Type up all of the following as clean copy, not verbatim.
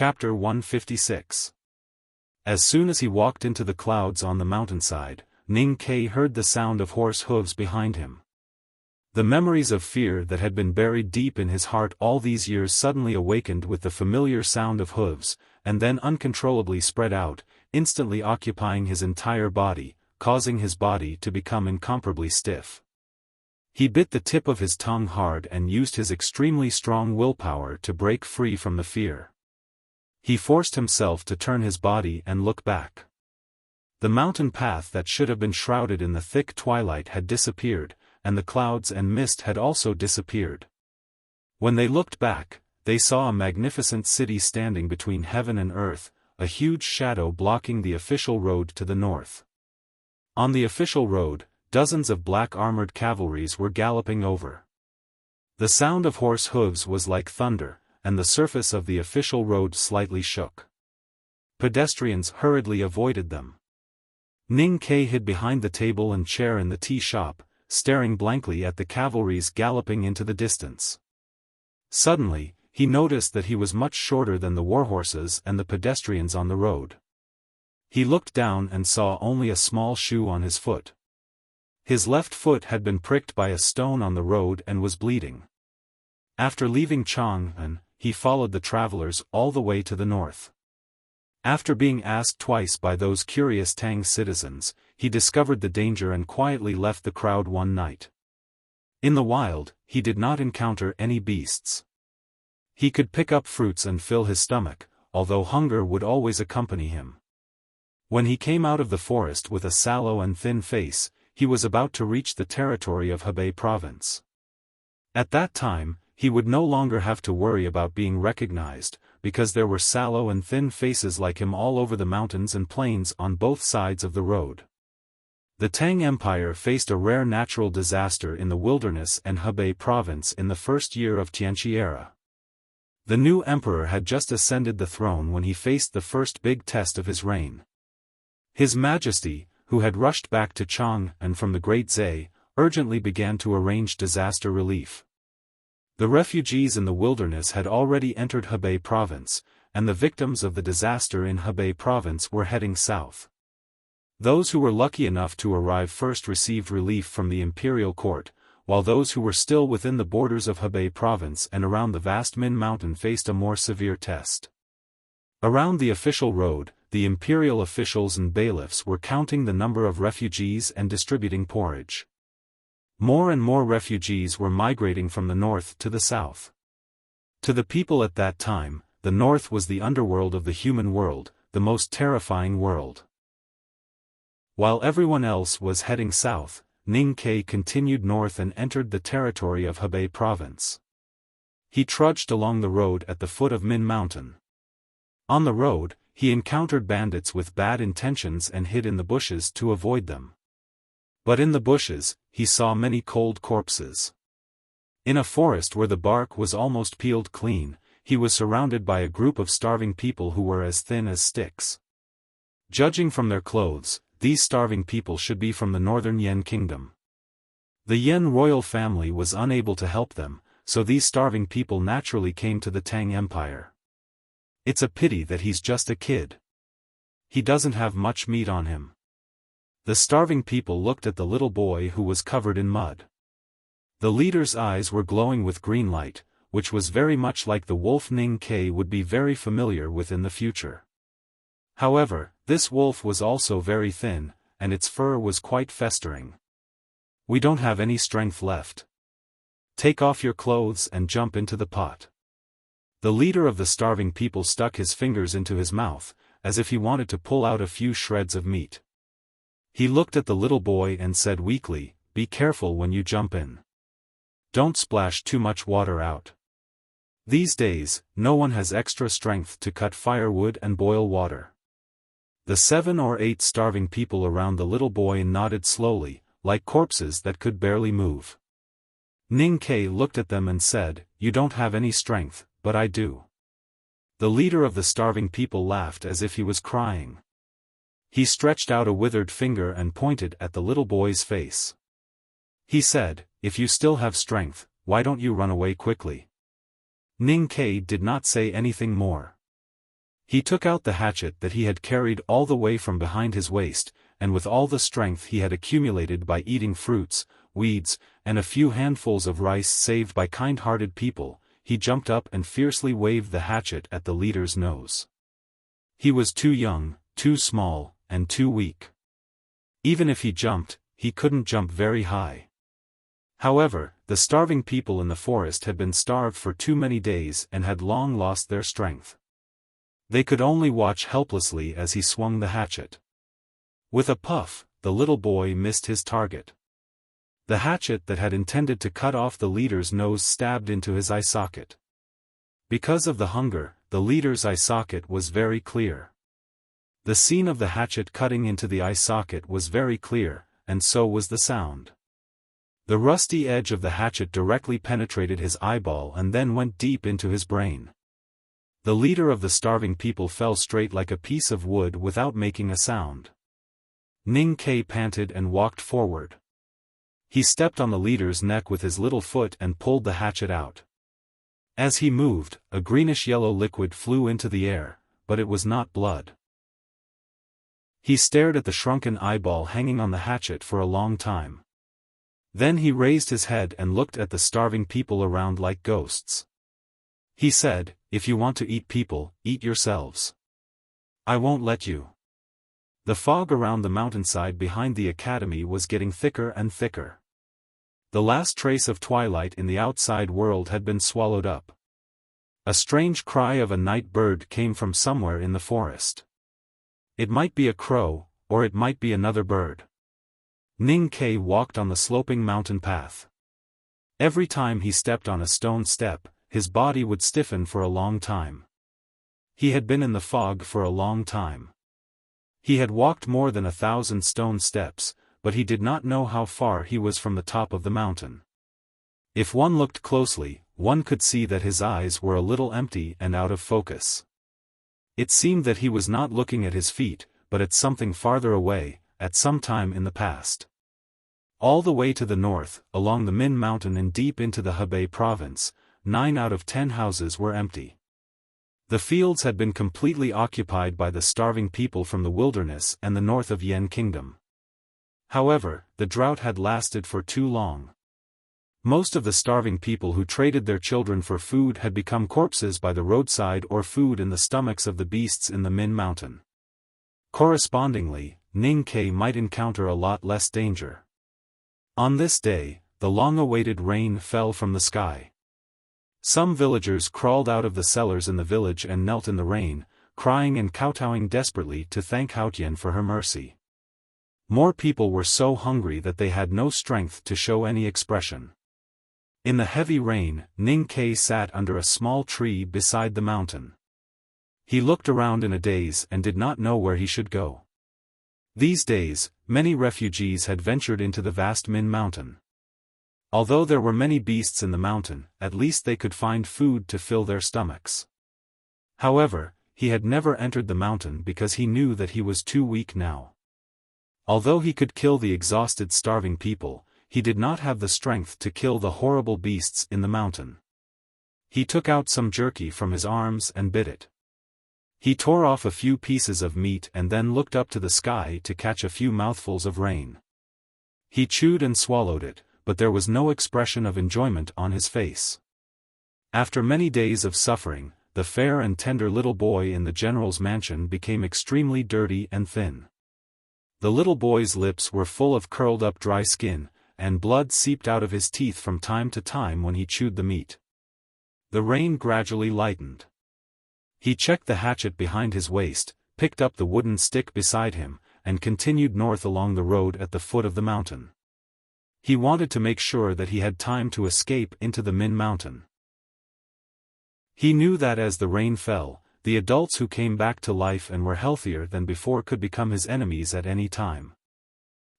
Chapter 156. As soon as he walked into the clouds on the mountainside, Ning Ke heard the sound of horse hooves behind him. The memories of fear that had been buried deep in his heart all these years suddenly awakened with the familiar sound of hooves, and then uncontrollably spread out, instantly occupying his entire body, causing his body to become incomparably stiff. He bit the tip of his tongue hard and used his extremely strong willpower to break free from the fear. He forced himself to turn his body and look back. The mountain path that should have been shrouded in the thick twilight had disappeared, and the clouds and mist had also disappeared. When they looked back, they saw a magnificent city standing between heaven and earth, a huge shadow blocking the official road to the north. On the official road, dozens of black armored cavalries were galloping over. The sound of horse hooves was like thunder, and the surface of the official road slightly shook. Pedestrians hurriedly avoided them. Ning Ke hid behind the table and chair in the tea shop, staring blankly at the cavalries galloping into the distance. Suddenly, he noticed that he was much shorter than the warhorses and the pedestrians on the road. He looked down and saw only a small shoe on his foot. His left foot had been pricked by a stone on the road and was bleeding. After leaving Chang'an, he followed the travelers all the way to the north. After being asked twice by those curious Tang citizens, he discovered the danger and quietly left the crowd one night. In the wild, he did not encounter any beasts. He could pick up fruits and fill his stomach, although hunger would always accompany him. When he came out of the forest with a sallow and thin face, he was about to reach the territory of Hebei province. At that time, he would no longer have to worry about being recognized, because there were sallow and thin faces like him all over the mountains and plains on both sides of the road. The Tang Empire faced a rare natural disaster in the wilderness and Hebei province in the first year of Tianqi era. The new emperor had just ascended the throne when he faced the first big test of his reign. His Majesty, who had rushed back to Chang'an from the Great Zhe, urgently began to arrange disaster relief. The refugees in the wilderness had already entered Hebei province, and the victims of the disaster in Hebei province were heading south. Those who were lucky enough to arrive first received relief from the imperial court, while those who were still within the borders of Hebei province and around the vast Min mountain faced a more severe test. Around the official road, the imperial officials and bailiffs were counting the number of refugees and distributing porridge. More and more refugees were migrating from the north to the south. To the people at that time, the north was the underworld of the human world, the most terrifying world. While everyone else was heading south, Ning Ke continued north and entered the territory of Hebei province. He trudged along the road at the foot of Min mountain. On the road, he encountered bandits with bad intentions and hid in the bushes to avoid them. But in the bushes, he saw many cold corpses. In a forest where the bark was almost peeled clean, he was surrounded by a group of starving people who were as thin as sticks. Judging from their clothes, these starving people should be from the northern Yan kingdom. The Yan royal family was unable to help them, so these starving people naturally came to the Tang Empire. It's a pity that he's just a kid. He doesn't have much meat on him. The starving people looked at the little boy who was covered in mud. The leader's eyes were glowing with green light, which was very much like the wolf Ning Ke would be very familiar with in the future. However, this wolf was also very thin, and its fur was quite festering. "We don't have any strength left. Take off your clothes and jump into the pot." The leader of the starving people stuck his fingers into his mouth, as if he wanted to pull out a few shreds of meat. He looked at the little boy and said weakly, "Be careful when you jump in. Don't splash too much water out. These days, no one has extra strength to cut firewood and boil water." The 7 or 8 starving people around the little boy nodded slowly, like corpses that could barely move. Ning Ke looked at them and said, "You don't have any strength, but I do." The leader of the starving people laughed as if he was crying. He stretched out a withered finger and pointed at the little boy's face. He said, "If you still have strength, why don't you run away quickly?" Ning Ke did not say anything more. He took out the hatchet that he had carried all the way from behind his waist, and with all the strength he had accumulated by eating fruits, weeds, and a few handfuls of rice saved by kind-hearted people, he jumped up and fiercely waved the hatchet at the leader's nose. He was too young, too small, and too weak. Even if he jumped, he couldn't jump very high. However, the starving people in the forest had been starved for too many days and had long lost their strength. They could only watch helplessly as he swung the hatchet. With a puff, the little boy missed his target. The hatchet that had intended to cut off the leader's nose stabbed into his eye socket. Because of the hunger, the leader's eye socket was very clear. The scene of the hatchet cutting into the eye socket was very clear, and so was the sound. The rusty edge of the hatchet directly penetrated his eyeball and then went deep into his brain. The leader of the starving people fell straight like a piece of wood without making a sound. Ning Kai panted and walked forward. He stepped on the leader's neck with his little foot and pulled the hatchet out. As he moved, a greenish-yellow liquid flew into the air, but it was not blood. He stared at the shrunken eyeball hanging on the hatchet for a long time. Then he raised his head and looked at the starving people around like ghosts. He said, "If you want to eat people, eat yourselves. I won't let you." The fog around the mountainside behind the academy was getting thicker and thicker. The last trace of twilight in the outside world had been swallowed up. A strange cry of a night bird came from somewhere in the forest. It might be a crow, or it might be another bird. Ning Kai walked on the sloping mountain path. Every time he stepped on a stone step, his body would stiffen for a long time. He had been in the fog for a long time. He had walked more than 1,000 stone steps, but he did not know how far he was from the top of the mountain. If one looked closely, one could see that his eyes were a little empty and out of focus. It seemed that he was not looking at his feet, but at something farther away, at some time in the past. All the way to the north, along the Min Mountain and deep into the Hebei province, 9 out of 10 houses were empty. The fields had been completely occupied by the starving people from the wilderness and the north of Yan Kingdom. However, the drought had lasted for too long. Most of the starving people who traded their children for food had become corpses by the roadside or food in the stomachs of the beasts in the Min Mountain. Correspondingly, Ning Kai might encounter a lot less danger. On this day, the long-awaited rain fell from the sky. Some villagers crawled out of the cellars in the village and knelt in the rain, crying and kowtowing desperately to thank Haotian for her mercy. More people were so hungry that they had no strength to show any expression. In the heavy rain, Ning Kai sat under a small tree beside the mountain. He looked around in a daze and did not know where he should go. These days, many refugees had ventured into the vast Min Mountain. Although there were many beasts in the mountain, at least they could find food to fill their stomachs. However, he had never entered the mountain because he knew that he was too weak now. Although he could kill the exhausted starving people, he did not have the strength to kill the horrible beasts in the mountain. He took out some jerky from his arms and bit it. He tore off a few pieces of meat and then looked up to the sky to catch a few mouthfuls of rain. He chewed and swallowed it, but there was no expression of enjoyment on his face. After many days of suffering, the fair and tender little boy in the general's mansion became extremely dirty and thin. The little boy's lips were full of curled-up dry skin, and blood seeped out of his teeth from time to time when he chewed the meat. The rain gradually lightened. He checked the hatchet behind his waist, picked up the wooden stick beside him, and continued north along the road at the foot of the mountain. He wanted to make sure that he had time to escape into the Min Mountain. He knew that as the rain fell, the adults who came back to life and were healthier than before could become his enemies at any time.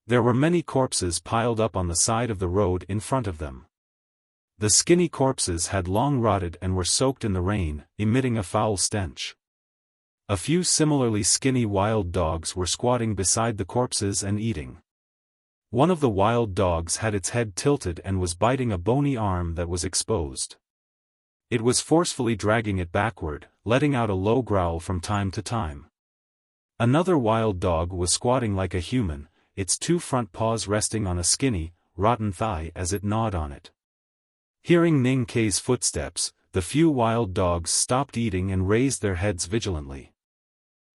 There were many corpses piled up on the side of the road in front of them. The skinny corpses had long rotted and were soaked in the rain, emitting a foul stench. A few similarly skinny wild dogs were squatting beside the corpses and eating. One of the wild dogs had its head tilted and was biting a bony arm that was exposed. It was forcefully dragging it backward, letting out a low growl from time to time. Another wild dog was squatting like a human, its two front paws resting on a skinny, rotten thigh as it gnawed on it. Hearing Ning Kei's footsteps, the few wild dogs stopped eating and raised their heads vigilantly.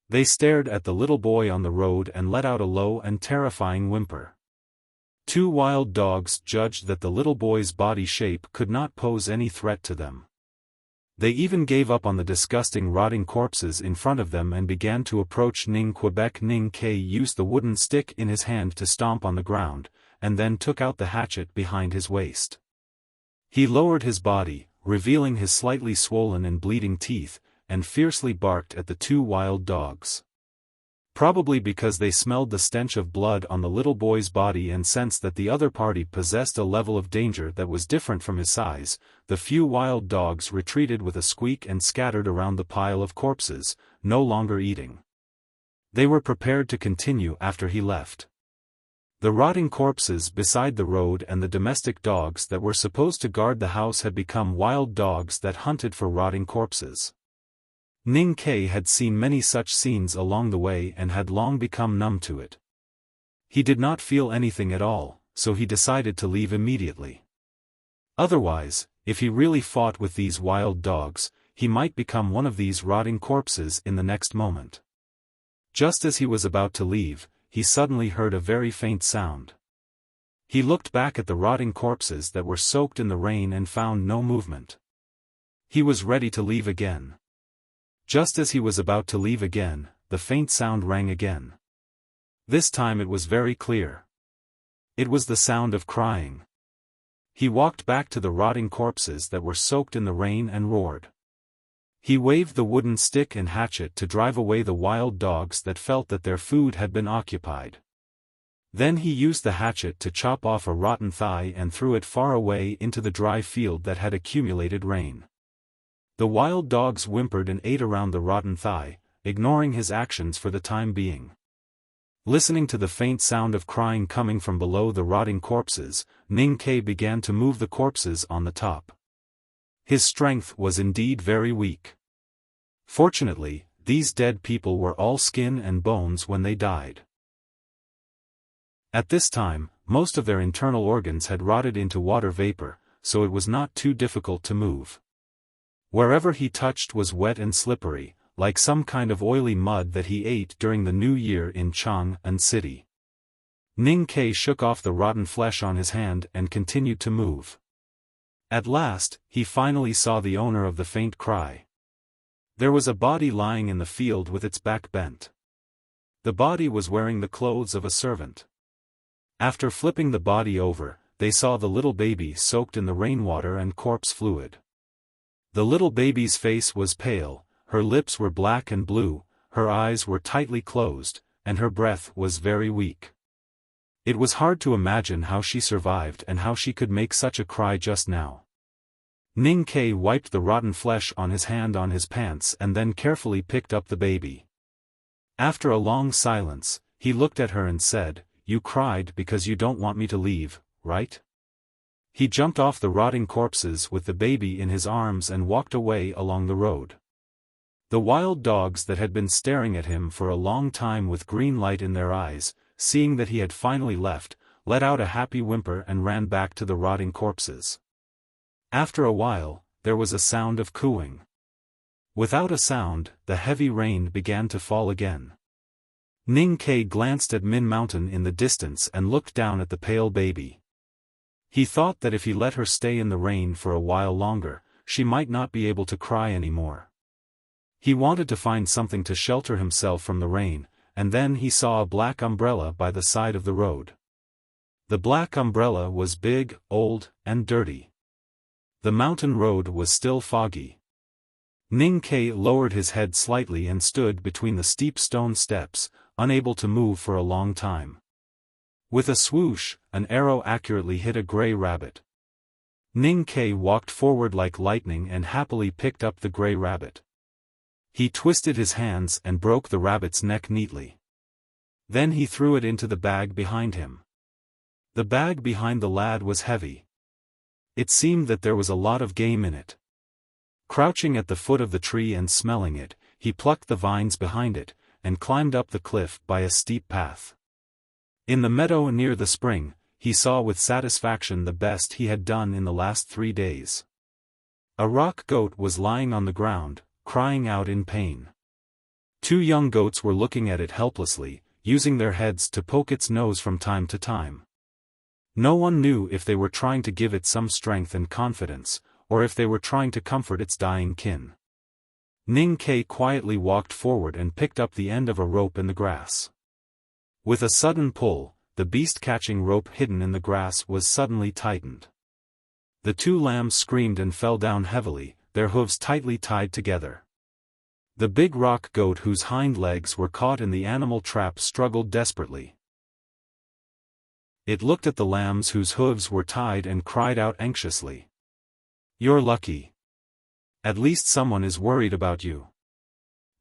They stared at the little boy on the road and let out a low and terrifying whimper. Two wild dogs judged that the little boy's body shape could not pose any threat to them. They even gave up on the disgusting rotting corpses in front of them and began to approach Ning Quebec. Ning Kei used the wooden stick in his hand to stomp on the ground, and then took out the hatchet behind his waist. He lowered his body, revealing his slightly swollen and bleeding teeth, and fiercely barked at the two wild dogs. Probably because they smelled the stench of blood on the little boy's body and sensed that the other party possessed a level of danger that was different from his size, the few wild dogs retreated with a squeak and scattered around the pile of corpses, no longer eating. They were prepared to continue after he left. The rotting corpses beside the road and the domestic dogs that were supposed to guard the house had become wild dogs that hunted for rotting corpses. Ning Kei had seen many such scenes along the way and had long become numb to it. He did not feel anything at all, so he decided to leave immediately. Otherwise, if he really fought with these wild dogs, he might become one of these rotting corpses in the next moment. Just as he was about to leave, he suddenly heard a very faint sound. He looked back at the rotting corpses that were soaked in the rain and found no movement. He was ready to leave again. Just as he was about to leave again, the faint sound rang again. This time it was very clear. It was the sound of crying. He walked back to the rotting corpses that were soaked in the rain and roared. He waved the wooden stick and hatchet to drive away the wild dogs that felt that their food had been occupied. Then he used the hatchet to chop off a rotten thigh and threw it far away into the dry field that had accumulated rain. The wild dogs whimpered and ate around the rotten thigh, ignoring his actions for the time being. Listening to the faint sound of crying coming from below the rotting corpses, Ning Kei began to move the corpses on the top. His strength was indeed very weak. Fortunately, these dead people were all skin and bones when they died. At this time, most of their internal organs had rotted into water vapor, so it was not too difficult to move. Wherever he touched was wet and slippery, like some kind of oily mud that he ate during the New Year in Chang'an City. Ning Kei shook off the rotten flesh on his hand and continued to move. At last, he finally saw the owner of the faint cry. There was a body lying in the field with its back bent. The body was wearing the clothes of a servant. After flipping the body over, they saw the little baby soaked in the rainwater and corpse fluid. The little baby's face was pale, her lips were black and blue, her eyes were tightly closed, and her breath was very weak. It was hard to imagine how she survived and how she could make such a cry just now. Ning Kei wiped the rotten flesh on his hand on his pants and then carefully picked up the baby. After a long silence, he looked at her and said, "You cried because you don't want me to leave, right?" He jumped off the rotting corpses with the baby in his arms and walked away along the road. The wild dogs that had been staring at him for a long time with green light in their eyes, seeing that he had finally left, let out a happy whimper and ran back to the rotting corpses. After a while, there was a sound of cooing. Without a sound, the heavy rain began to fall again. Ning Kei glanced at Min Mountain in the distance and looked down at the pale baby. He thought that if he let her stay in the rain for a while longer, she might not be able to cry anymore. He wanted to find something to shelter himself from the rain, and then he saw a black umbrella by the side of the road. The black umbrella was big, old, and dirty. The mountain road was still foggy. Ning Kei lowered his head slightly and stood between the steep stone steps, unable to move for a long time. With a swoosh, an arrow accurately hit a gray rabbit. Ning Kei walked forward like lightning and happily picked up the gray rabbit. He twisted his hands and broke the rabbit's neck neatly. Then he threw it into the bag behind him. The bag behind the lad was heavy. It seemed that there was a lot of game in it. Crouching at the foot of the tree and smelling it, he plucked the vines behind it, and climbed up the cliff by a steep path. In the meadow near the spring, he saw with satisfaction the best he had done in the last 3 days. A rock goat was lying on the ground, crying out in pain. 2 young goats were looking at it helplessly, using their heads to poke its nose from time to time. No one knew if they were trying to give it some strength and confidence, or if they were trying to comfort its dying kin. Ning Kai quietly walked forward and picked up the end of a rope in the grass. With a sudden pull, the beast-catching rope hidden in the grass was suddenly tightened. The 2 lambs screamed and fell down heavily, their hooves tightly tied together. The big rock goat whose hind legs were caught in the animal trap struggled desperately. It looked at the lambs whose hooves were tied and cried out anxiously. "You're lucky. At least someone is worried about you."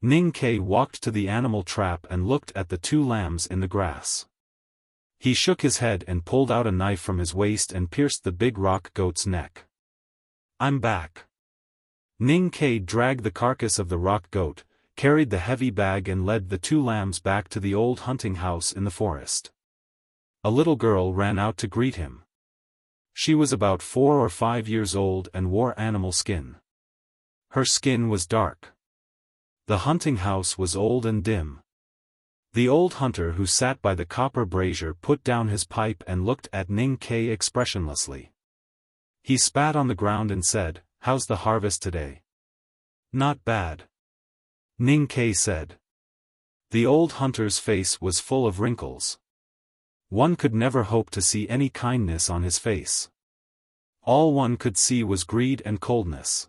Ning Kai walked to the animal trap and looked at the 2 lambs in the grass. He shook his head and pulled out a knife from his waist and pierced the big rock goat's neck. "I'm back." Ning Kai dragged the carcass of the rock goat, carried the heavy bag and led the 2 lambs back to the old hunting house in the forest. A little girl ran out to greet him. She was about 4 or 5 years old and wore animal skin. Her skin was dark. The hunting house was old and dim. The old hunter who sat by the copper brazier put down his pipe and looked at Ning Kai expressionlessly. He spat on the ground and said, "How's the harvest today?" "Not bad," Ning Kai said. The old hunter's face was full of wrinkles. One could never hope to see any kindness on his face. All one could see was greed and coldness.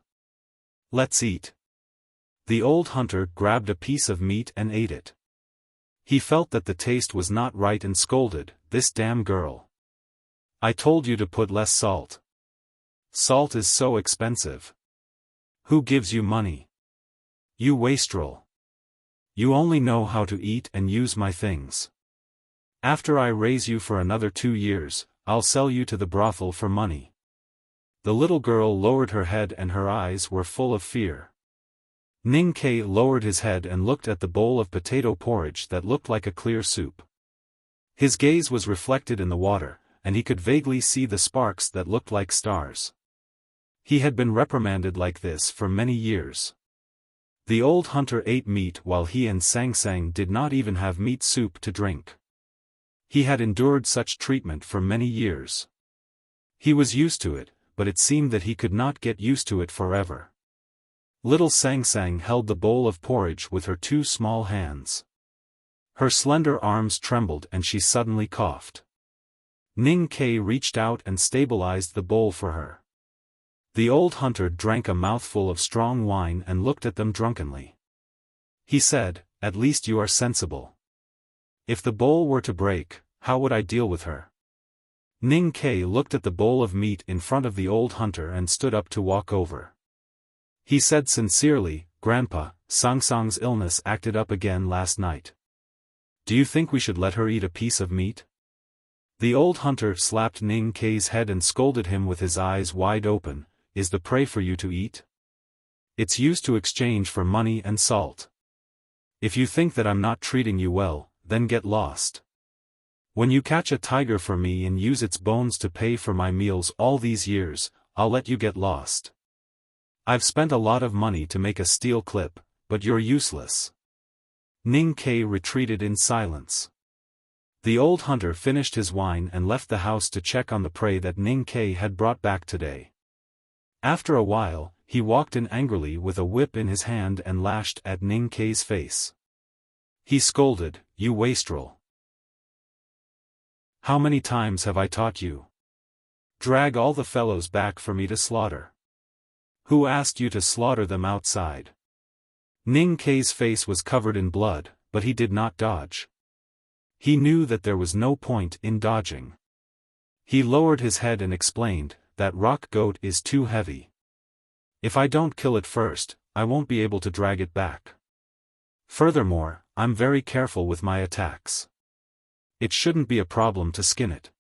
"Let's eat." The old hunter grabbed a piece of meat and ate it. He felt that the taste was not right and scolded, "This damn girl. I told you to put less salt. Salt is so expensive. Who gives you money? You wastrel. You only know how to eat and use my things. After I raise you for another 2 years, I'll sell you to the brothel for money." The little girl lowered her head and her eyes were full of fear. Ning Kai lowered his head and looked at the bowl of potato porridge that looked like a clear soup. His gaze was reflected in the water, and he could vaguely see the sparks that looked like stars. He had been reprimanded like this for many years. The old hunter ate meat while he and Sang Sang did not even have meat soup to drink. He had endured such treatment for many years. He was used to it, but it seemed that he could not get used to it forever. Little Sang Sang held the bowl of porridge with her 2 small hands. Her slender arms trembled and she suddenly coughed. Ning Kai reached out and stabilized the bowl for her. The old hunter drank a mouthful of strong wine and looked at them drunkenly. He said, "At least you are sensible. If the bowl were to break, how would I deal with her?" Ning Kai looked at the bowl of meat in front of the old hunter and stood up to walk over. He said sincerely, "Grandpa, Sang Sang's illness acted up again last night. Do you think we should let her eat a piece of meat?" The old hunter slapped Ning Kai's head and scolded him with his eyes wide open, "Is the prey for you to eat? It's used to exchange for money and salt. If you think that I'm not treating you well, then get lost. When you catch a tiger for me and use its bones to pay for my meals all these years, I'll let you get lost. I've spent a lot of money to make a steel clip, but you're useless." Ning Kai retreated in silence. The old hunter finished his wine and left the house to check on the prey that Ning Kai had brought back today. After a while, he walked in angrily with a whip in his hand and lashed at Ning Kai's face. He scolded, "You wastrel. How many times have I taught you? Drag all the fellows back for me to slaughter. Who asked you to slaughter them outside?" Ning Kai's face was covered in blood, but he did not dodge. He knew that there was no point in dodging. He lowered his head and explained, "That rock goat is too heavy. If I don't kill it first, I won't be able to drag it back. Furthermore, I'm very careful with my attacks. It shouldn't be a problem to skin it.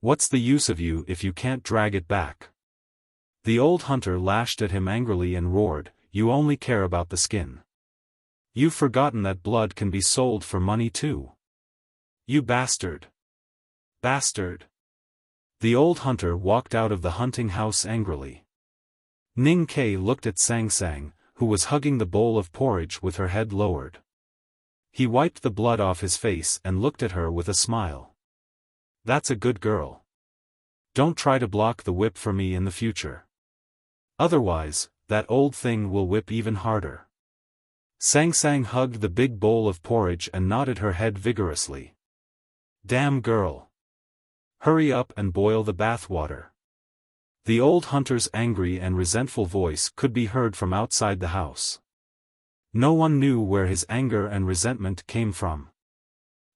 What's the use of you if you can't drag it back?" The old hunter lashed at him angrily and roared, "You only care about the skin. You've forgotten that blood can be sold for money too. You bastard! Bastard!" The old hunter walked out of the hunting house angrily. Ning Kai looked at Sang Sang, who was hugging the bowl of porridge with her head lowered. He wiped the blood off his face and looked at her with a smile. "That's a good girl. Don't try to block the whip for me in the future. Otherwise, that old thing will whip even harder." Sang Sang hugged the big bowl of porridge and nodded her head vigorously. "Damn girl. Hurry up and boil the bathwater." The old hunter's angry and resentful voice could be heard from outside the house. No one knew where his anger and resentment came from.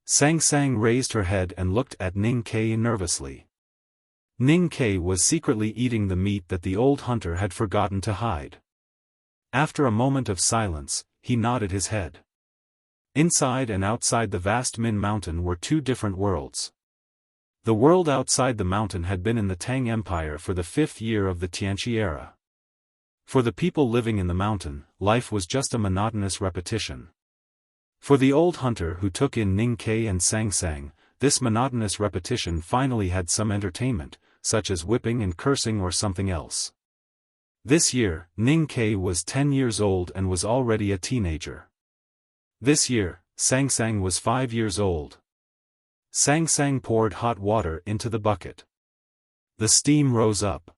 Sang Sang raised her head and looked at Ning Kai nervously. Ning Kai was secretly eating the meat that the old hunter had forgotten to hide. After a moment of silence, he nodded his head. Inside and outside the vast Min Mountain were two different worlds. The world outside the mountain had been in the Tang Empire for the 5th year of the Tianqi era. For the people living in the mountain, life was just a monotonous repetition. For the old hunter who took in Ning Kai and Sang Sang, this monotonous repetition finally had some entertainment, such as whipping and cursing or something else. This year, Ning Kai was 10 years old and was already a teenager. This year, Sang Sang was 5 years old. Sang Sang poured hot water into the bucket. The steam rose up.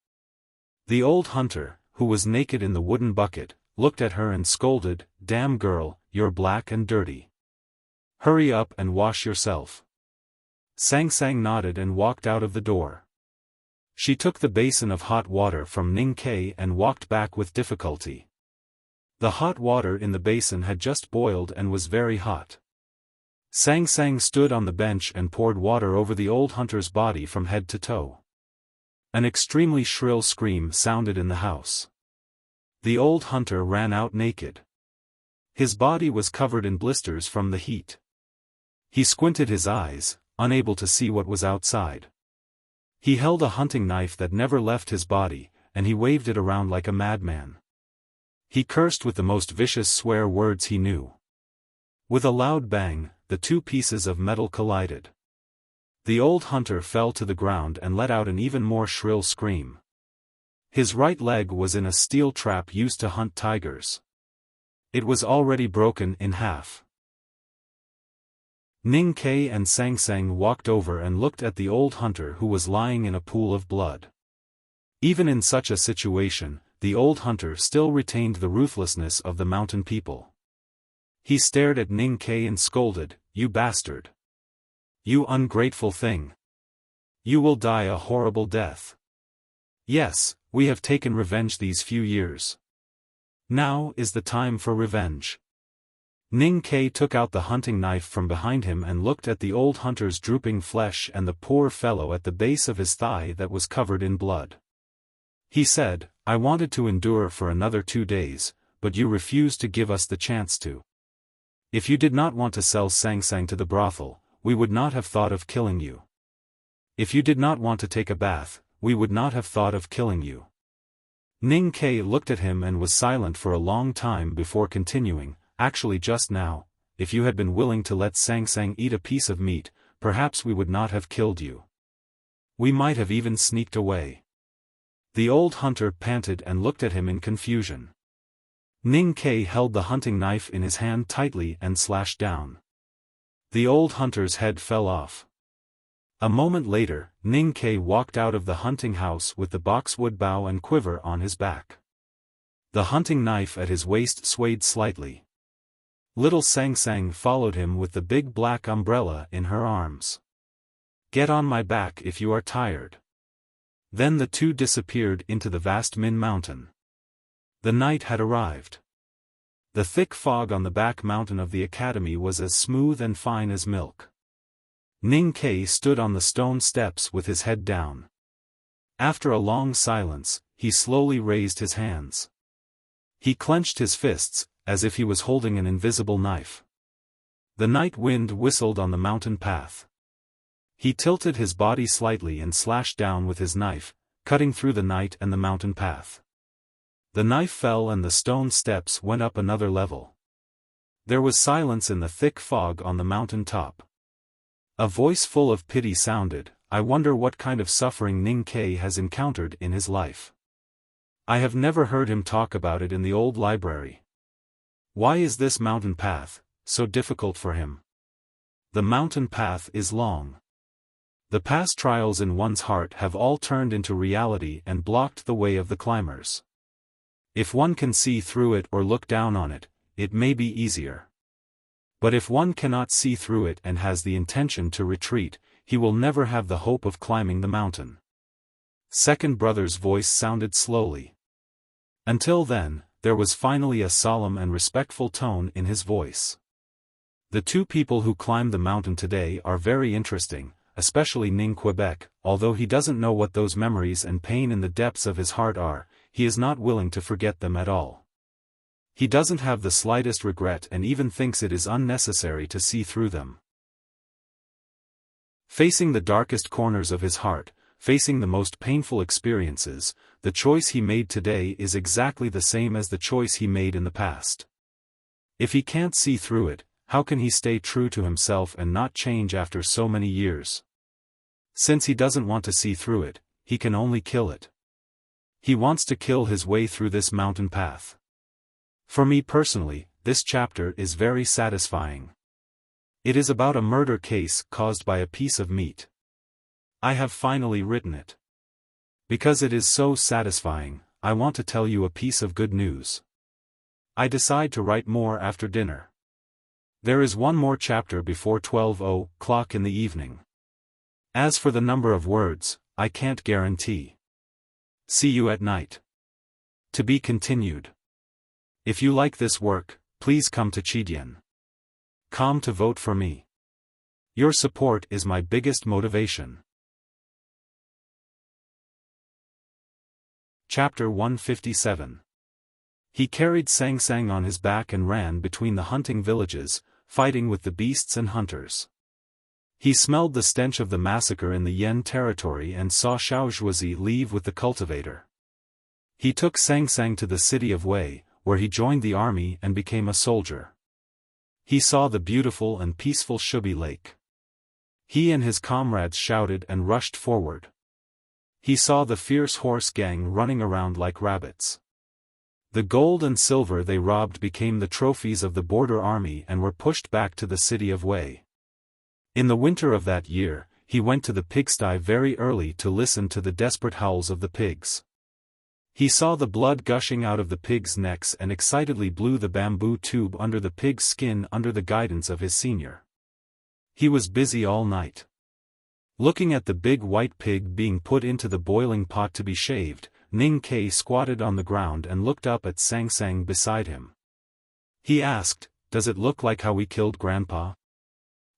The old hunter, who was naked in the wooden bucket, looked at her and scolded, "Damn girl, you're black and dirty. Hurry up and wash yourself." Sang Sang nodded and walked out of the door. She took the basin of hot water from Ning Kai and walked back with difficulty. The hot water in the basin had just boiled and was very hot. Sang Sang stood on the bench and poured water over the old hunter's body from head to toe. An extremely shrill scream sounded in the house. The old hunter ran out naked. His body was covered in blisters from the heat. He squinted his eyes, unable to see what was outside. He held a hunting knife that never left his body, and he waved it around like a madman. He cursed with the most vicious swear words he knew. With a loud bang, the two pieces of metal collided. The old hunter fell to the ground and let out an even more shrill scream. His right leg was in a steel trap used to hunt tigers. It was already broken in half. Ning Kai and Sang Sang walked over and looked at the old hunter who was lying in a pool of blood. Even in such a situation, the old hunter still retained the ruthlessness of the mountain people. He stared at Ning Kai and scolded, "You bastard! You ungrateful thing! You will die a horrible death. Yes, we have taken revenge these few years. Now is the time for revenge." Ning Kai took out the hunting knife from behind him and looked at the old hunter's drooping flesh and the poor fellow at the base of his thigh that was covered in blood. He said, "I wanted to endure for another 2 days, but you refused to give us the chance to. If you did not want to sell Sang Sang to the brothel, we would not have thought of killing you. If you did not want to take a bath, we would not have thought of killing you." Ning Kai looked at him and was silent for a long time before continuing, "Actually just now, if you had been willing to let Sang Sang eat a piece of meat, perhaps we would not have killed you. We might have even sneaked away." The old hunter panted and looked at him in confusion. Ning Kai held the hunting knife in his hand tightly and slashed down. The old hunter's head fell off. A moment later, Ning Kai walked out of the hunting house with the boxwood bow and quiver on his back. The hunting knife at his waist swayed slightly. Little Sang Sang followed him with the big black umbrella in her arms. "Get on my back if you are tired." Then the two disappeared into the vast Min Mountain. The night had arrived. The thick fog on the back mountain of the academy was as smooth and fine as milk. Ning Kai stood on the stone steps with his head down. After a long silence, he slowly raised his hands. He clenched his fists, as if he was holding an invisible knife. The night wind whistled on the mountain path. He tilted his body slightly and slashed down with his knife, cutting through the night and the mountain path. The knife fell and the stone steps went up another level. There was silence in the thick fog on the mountain top. A voice full of pity sounded, "I wonder what kind of suffering Ning Ke has encountered in his life. I have never heard him talk about it in the old library. Why is this mountain path so difficult for him? The mountain path is long. The past trials in one's heart have all turned into reality and blocked the way of the climbers. If one can see through it or look down on it, it may be easier. But if one cannot see through it and has the intention to retreat, he will never have the hope of climbing the mountain." Second brother's voice sounded slowly. Until then, there was finally a solemn and respectful tone in his voice. "The two people who climbed the mountain today are very interesting, especially Ning Quebec. Although he doesn't know what those memories and pain in the depths of his heart are, he is not willing to forget them at all. He doesn't have the slightest regret and even thinks it is unnecessary to see through them. Facing the darkest corners of his heart, facing the most painful experiences, the choice he made today is exactly the same as the choice he made in the past. If he can't see through it, how can he stay true to himself and not change after so many years? Since he doesn't want to see through it, he can only kill it. He wants to kill his way through this mountain path. For me personally, this chapter is very satisfying. It is about a murder case caused by a piece of meat. I have finally written it. Because it is so satisfying, I want to tell you a piece of good news. I decide to write more after dinner. There is one more chapter before 12:00 in the evening. As for the number of words, I can't guarantee. See you at night. To be continued. If you like this work, please come to Chidian.com to vote for me. Your support is my biggest motivation. Chapter 157. He carried Sang Sang on his back and ran between the hunting villages, fighting with the beasts and hunters. He smelled the stench of the massacre in the Yen territory and saw Xiaozhuazi leave with the cultivator. He took Sang Sang to the city of Wei, where he joined the army and became a soldier. He saw the beautiful and peaceful Shubi Lake. He and his comrades shouted and rushed forward. He saw the fierce horse gang running around like rabbits. The gold and silver they robbed became the trophies of the border army and were pushed back to the city of Wei. In the winter of that year, he went to the pigsty very early to listen to the desperate howls of the pigs. He saw the blood gushing out of the pigs' necks and excitedly blew the bamboo tube under the pig's skin under the guidance of his senior. He was busy all night. Looking at the big white pig being put into the boiling pot to be shaved, Ning Ke squatted on the ground and looked up at Sang Sang beside him. He asked, "Does it look like how we killed Grandpa?"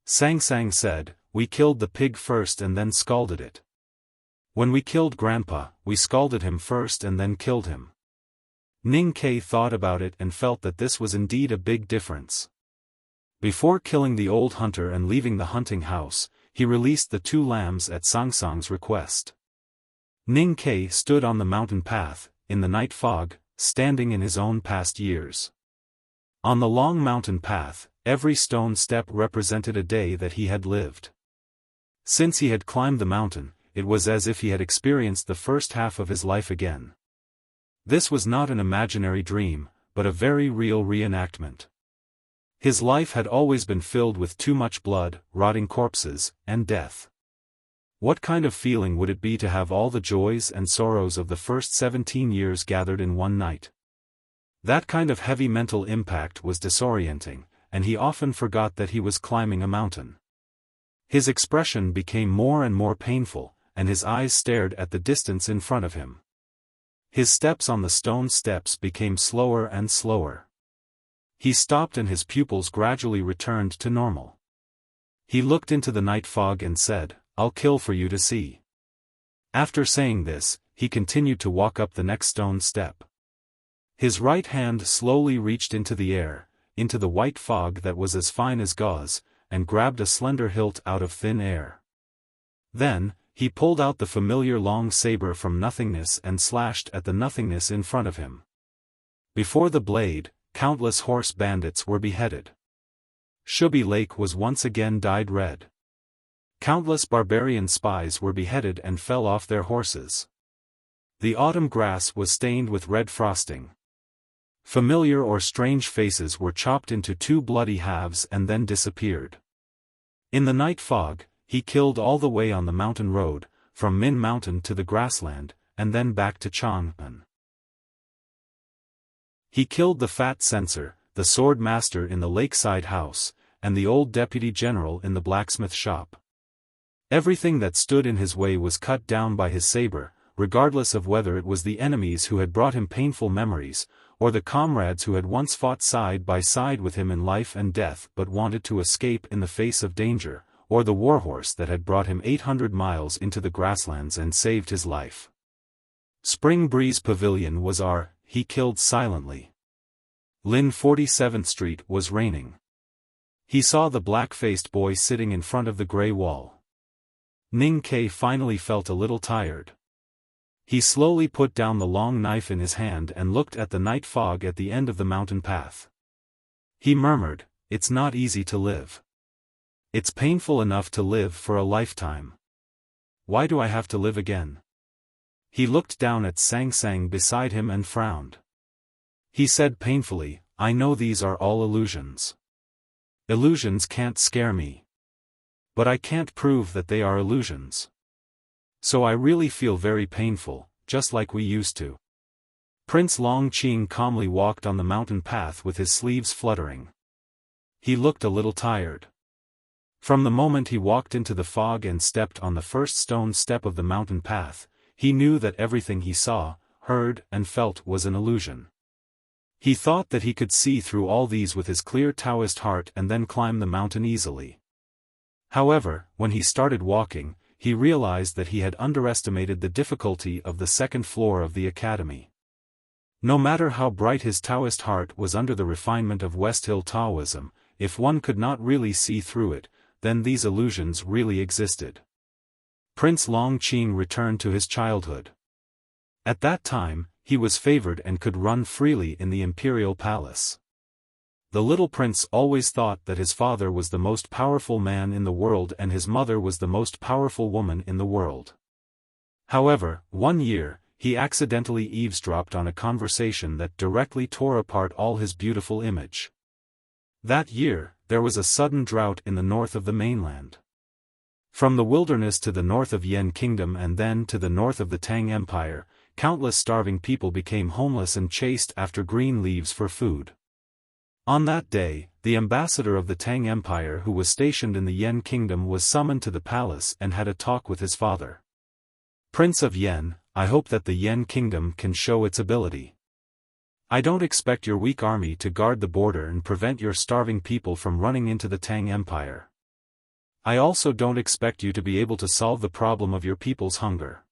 Sang Sang said, "We killed the pig first and then scalded it. When we killed Grandpa, we scalded him first and then killed him." Ning Ke thought about it and felt that this was indeed a big difference. Before killing the old hunter and leaving the hunting house, he released the 2 lambs at Sang Sang's request. Ning Ke stood on the mountain path, in the night fog, standing in his own past years. On the long mountain path, every stone step represented a day that he had lived. Since he had climbed the mountain, it was as if he had experienced the first half of his life again. This was not an imaginary dream, but a very real reenactment. His life had always been filled with too much blood, rotting corpses, and death. What kind of feeling would it be to have all the joys and sorrows of the first 17 years gathered in one night? That kind of heavy mental impact was disorienting, and he often forgot that he was climbing a mountain. His expression became more and more painful, and his eyes stared at the distance in front of him. His steps on the stone steps became slower and slower. He stopped and his pupils gradually returned to normal. He looked into the night fog and said, "I'll kill for you to see." After saying this, he continued to walk up the next stone step. His right hand slowly reached into the air, into the white fog that was as fine as gauze, and grabbed a slender hilt out of thin air. Then, he pulled out the familiar long saber from nothingness and slashed at the nothingness in front of him. Before the blade, countless horse bandits were beheaded. Shubi Lake was once again dyed red. Countless barbarian spies were beheaded and fell off their horses. The autumn grass was stained with red frosting. Familiar or strange faces were chopped into two bloody halves and then disappeared. In the night fog, he killed all the way on the mountain road, from Min Mountain to the grassland, and then back to Chang'an. He killed the fat censor, the sword master in the lakeside house, and the old deputy general in the blacksmith shop. Everything that stood in his way was cut down by his saber, regardless of whether it was the enemies who had brought him painful memories, or the comrades who had once fought side by side with him in life and death but wanted to escape in the face of danger, or the warhorse that had brought him 800 miles into the grasslands and saved his life. Spring Breeze Pavilion was he killed silently. Lin 47th Street was raining. He saw the black-faced boy sitting in front of the gray wall. Ning Ke finally felt a little tired. He slowly put down the long knife in his hand and looked at the night fog at the end of the mountain path. He murmured, "It's not easy to live. It's painful enough to live for a lifetime. Why do I have to live again?" He looked down at Sang Sang beside him and frowned. He said painfully, "I know these are all illusions. Illusions can't scare me. But I can't prove that they are illusions. So I really feel very painful, just like we used to." Prince Long Qing calmly walked on the mountain path with his sleeves fluttering. He looked a little tired. From the moment he walked into the fog and stepped on the first stone step of the mountain path, he knew that everything he saw, heard, and felt was an illusion. He thought that he could see through all these with his clear Taoist heart and then climb the mountain easily. However, when he started walking, he realized that he had underestimated the difficulty of the second floor of the academy. No matter how bright his Taoist heart was under the refinement of West Hill Taoism, if one could not really see through it, then these illusions really existed. Prince Long Qing returned to his childhood. At that time, he was favored and could run freely in the imperial palace. The little prince always thought that his father was the most powerful man in the world and his mother was the most powerful woman in the world. However, one year, he accidentally eavesdropped on a conversation that directly tore apart all his beautiful image. That year, there was a sudden drought in the north of the mainland. From the wilderness to the north of Yan Kingdom and then to the north of the Tang Empire, countless starving people became homeless and chased after green leaves for food. On that day, the ambassador of the Tang Empire who was stationed in the Yan Kingdom was summoned to the palace and had a talk with his father. "Prince of Yan, I hope that the Yan Kingdom can show its ability. I don't expect your weak army to guard the border and prevent your starving people from running into the Tang Empire. I also don't expect you to be able to solve the problem of your people's hunger.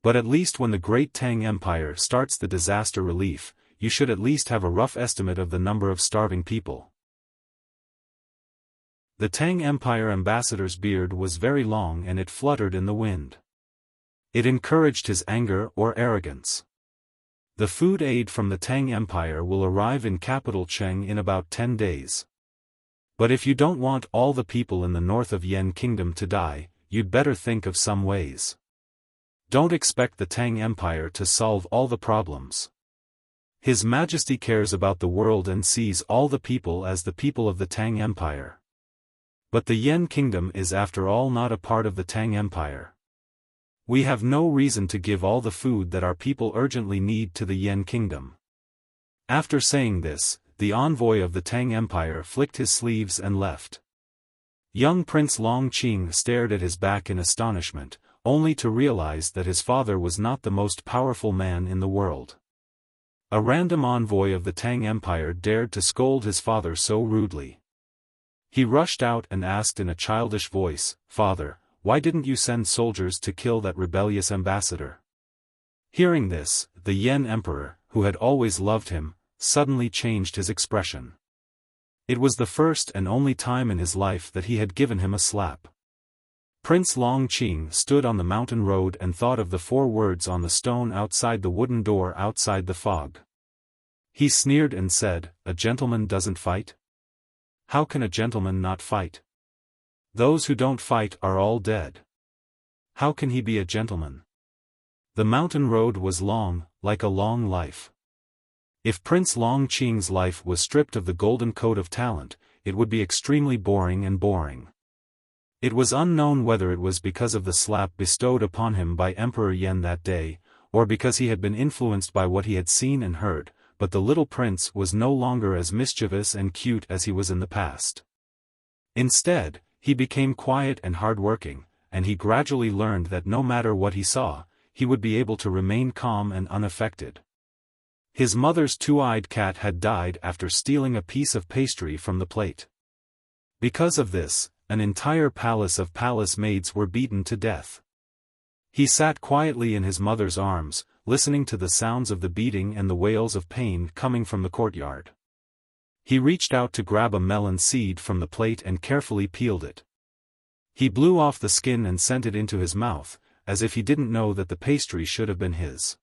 But at least when the great Tang Empire starts the disaster relief, you should at least have a rough estimate of the number of starving people." The Tang Empire ambassador's beard was very long and it fluttered in the wind. It encouraged his anger or arrogance. "The food aid from the Tang Empire will arrive in capital Cheng in about 10 days. But if you don't want all the people in the north of Yan Kingdom to die, you'd better think of some ways. Don't expect the Tang Empire to solve all the problems. His Majesty cares about the world and sees all the people as the people of the Tang Empire. But the Yan Kingdom is after all not a part of the Tang Empire. We have no reason to give all the food that our people urgently need to the Yan Kingdom." After saying this, the envoy of the Tang Empire flicked his sleeves and left. Young Prince Long Qing stared at his back in astonishment, only to realize that his father was not the most powerful man in the world. A random envoy of the Tang Empire dared to scold his father so rudely. He rushed out and asked in a childish voice, "Father, why didn't you send soldiers to kill that rebellious ambassador?" Hearing this, the Yan Emperor, who had always loved him, suddenly changed his expression. It was the first and only time in his life that he had given him a slap. Prince Longqing stood on the mountain road and thought of the 4 words on the stone outside the wooden door outside the fog. He sneered and said, "A gentleman doesn't fight? How can a gentleman not fight? Those who don't fight are all dead. How can he be a gentleman?" The mountain road was long, like a long life. If Prince Longqing's life was stripped of the golden coat of talent, it would be extremely boring and boring. It was unknown whether it was because of the slap bestowed upon him by Emperor Yan that day, or because he had been influenced by what he had seen and heard, but the little prince was no longer as mischievous and cute as he was in the past. Instead, he became quiet and hard-working, and he gradually learned that no matter what he saw, he would be able to remain calm and unaffected. His mother's 2-eyed cat had died after stealing a piece of pastry from the plate. Because of this, an entire palace of palace maids were beaten to death. He sat quietly in his mother's arms, listening to the sounds of the beating and the wails of pain coming from the courtyard. He reached out to grab a melon seed from the plate and carefully peeled it. He blew off the skin and sent it into his mouth, as if he didn't know that the pastry should have been his.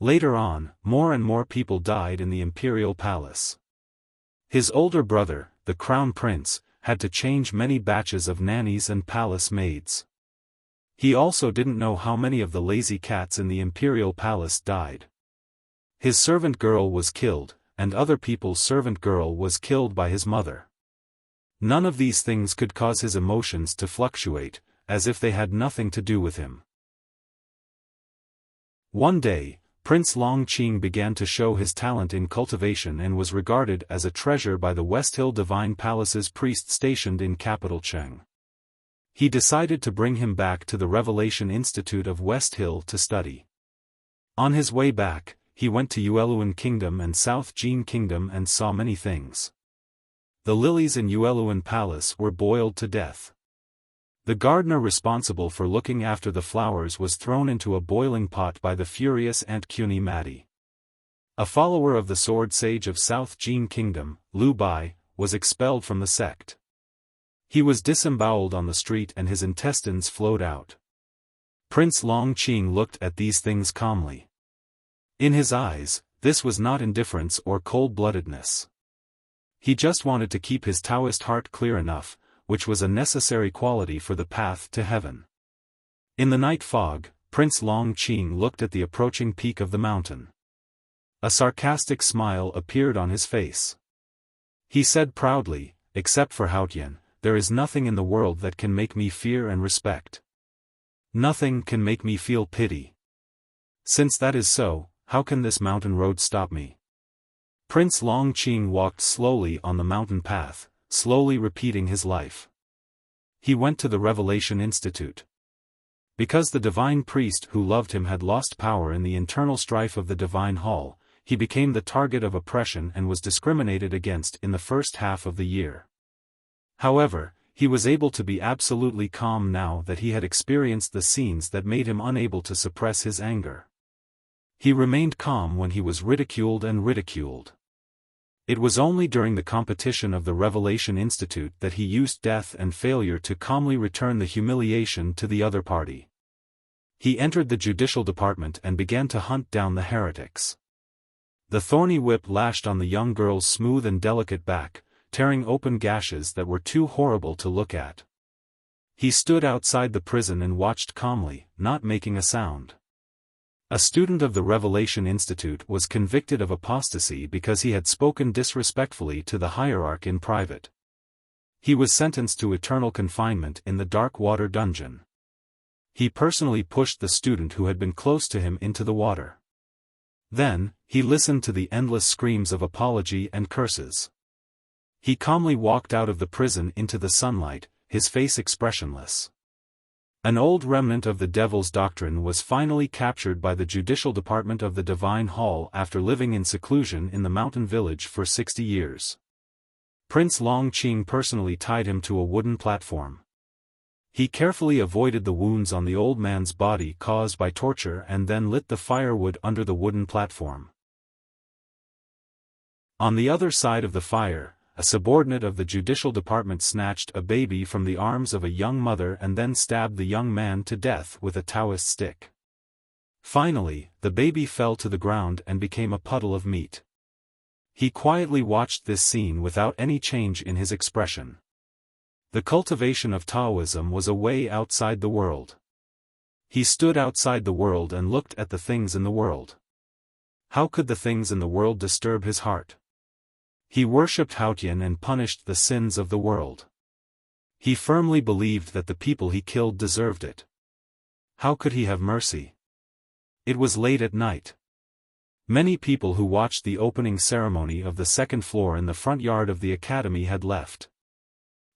Later on, more and more people died in the imperial palace. His older brother, the crown prince, had to change many batches of nannies and palace maids. He also didn't know how many of the lazy cats in the imperial palace died. His servant girl was killed, and other people's servant girl was killed by his mother. None of these things could cause his emotions to fluctuate, as if they had nothing to do with him. One day, Prince Longqing began to show his talent in cultivation and was regarded as a treasure by the West Hill Divine Palace's priest stationed in capital Cheng. He decided to bring him back to the Revelation Institute of West Hill to study. On his way back, he went to Yueluan Kingdom and South Jin Kingdom and saw many things. The lilies in Yueluan Palace were boiled to death. The gardener responsible for looking after the flowers was thrown into a boiling pot by the furious Aunt Cuny Maddie. A follower of the sword sage of South Jin Kingdom, Liu Bai, was expelled from the sect. He was disemboweled on the street and his intestines flowed out. Prince Longqing looked at these things calmly. In his eyes, this was not indifference or cold-bloodedness. He just wanted to keep his Taoist heart clear enough, which was a necessary quality for the path to heaven. In the night fog, Prince Longqing looked at the approaching peak of the mountain. A sarcastic smile appeared on his face. He said proudly, "Except for Haotian, there is nothing in the world that can make me fear and respect. Nothing can make me feel pity. Since that is so, how can this mountain road stop me?" Prince Longqing walked slowly on the mountain path, slowly repeating his life. He went to the Revelation Institute. Because the divine priest who loved him had lost power in the internal strife of the divine hall, he became the target of oppression and was discriminated against in the first half of the year. However, he was able to be absolutely calm now that he had experienced the scenes that made him unable to suppress his anger. He remained calm when he was ridiculed and ridiculed. It was only during the competition of the Revelation Institute that he used death and failure to calmly return the humiliation to the other party. He entered the judicial department and began to hunt down the heretics. The thorny whip lashed on the young girl's smooth and delicate back, tearing open gashes that were too horrible to look at. He stood outside the prison and watched calmly, not making a sound. A student of the Revelation Institute was convicted of apostasy because he had spoken disrespectfully to the hierarch in private. He was sentenced to eternal confinement in the dark water dungeon. He personally pushed the student who had been close to him into the water. Then, he listened to the endless screams of apology and curses. He calmly walked out of the prison into the sunlight, his face expressionless. An old remnant of the devil's doctrine was finally captured by the judicial department of the Divine Hall after living in seclusion in the mountain village for 60 years. Prince Longqing personally tied him to a wooden platform. He carefully avoided the wounds on the old man's body caused by torture and then lit the firewood under the wooden platform. On the other side of the fire, a subordinate of the judicial department snatched a baby from the arms of a young mother and then stabbed the young man to death with a Taoist stick. Finally, the baby fell to the ground and became a puddle of meat. He quietly watched this scene without any change in his expression. The cultivation of Taoism was a way outside the world. He stood outside the world and looked at the things in the world. How could the things in the world disturb his heart? He worshipped Haotian and punished the sins of the world. He firmly believed that the people he killed deserved it. How could he have mercy? It was late at night. Many people who watched the opening ceremony of the second floor in the front yard of the academy had left.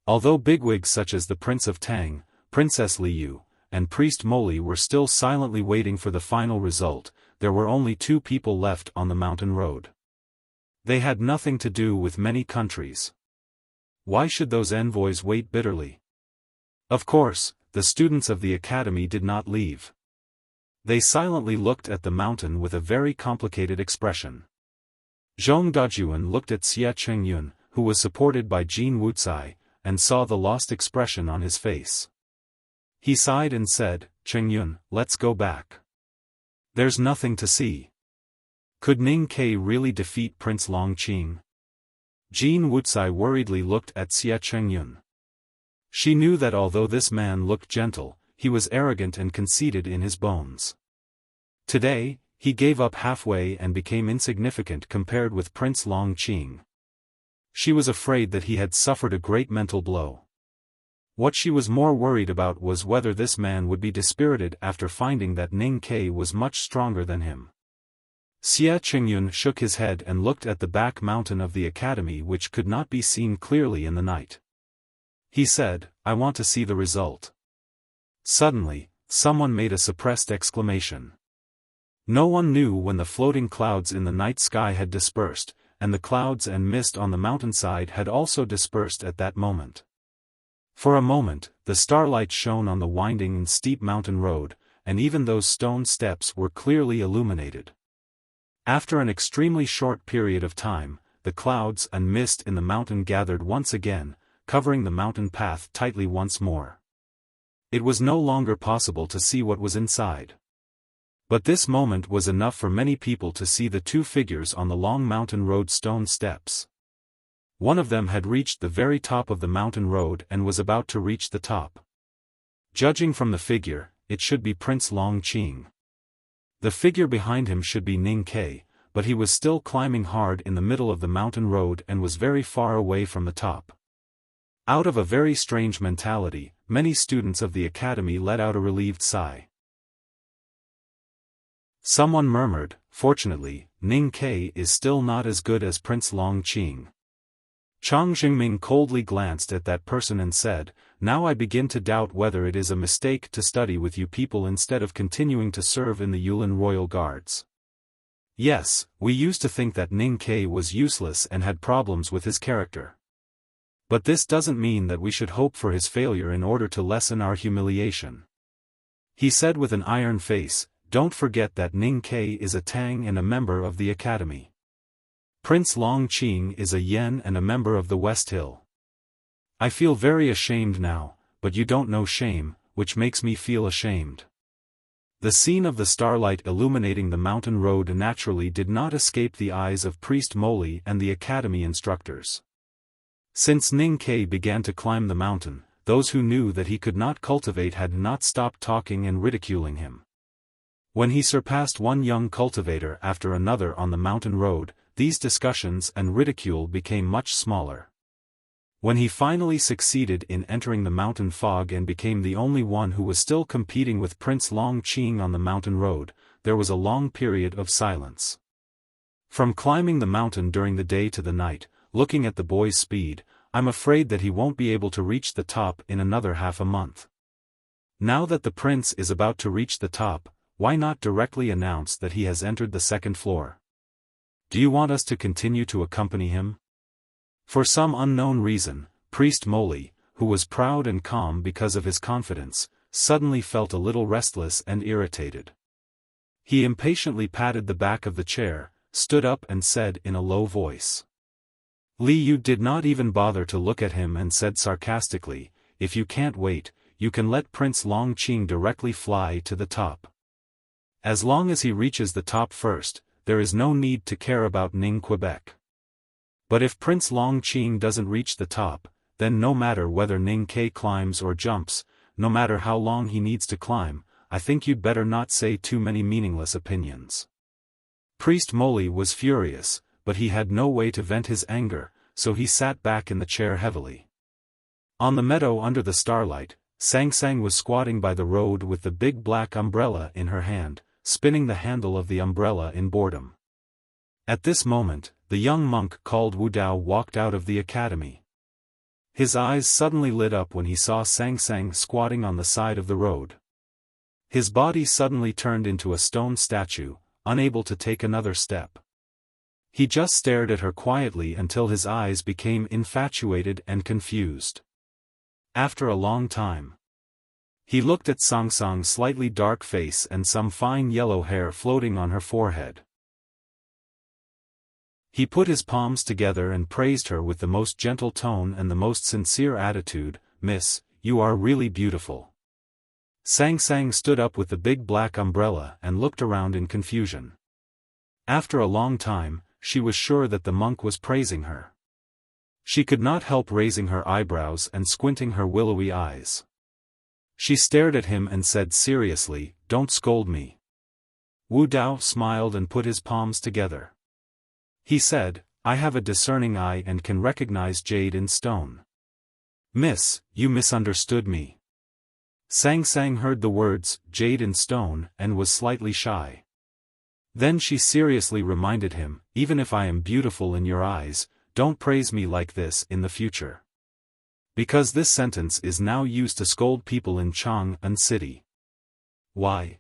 Although bigwigs such as the Prince of Tang, Princess Liu, and Priest Moli were still silently waiting for the final result, there were only 2 people left on the mountain road. They had nothing to do with many countries. Why should those envoys wait bitterly? Of course, the students of the academy did not leave. They silently looked at the mountain with a very complicated expression. Zhong Dajuan looked at Xie Chengyun, who was supported by Jin Wuxia, and saw the lost expression on his face. He sighed and said, "Chengyun, let's go back. There's nothing to see." Could Ning Ke really defeat Prince Longqing? Jin Wuxia worriedly looked at Xie Chengyun. She knew that although this man looked gentle, he was arrogant and conceited in his bones. Today, he gave up halfway and became insignificant compared with Prince Longqing. She was afraid that he had suffered a great mental blow. What she was more worried about was whether this man would be dispirited after finding that Ning Ke was much stronger than him. Xie Chengyun shook his head and looked at the back mountain of the academy which could not be seen clearly in the night. He said, "I want to see the result." Suddenly, someone made a suppressed exclamation. No one knew when the floating clouds in the night sky had dispersed, and the clouds and mist on the mountainside had also dispersed at that moment. For a moment, the starlight shone on the winding and steep mountain road, and even those stone steps were clearly illuminated. After an extremely short period of time, the clouds and mist in the mountain gathered once again, covering the mountain path tightly once more. It was no longer possible to see what was inside. But this moment was enough for many people to see the 2 figures on the long mountain road stone steps. One of them had reached the very top of the mountain road and was about to reach the top. Judging from the figure, it should be Prince Longqing. The figure behind him should be Ning Ke, but he was still climbing hard in the middle of the mountain road and was very far away from the top. Out of a very strange mentality, many students of the academy let out a relieved sigh. Someone murmured, "Fortunately, Ning Ke is still not as good as Prince Longqing." Chang Jingming coldly glanced at that person and said, "Now I begin to doubt whether it is a mistake to study with you people instead of continuing to serve in the Yulin Royal Guards. Yes, we used to think that Ning Ke was useless and had problems with his character. But this doesn't mean that we should hope for his failure in order to lessen our humiliation." He said with an iron face, "Don't forget that Ning Ke is a Tang and a member of the academy. Prince Longqing is a Yen and a member of the West Hill. I feel very ashamed now, but you don't know shame, which makes me feel ashamed." The scene of the starlight illuminating the mountain road naturally did not escape the eyes of Priest Moli and the academy instructors. Since Ning Ke began to climb the mountain, those who knew that he could not cultivate had not stopped talking and ridiculing him. When he surpassed one young cultivator after another on the mountain road, these discussions and ridicule became much smaller. When he finally succeeded in entering the mountain fog and became the only one who was still competing with Prince Longqing on the mountain road, there was a long period of silence. From climbing the mountain during the day to the night, looking at the boy's speed, I'm afraid that he won't be able to reach the top in another half a month. Now that the prince is about to reach the top, why not directly announce that he has entered the second floor? Do you want us to continue to accompany him? For some unknown reason, Priest Moli, who was proud and calm because of his confidence, suddenly felt a little restless and irritated. He impatiently patted the back of the chair, stood up and said in a low voice, Li Yu did not even bother to look at him and said sarcastically, "If you can't wait, you can let Prince Longqing directly fly to the top. As long as he reaches the top first, there is no need to care about Ning Quebec. But if Prince Longqing doesn't reach the top, then no matter whether Ning Ke climbs or jumps, no matter how long he needs to climb, I think you'd better not say too many meaningless opinions." Priest Moli was furious, but he had no way to vent his anger, so he sat back in the chair heavily. On the meadow under the starlight, Sang Sang was squatting by the road with the big black umbrella in her hand, spinning the handle of the umbrella in boredom. At this moment, the young monk called Wu Dao walked out of the academy. His eyes suddenly lit up when he saw Sang Sang squatting on the side of the road. His body suddenly turned into a stone statue, unable to take another step. He just stared at her quietly until his eyes became infatuated and confused. After a long time, he looked at Sang Sang's slightly dark face and some fine yellow hair floating on her forehead. He put his palms together and praised her with the most gentle tone and the most sincere attitude, "Miss, you are really beautiful." Sang Sang stood up with the big black umbrella and looked around in confusion. After a long time, she was sure that the monk was praising her. She could not help raising her eyebrows and squinting her willowy eyes. She stared at him and said seriously, "Don't scold me." Wu Dao smiled and put his palms together. He said, "I have a discerning eye and can recognize jade in stone." "Miss, you misunderstood me." Sang Sang heard the words, "jade in stone," and was slightly shy. Then she seriously reminded him, "Even if I am beautiful in your eyes, don't praise me like this in the future. Because this sentence is now used to scold people in Chang'an City." "Why?"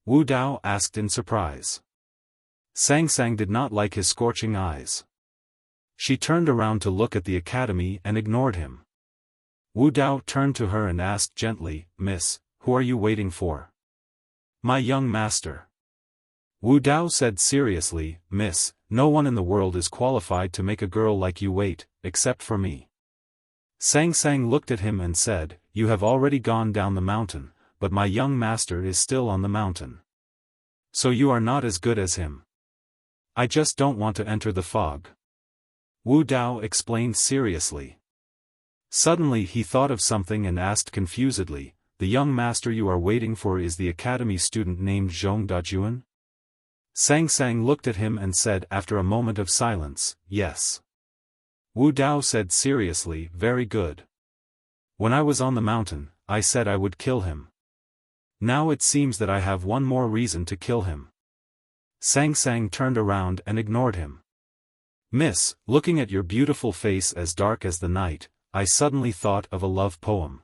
Wu Dao asked in surprise. Sang Sang did not like his scorching eyes. She turned around to look at the academy and ignored him. Wu Dao turned to her and asked gently, "Miss, who are you waiting for?" "My young master." Wu Dao said seriously, "Miss, no one in the world is qualified to make a girl like you wait, except for me." Sang Sang looked at him and said, "You have already gone down the mountain, but my young master is still on the mountain. So you are not as good as him. I just don't want to enter the fog." Wu Dao explained seriously. Suddenly he thought of something and asked confusedly, "The young master you are waiting for is the academy student named Zhong Dajuan?" Sang Sang looked at him and said after a moment of silence, "Yes." Wu Dao said seriously, "Very good. When I was on the mountain, I said I would kill him. Now it seems that I have one more reason to kill him." Sang Sang turned around and ignored him. "Miss, looking at your beautiful face as dark as the night, I suddenly thought of a love poem."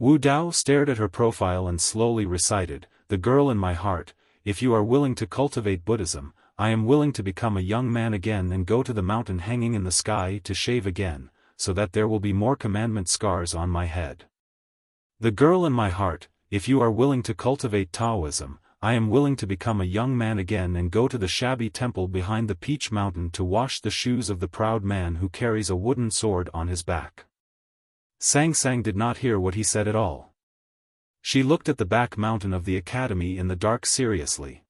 Wu Dao stared at her profile and slowly recited, "The girl in my heart, if you are willing to cultivate Buddhism, I am willing to become a young man again and go to the mountain hanging in the sky to shave again, so that there will be more commandment scars on my head. The girl in my heart, if you are willing to cultivate Taoism, I am willing to become a young man again and go to the shabby temple behind the Peach Mountain to wash the shoes of the proud man who carries a wooden sword on his back." Sang Sang did not hear what he said at all. She looked at the back mountain of the academy in the dark seriously.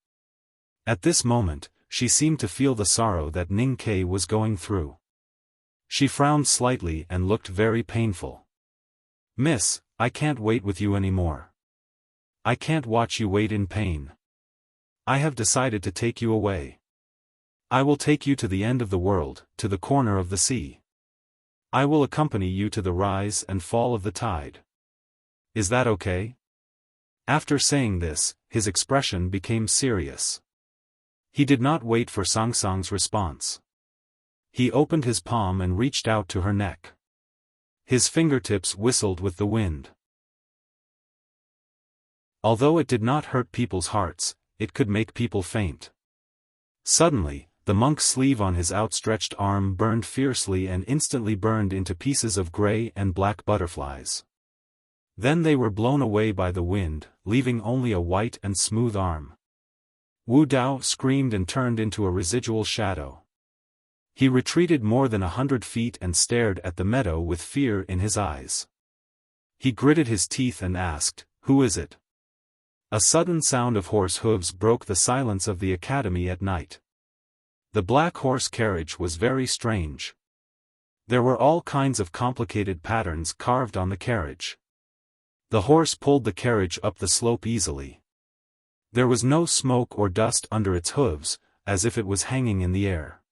At this moment, she seemed to feel the sorrow that Ning Ke was going through. She frowned slightly and looked very painful. "Miss, I can't wait with you anymore. I can't watch you wait in pain. I have decided to take you away. I will take you to the end of the world, to the corner of the sea. I will accompany you to the rise and fall of the tide. Is that okay?" After saying this, his expression became serious. He did not wait for Sang Sang's response. He opened his palm and reached out to her neck. His fingertips whistled with the wind. Although it did not hurt people's hearts, it could make people faint. Suddenly, the monk's sleeve on his outstretched arm burned fiercely and instantly burned into pieces of gray and black butterflies. Then they were blown away by the wind, leaving only a white and smooth arm. Wu Dao screamed and turned into a residual shadow. He retreated more than 100 feet and stared at the meadow with fear in his eyes. He gritted his teeth and asked, "Who is it?" A sudden sound of horse hooves broke the silence of the academy at night. The black horse carriage was very strange. There were all kinds of complicated patterns carved on the carriage. The horse pulled the carriage up the slope easily. There was no smoke or dust under its hooves, as if it was hanging in the air.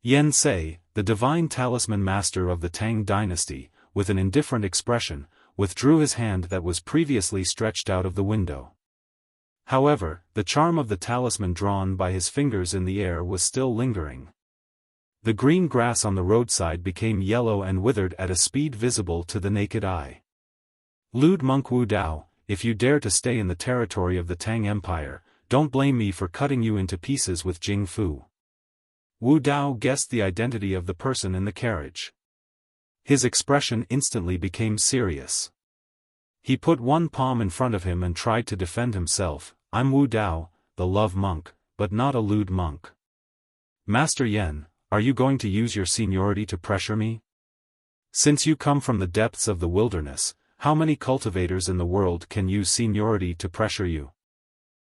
Yen Sei, the divine talisman master of the Tang dynasty, with an indifferent expression, withdrew his hand that was previously stretched out of the window. However, the charm of the talisman drawn by his fingers in the air was still lingering. The green grass on the roadside became yellow and withered at a speed visible to the naked eye. Lewd monk Wu Dao, if you dare to stay in the territory of the Tang Empire, don't blame me for cutting you into pieces with Jing Fu. Wu Dao guessed the identity of the person in the carriage. His expression instantly became serious. He put one palm in front of him and tried to defend himself. "I'm Wu Dao, the love monk, but not a lewd monk. Master Yen, are you going to use your seniority to pressure me? Since you come from the depths of the wilderness, how many cultivators in the world can use seniority to pressure you?"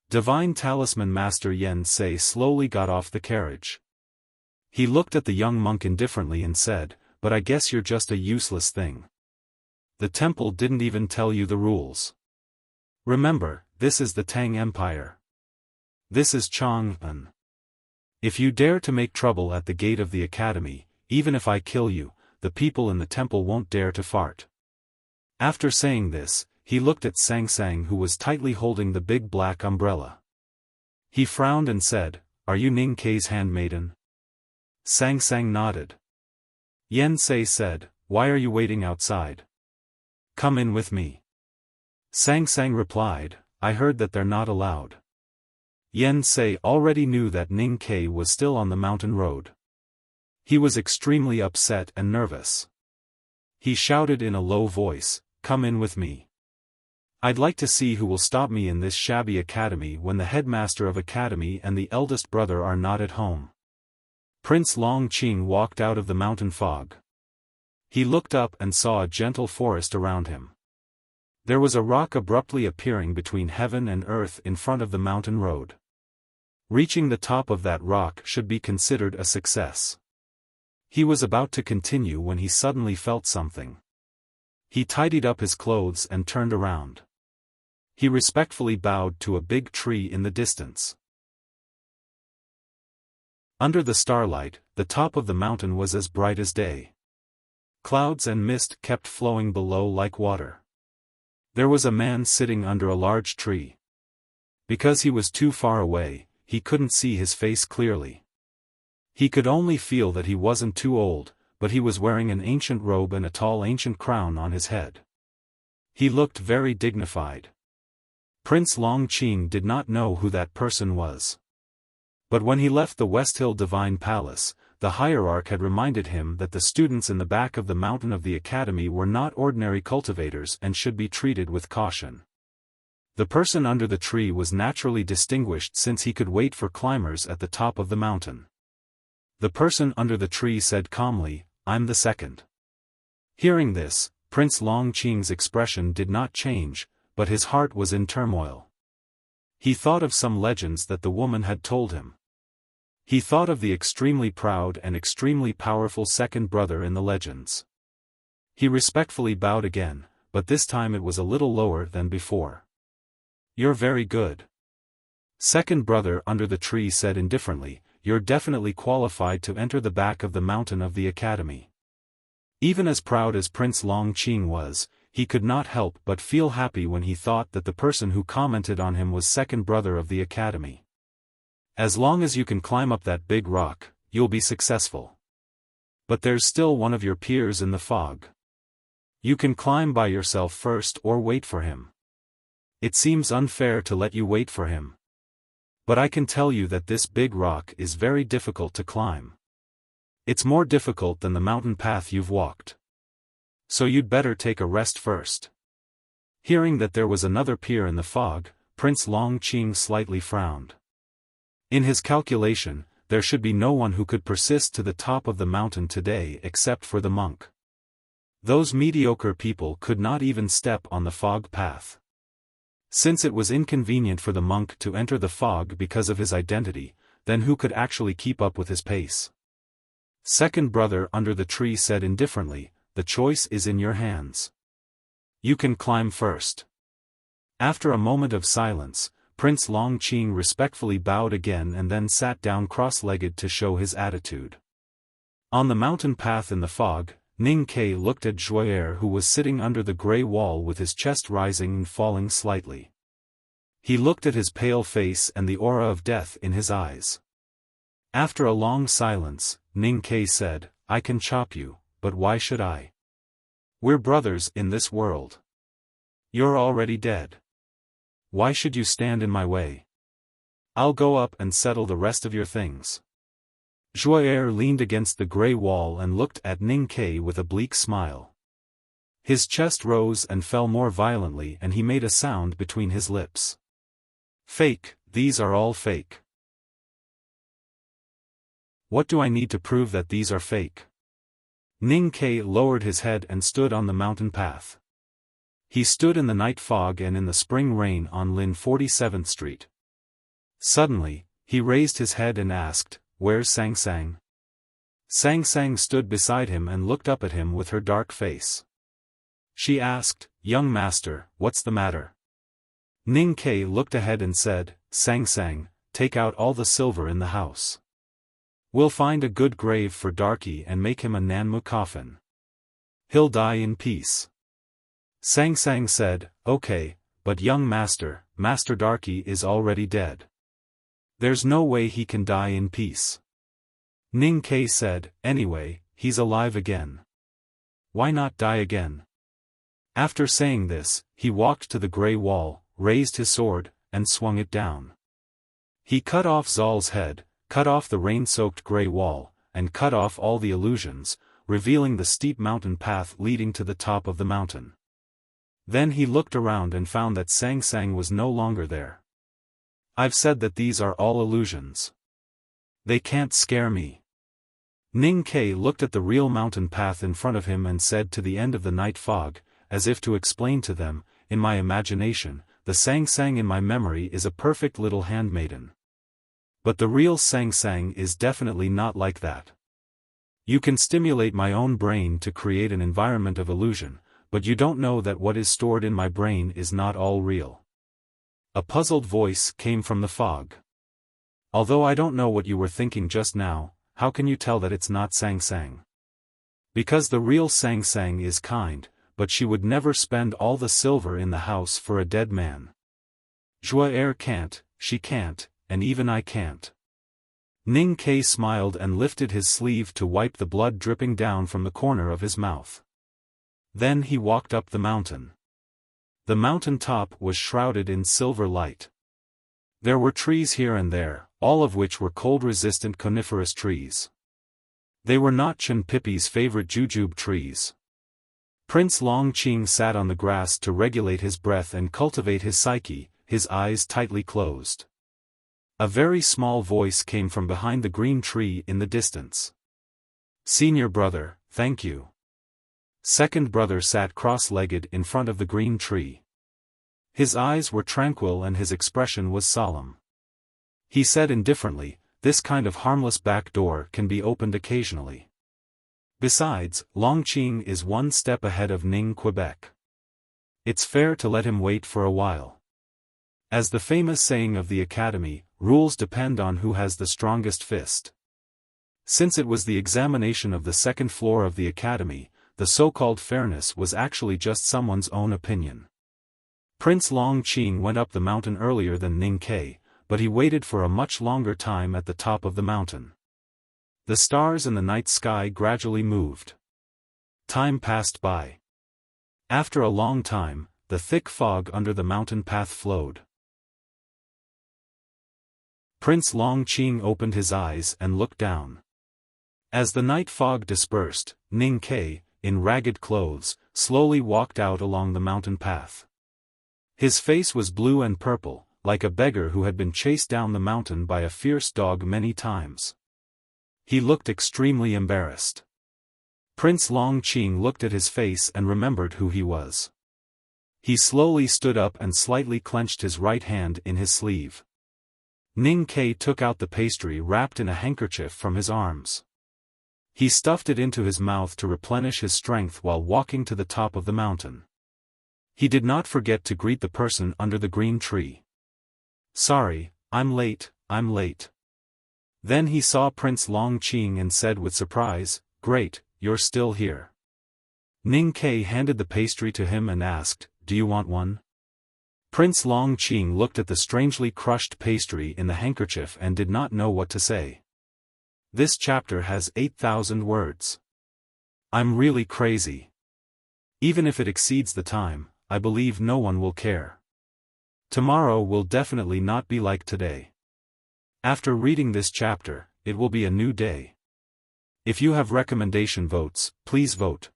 Divine Talisman Master Yen Sei slowly got off the carriage. He looked at the young monk indifferently and said, "But I guess you're just a useless thing. The temple didn't even tell you the rules. Remember, this is the Tang Empire. This is Chang'an. If you dare to make trouble at the gate of the academy, even if I kill you, the people in the temple won't dare to fart." After saying this, he looked at Sang Sang, who was tightly holding the big black umbrella. He frowned and said, "Are you Ning Kei's handmaiden?" Sang Sang nodded. Yen Sei said, "Why are you waiting outside? Come in with me." Sang Sang replied, "I heard that they're not allowed." Yen Sei already knew that Ning Kei was still on the mountain road. He was extremely upset and nervous. He shouted in a low voice, "Come in with me. I'd like to see who will stop me in this shabby academy when the headmaster of academy and the eldest brother are not at home." Prince Long Qing walked out of the mountain fog. He looked up and saw a gentle forest around him. There was a rock abruptly appearing between heaven and earth in front of the mountain road. Reaching the top of that rock should be considered a success. He was about to continue when he suddenly felt something. He tidied up his clothes and turned around. He respectfully bowed to a big tree in the distance. Under the starlight, the top of the mountain was as bright as day. Clouds and mist kept flowing below like water. There was a man sitting under a large tree. Because he was too far away, he couldn't see his face clearly. He could only feel that he wasn't too old, but he was wearing an ancient robe and a tall ancient crown on his head. He looked very dignified. Prince Long Qing did not know who that person was. But when he left the West Hill Divine Palace, the hierarch had reminded him that the students in the back of the mountain of the academy were not ordinary cultivators and should be treated with caution. The person under the tree was naturally distinguished since he could wait for climbers at the top of the mountain. The person under the tree said calmly, "I'm the second." Hearing this, Prince Long Qing's expression did not change, but his heart was in turmoil. He thought of some legends that the woman had told him. He thought of the extremely proud and extremely powerful second brother in the legends. He respectfully bowed again, but this time it was a little lower than before. "You're very good." Second brother under the tree said indifferently, "You're definitely qualified to enter the back of the mountain of the academy." Even as proud as Prince Long Qing was, he could not help but feel happy when he thought that the person who commented on him was second brother of the academy. As long as you can climb up that big rock, you'll be successful. But there's still one of your peers in the fog. You can climb by yourself first or wait for him. It seems unfair to let you wait for him. But I can tell you that this big rock is very difficult to climb. It's more difficult than the mountain path you've walked. So you'd better take a rest first. Hearing that there was another peer in the fog, Prince Long Qing slightly frowned. In his calculation, there should be no one who could persist to the top of the mountain today except for the monk. Those mediocre people could not even step on the fog path. Since it was inconvenient for the monk to enter the fog because of his identity, then who could actually keep up with his pace? Second brother under the tree said indifferently, "The choice is in your hands. You can climb first." After a moment of silence, Prince Longqing respectfully bowed again and then sat down cross-legged to show his attitude. On the mountain path in the fog, Ning Ke looked at Zhuo'er, who was sitting under the grey wall with his chest rising and falling slightly. He looked at his pale face and the aura of death in his eyes. After a long silence, Ning Ke said, "I can chop you, but why should I? We're brothers in this world. You're already dead. Why should you stand in my way? I'll go up and settle the rest of your things." Zhuo'er leaned against the grey wall and looked at Ning Ke with a bleak smile. His chest rose and fell more violently and he made a sound between his lips. "Fake, these are all fake. What do I need to prove that these are fake?" Ning Ke lowered his head and stood on the mountain path. He stood in the night fog and in the spring rain on Lin 47th Street. Suddenly, he raised his head and asked, "Where's Sang Sang?" Sang Sang stood beside him and looked up at him with her dark face. She asked, "Young master, what's the matter?" Ning Ke looked ahead and said, "Sang Sang, take out all the silver in the house. We'll find a good grave for Darky and make him a Nanmu coffin. He'll die in peace." Sang Sang said, "Okay, but young master, Master Darky is already dead. There's no way he can die in peace." Ning Ke said, "Anyway, he's alive again. Why not die again?" After saying this, he walked to the grey wall, raised his sword, and swung it down. He cut off Zal's head, cut off the rain-soaked grey wall, and cut off all the illusions, revealing the steep mountain path leading to the top of the mountain. Then he looked around and found that Sang Sang was no longer there. "I've said that these are all illusions. They can't scare me." Ning Ke looked at the real mountain path in front of him and said to the end of the night fog, as if to explain to them, "In my imagination, the Sang Sang in my memory is a perfect little handmaiden. But the real Sang Sang is definitely not like that. You can stimulate my own brain to create an environment of illusion, but you don't know that what is stored in my brain is not all real." A puzzled voice came from the fog. "Although I don't know what you were thinking just now, how can you tell that it's not Sang Sang?" "Because the real Sang Sang is kind, but she would never spend all the silver in the house for a dead man. Zhuo'er can't, she can't, and even I can't." Ning Ke smiled and lifted his sleeve to wipe the blood dripping down from the corner of his mouth. Then he walked up the mountain. The mountain top was shrouded in silver light. There were trees here and there, all of which were cold-resistant coniferous trees. They were not Chen Pipi's favorite jujube trees. Prince Longqing sat on the grass to regulate his breath and cultivate his psyche, his eyes tightly closed. A very small voice came from behind the green tree in the distance. "Senior brother, thank you." Second brother sat cross-legged in front of the green tree. His eyes were tranquil and his expression was solemn. He said indifferently, "This kind of harmless back door can be opened occasionally. Besides, Longqing is one step ahead of Ning Quebec. It's fair to let him wait for a while. As the famous saying of the Academy, rules depend on who has the strongest fist." Since it was the examination of the second floor of the Academy, the so-called fairness was actually just someone's own opinion. Prince Longqing went up the mountain earlier than Ning Ke, but he waited for a much longer time at the top of the mountain. The stars in the night sky gradually moved. Time passed by. After a long time, the thick fog under the mountain path flowed. Prince Longqing opened his eyes and looked down. As the night fog dispersed, Ning Ke, in ragged clothes, slowly walked out along the mountain path. His face was blue and purple, like a beggar who had been chased down the mountain by a fierce dog many times. He looked extremely embarrassed. Prince Longqing looked at his face and remembered who he was. He slowly stood up and slightly clenched his right hand in his sleeve. Ning Ke took out the pastry wrapped in a handkerchief from his arms. He stuffed it into his mouth to replenish his strength while walking to the top of the mountain. He did not forget to greet the person under the green tree. "Sorry, I'm late." Then he saw Prince Longqing and said with surprise, "Great, you're still here." Ning Ke handed the pastry to him and asked, "Do you want one?" Prince Longqing looked at the strangely crushed pastry in the handkerchief and did not know what to say. This chapter has 8,000 words. I'm really crazy. Even if it exceeds the time, I believe no one will care. Tomorrow will definitely not be like today. After reading this chapter, it will be a new day. If you have recommendation votes, please vote.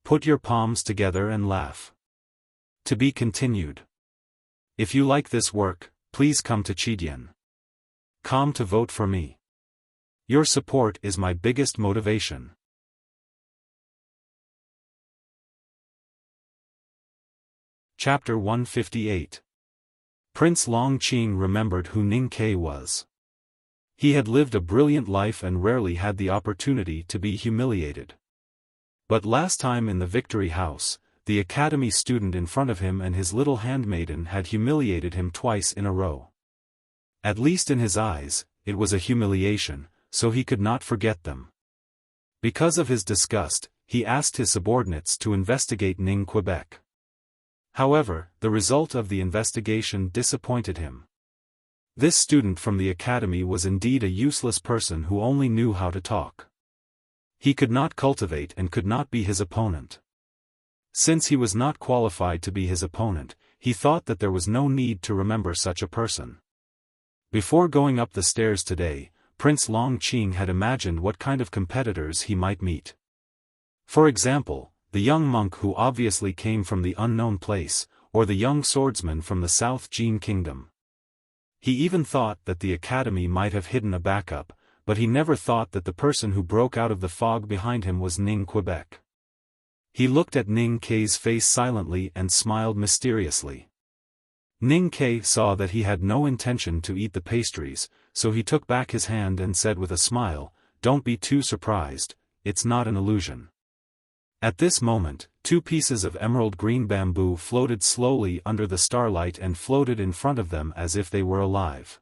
Put your palms together and laugh. To be continued. If you like this work, please come to Chidian.com to vote for me. Your support is my biggest motivation. Chapter 158. Prince Longqing remembered who Ning Ke was. He had lived a brilliant life and rarely had the opportunity to be humiliated. But last time in the Victory House, the academy student in front of him and his little handmaiden had humiliated him twice in a row. At least in his eyes, it was a humiliation, so he could not forget them. Because of his disgust, he asked his subordinates to investigate Ning Quebec. However, the result of the investigation disappointed him. This student from the academy was indeed a useless person who only knew how to talk. He could not cultivate and could not be his opponent. Since he was not qualified to be his opponent, he thought that there was no need to remember such a person. Before going up the stairs today, Prince Longqing had imagined what kind of competitors he might meet. For example, the young monk who obviously came from the unknown place, or the young swordsman from the South Jin Kingdom. He even thought that the academy might have hidden a backup, but he never thought that the person who broke out of the fog behind him was Ning Quebec. He looked at Ning Ke's face silently and smiled mysteriously. Ning Ke saw that he had no intention to eat the pastries, so he took back his hand and said with a smile, "Don't be too surprised, it's not an illusion." At this moment, 2 pieces of emerald green bamboo floated slowly under the starlight and floated in front of them as if they were alive.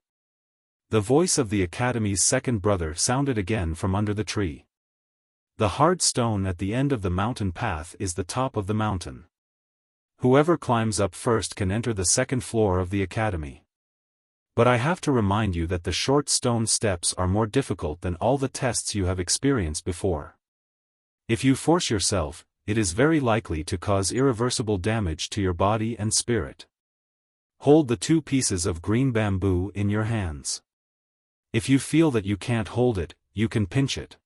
The voice of the academy's second brother sounded again from under the tree. "The hard stone at the end of the mountain path is the top of the mountain. Whoever climbs up first can enter the second floor of the academy. But I have to remind you that the short stone steps are more difficult than all the tests you have experienced before. If you force yourself, it is very likely to cause irreversible damage to your body and spirit. Hold the 2 pieces of green bamboo in your hands. If you feel that you can't hold it, you can pinch it."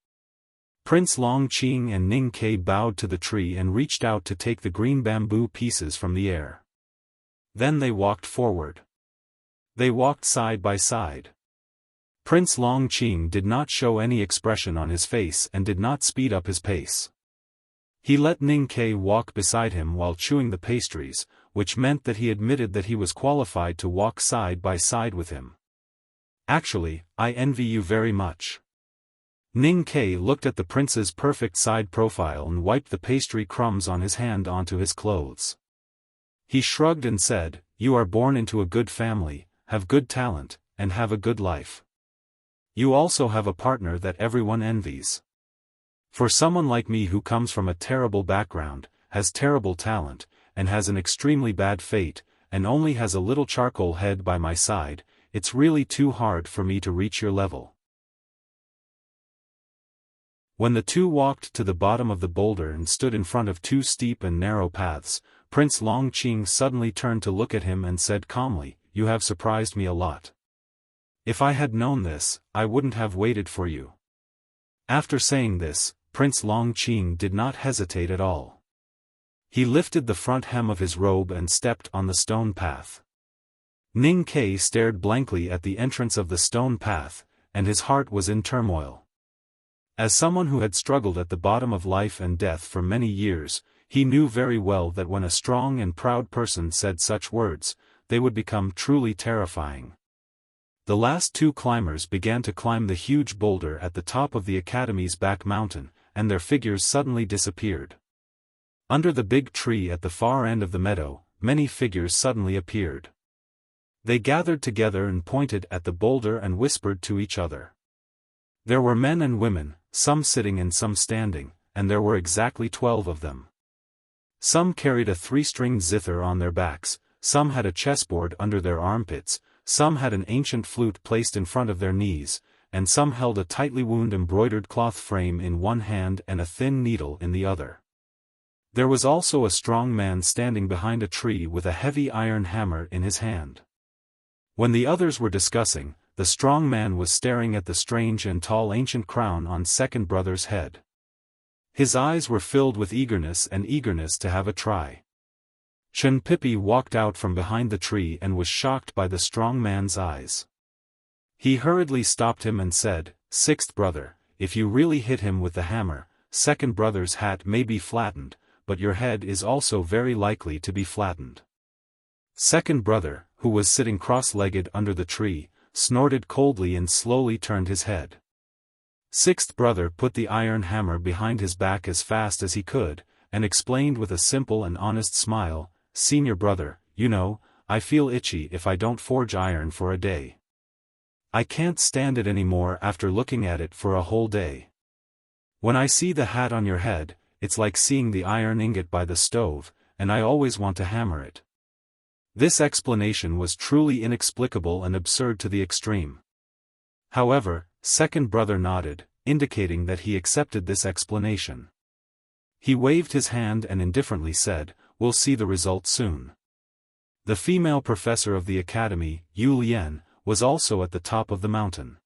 Prince Longqing and Ning Ke bowed to the tree and reached out to take the green bamboo pieces from the air. Then they walked forward. They walked side by side. Prince Longqing did not show any expression on his face and did not speed up his pace. He let Ning Ke walk beside him while chewing the pastries, which meant that he admitted that he was qualified to walk side by side with him. "Actually, I envy you very much." Ning Ke looked at the prince's perfect side profile and wiped the pastry crumbs on his hand onto his clothes. He shrugged and said, "You are born into a good family, have good talent, and have a good life. You also have a partner that everyone envies. For someone like me who comes from a terrible background, has terrible talent, and has an extremely bad fate, and only has a little charcoal head by my side, it's really too hard for me to reach your level." When the 2 walked to the bottom of the boulder and stood in front of 2 steep and narrow paths, Prince Longqing suddenly turned to look at him and said calmly, "You have surprised me a lot. If I had known this, I wouldn't have waited for you." After saying this, Prince Longqing did not hesitate at all. He lifted the front hem of his robe and stepped on the stone path. Ning Ke stared blankly at the entrance of the stone path, and his heart was in turmoil. As someone who had struggled at the bottom of life and death for many years, he knew very well that when a strong and proud person said such words, they would become truly terrifying. The last two climbers began to climb the huge boulder at the top of the academy's back mountain, and their figures suddenly disappeared. Under the big tree at the far end of the meadow, many figures suddenly appeared. They gathered together and pointed at the boulder and whispered to each other. There were men and women, some sitting and some standing, and there were exactly 12 of them. Some carried a 3-stringed zither on their backs, some had a chessboard under their armpits, some had an ancient flute placed in front of their knees, and some held a tightly wound embroidered cloth frame in one hand and a thin needle in the other. There was also a strong man standing behind a tree with a heavy iron hammer in his hand. When the others were discussing, the strong man was staring at the strange and tall ancient crown on second brother's head. His eyes were filled with eagerness to have a try. Chen Pipi walked out from behind the tree and was shocked by the strong man's eyes. He hurriedly stopped him and said, "Sixth brother, if you really hit him with the hammer, second brother's hat may be flattened, but your head is also very likely to be flattened." Second brother, who was sitting cross-legged under the tree, snorted coldly and slowly turned his head. Sixth brother put the iron hammer behind his back as fast as he could, and explained with a simple and honest smile, "Senior brother, you know, I feel itchy if I don't forge iron for a day. I can't stand it anymore after looking at it for a whole day. When I see the hat on your head, it's like seeing the iron ingot by the stove, and I always want to hammer it." This explanation was truly inexplicable and absurd to the extreme. However, second brother nodded, indicating that he accepted this explanation. He waved his hand and indifferently said, "We'll see the result soon." The female professor of the academy, Yu Lian, was also at the top of the mountain.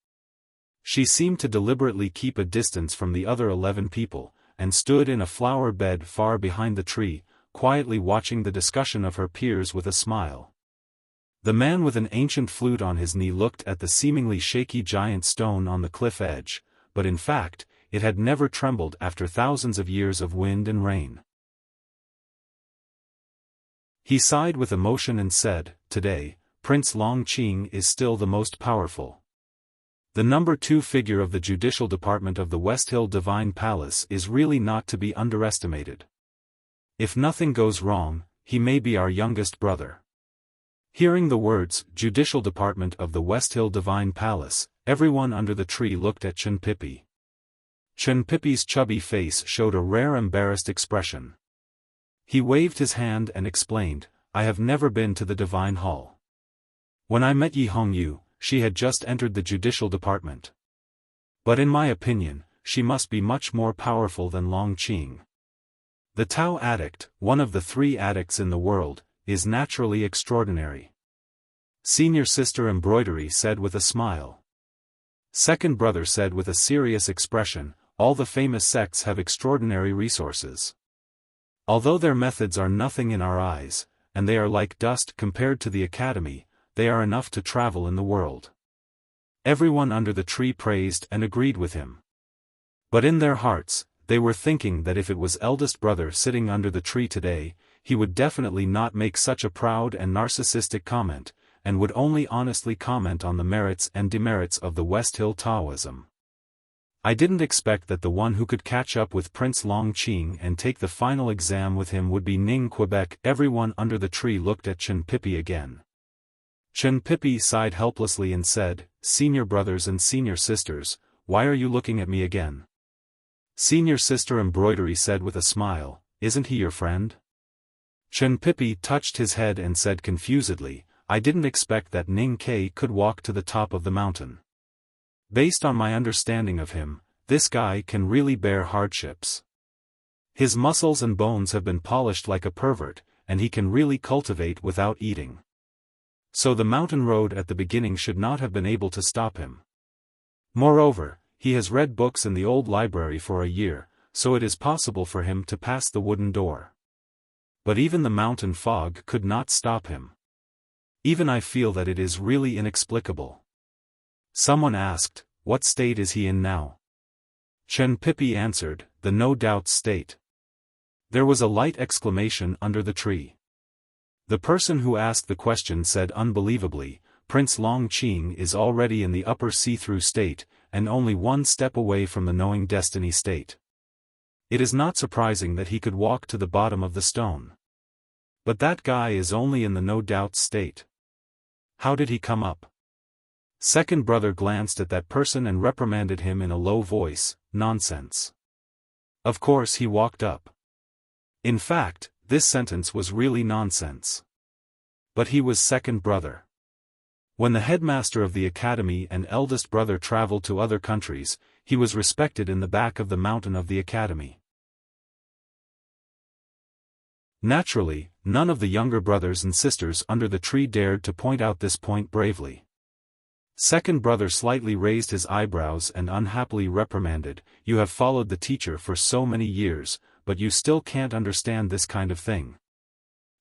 She seemed to deliberately keep a distance from the other 11 people, and stood in a flower bed far behind the tree, quietly watching the discussion of her peers with a smile. The man with an ancient flute on his knee looked at the seemingly shaky giant stone on the cliff edge, but in fact, it had never trembled after thousands of years of wind and rain. He sighed with emotion and said, "Today, Prince Longqing is still the most powerful. The number 2 figure of the judicial department of the West Hill Divine Palace is really not to be underestimated. If nothing goes wrong, he may be our youngest brother." Hearing the words, "Judicial Department of the West Hill Divine Palace," everyone under the tree looked at Chen Pipi. Chen Pipi's chubby face showed a rare embarrassed expression. He waved his hand and explained, "I have never been to the Divine Hall. When I met Yi Hongyu, she had just entered the Judicial Department. But in my opinion, she must be much more powerful than Longqing. The Tao addict, one of the 3 addicts in the world, is naturally extraordinary." Senior sister embroidery said with a smile. Second brother said with a serious expression, "All the famous sects have extraordinary resources. Although their methods are nothing in our eyes, and they are like dust compared to the academy, they are enough to travel in the world." Everyone under the tree praised and agreed with him. But in their hearts, they were thinking that if it was eldest brother sitting under the tree today, he would definitely not make such a proud and narcissistic comment, and would only honestly comment on the merits and demerits of the West Hill Taoism. "I didn't expect that the one who could catch up with Prince Longqing and take the final exam with him would be Ning Quebec." Everyone under the tree looked at Chen Pipi again. Chen Pipi sighed helplessly and said, "Senior brothers and senior sisters, why are you looking at me again?" Senior sister embroidery said with a smile, "Isn't he your friend?" Chen Pipi touched his head and said confusedly, "I didn't expect that Ning Ke could walk to the top of the mountain. Based on my understanding of him, this guy can really bear hardships. His muscles and bones have been polished like a pervert, and he can really cultivate without eating. So the mountain road at the beginning should not have been able to stop him. Moreover, he has read books in the old library for a year, so it is possible for him to pass the wooden door. But even the mountain fog could not stop him. Even I feel that it is really inexplicable. Someone asked, what state is he in now? Chen Pipi answered, the no doubt state. There was a light exclamation under the tree. The person who asked the question said unbelievably, Prince Long Qing is already in the upper see-through state, and only one step away from the knowing destiny state. It is not surprising that he could walk to the bottom of the stone. But that guy is only in the no doubt state. How did he come up? Second brother glanced at that person and reprimanded him in a low voice, nonsense. Of course he walked up. In fact, this sentence was really nonsense. But he was second brother. When the headmaster of the academy and eldest brother traveled to other countries, he was respected in the back of the mountain of the academy. Naturally, none of the younger brothers and sisters under the tree dared to point out this point bravely. Second brother slightly raised his eyebrows and unhappily reprimanded, you have followed the teacher for so many years, but you still can't understand this kind of thing.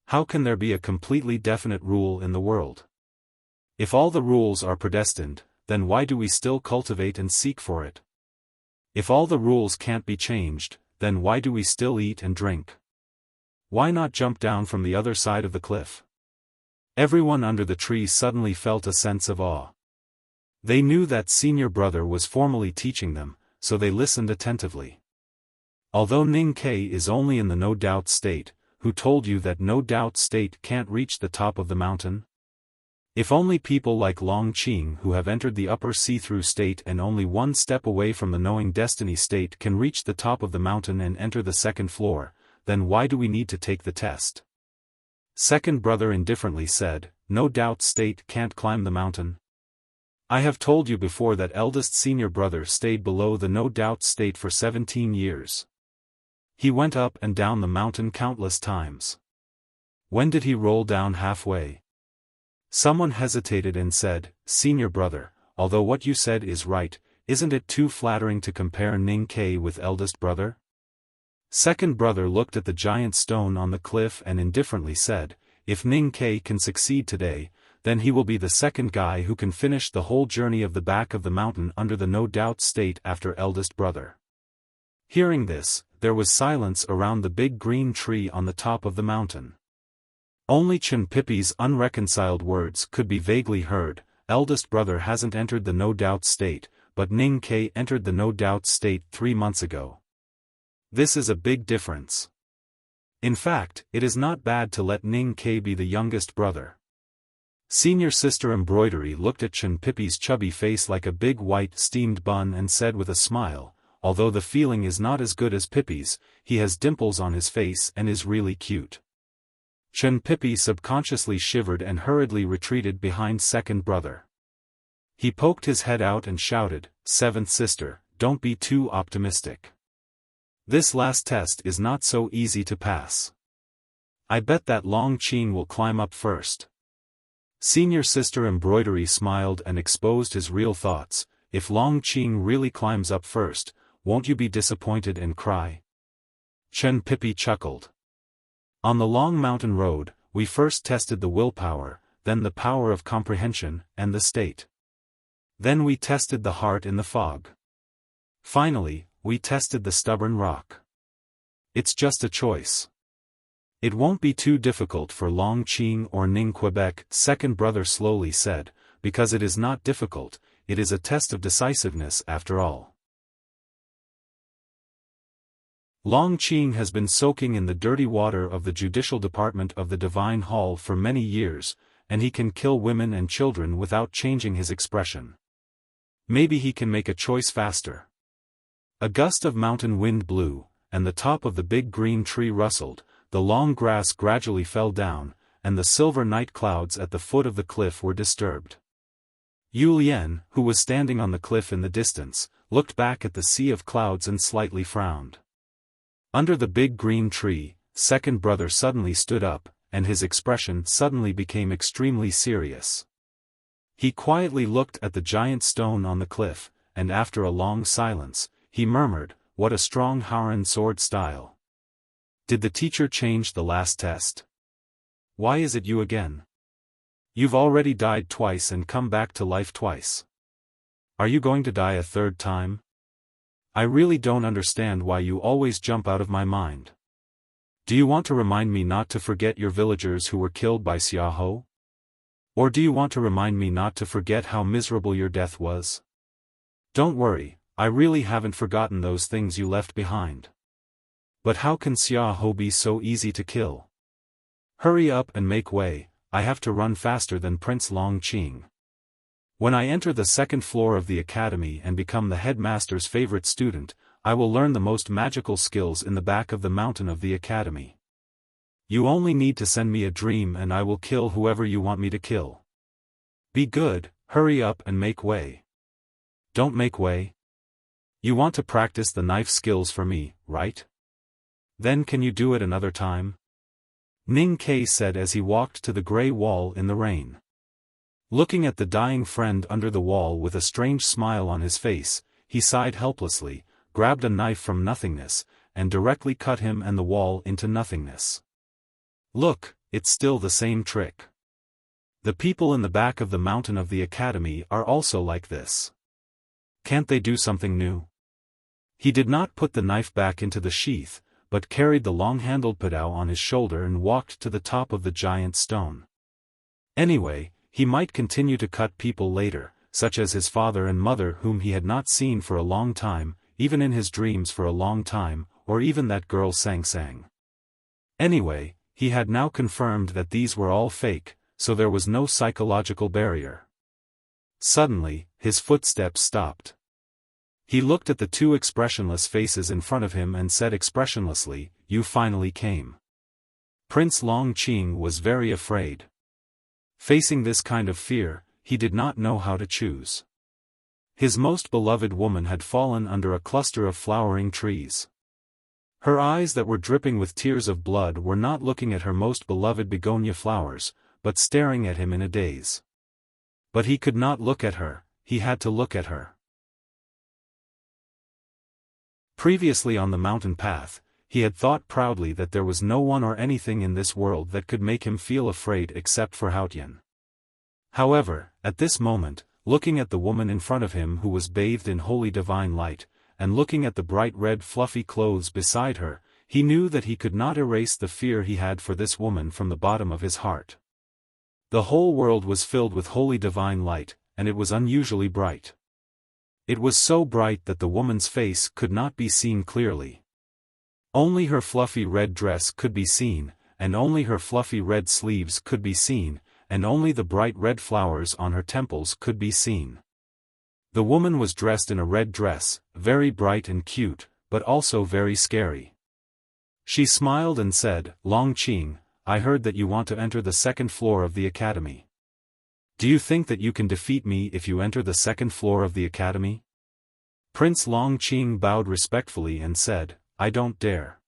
How can there be a completely definite rule in the world? If all the rules are predestined, then why do we still cultivate and seek for it? If all the rules can't be changed, then why do we still eat and drink? Why not jump down from the other side of the cliff? Everyone under the tree suddenly felt a sense of awe. They knew that senior brother was formally teaching them, so they listened attentively. Although Ning Ke is only in the no doubt state, who told you that no doubt state can't reach the top of the mountain? If only people like Long Qing who have entered the upper see-through state and only one step away from the knowing destiny state can reach the top of the mountain and enter the second floor, then why do we need to take the test? Second brother indifferently said, no doubt state can't climb the mountain. I have told you before that eldest senior brother stayed below the no doubt state for 17 years. He went up and down the mountain countless times. When did he roll down halfway? Someone hesitated and said, senior brother, although what you said is right, isn't it too flattering to compare Ning Ke with eldest brother? Second brother looked at the giant stone on the cliff and indifferently said, if Ning Ke can succeed today, then he will be the second guy who can finish the whole journey of the back of the mountain under the no doubt state after eldest brother. Hearing this, there was silence around the big green tree on the top of the mountain. Only Chen Pipi's unreconciled words could be vaguely heard, eldest brother hasn't entered the no doubt state, but Ning Ke entered the no doubt state 3 months ago. This is a big difference. In fact, it is not bad to let Ning Ke be the youngest brother. Senior sister Embroidery looked at Chen Pipi's chubby face like a big white steamed bun and said with a smile, although the feeling is not as good as Pipi's, he has dimples on his face and is really cute. Chen Pipi subconsciously shivered and hurriedly retreated behind second brother. He poked his head out and shouted, seventh sister, don't be too optimistic. This last test is not so easy to pass. I bet that Long Qing will climb up first. Senior sister Embroidery smiled and exposed his real thoughts, if Long Qing really climbs up first, won't you be disappointed and cry? Chen Pipi chuckled. On the long mountain road, we first tested the willpower, then the power of comprehension, and the state. Then we tested the heart in the fog. Finally, we tested the stubborn rock. It's just a choice. It won't be too difficult for Long Qing or Ning Quebec, second brother slowly said, because it is not difficult, it is a test of decisiveness after all. Long Qing has been soaking in the dirty water of the judicial department of the Divine Hall for many years, and he can kill women and children without changing his expression. Maybe he can make a choice faster. A gust of mountain wind blew, and the top of the big green tree rustled, the long grass gradually fell down, and the silver night clouds at the foot of the cliff were disturbed. Yu Lian, who was standing on the cliff in the distance, looked back at the sea of clouds and slightly frowned. Under the big green tree, second brother suddenly stood up, and his expression suddenly became extremely serious. He quietly looked at the giant stone on the cliff, and after a long silence, he murmured, "What a strong Haran sword style. Did the teacher change the last test? Why is it you again?" You've already died twice and come back to life twice. Are you going to die a third time? I really don't understand why you always jump out of my mind. Do you want to remind me not to forget your villagers who were killed by Xiaofan? Or do you want to remind me not to forget how miserable your death was? Don't worry, I really haven't forgotten those things you left behind. But how can Xiaofan be so easy to kill? Hurry up and make way, I have to run faster than Prince Longqing. When I enter the second floor of the academy and become the headmaster's favorite student, I will learn the most magical skills in the back of the mountain of the academy. You only need to send me a dream and I will kill whoever you want me to kill. Be good, hurry up and make way. Don't make way. You want to practice the knife skills for me, right? Then can you do it another time? Ning Ke said as he walked to the grey wall in the rain. Looking at the dying friend under the wall with a strange smile on his face, he sighed helplessly, grabbed a knife from nothingness, and directly cut him and the wall into nothingness. Look, it's still the same trick. The people in the back of the mountain of the academy are also like this. Can't they do something new? He did not put the knife back into the sheath, but carried the long-handled padao on his shoulder and walked to the top of the giant stone. Anyway, he might continue to cut people later, such as his father and mother whom he had not seen for a long time, even in his dreams for a long time, or even that girl Sang. Anyway, he had now confirmed that these were all fake, so there was no psychological barrier. Suddenly, his footsteps stopped. He looked at the two expressionless faces in front of him and said expressionlessly, "You finally came." Prince Longqing was very afraid. Facing this kind of fear, he did not know how to choose. His most beloved woman had fallen under a cluster of flowering trees. Her eyes that were dripping with tears of blood were not looking at her most beloved begonia flowers, but staring at him in a daze. But he could not look at her, he had to look at her. Previously on the mountain path, he had thought proudly that there was no one or anything in this world that could make him feel afraid except for Haotian. However, at this moment, looking at the woman in front of him who was bathed in holy divine light, and looking at the bright red fluffy clothes beside her, he knew that he could not erase the fear he had for this woman from the bottom of his heart. The whole world was filled with holy divine light, and it was unusually bright. It was so bright that the woman's face could not be seen clearly. Only her fluffy red dress could be seen, and only her fluffy red sleeves could be seen, and only the bright red flowers on her temples could be seen. The woman was dressed in a red dress, very bright and cute, but also very scary. She smiled and said, "Longqing, I heard that you want to enter the second floor of the academy. Do you think that you can defeat me if you enter the second floor of the academy?" Prince Longqing bowed respectfully and said, "I don't dare."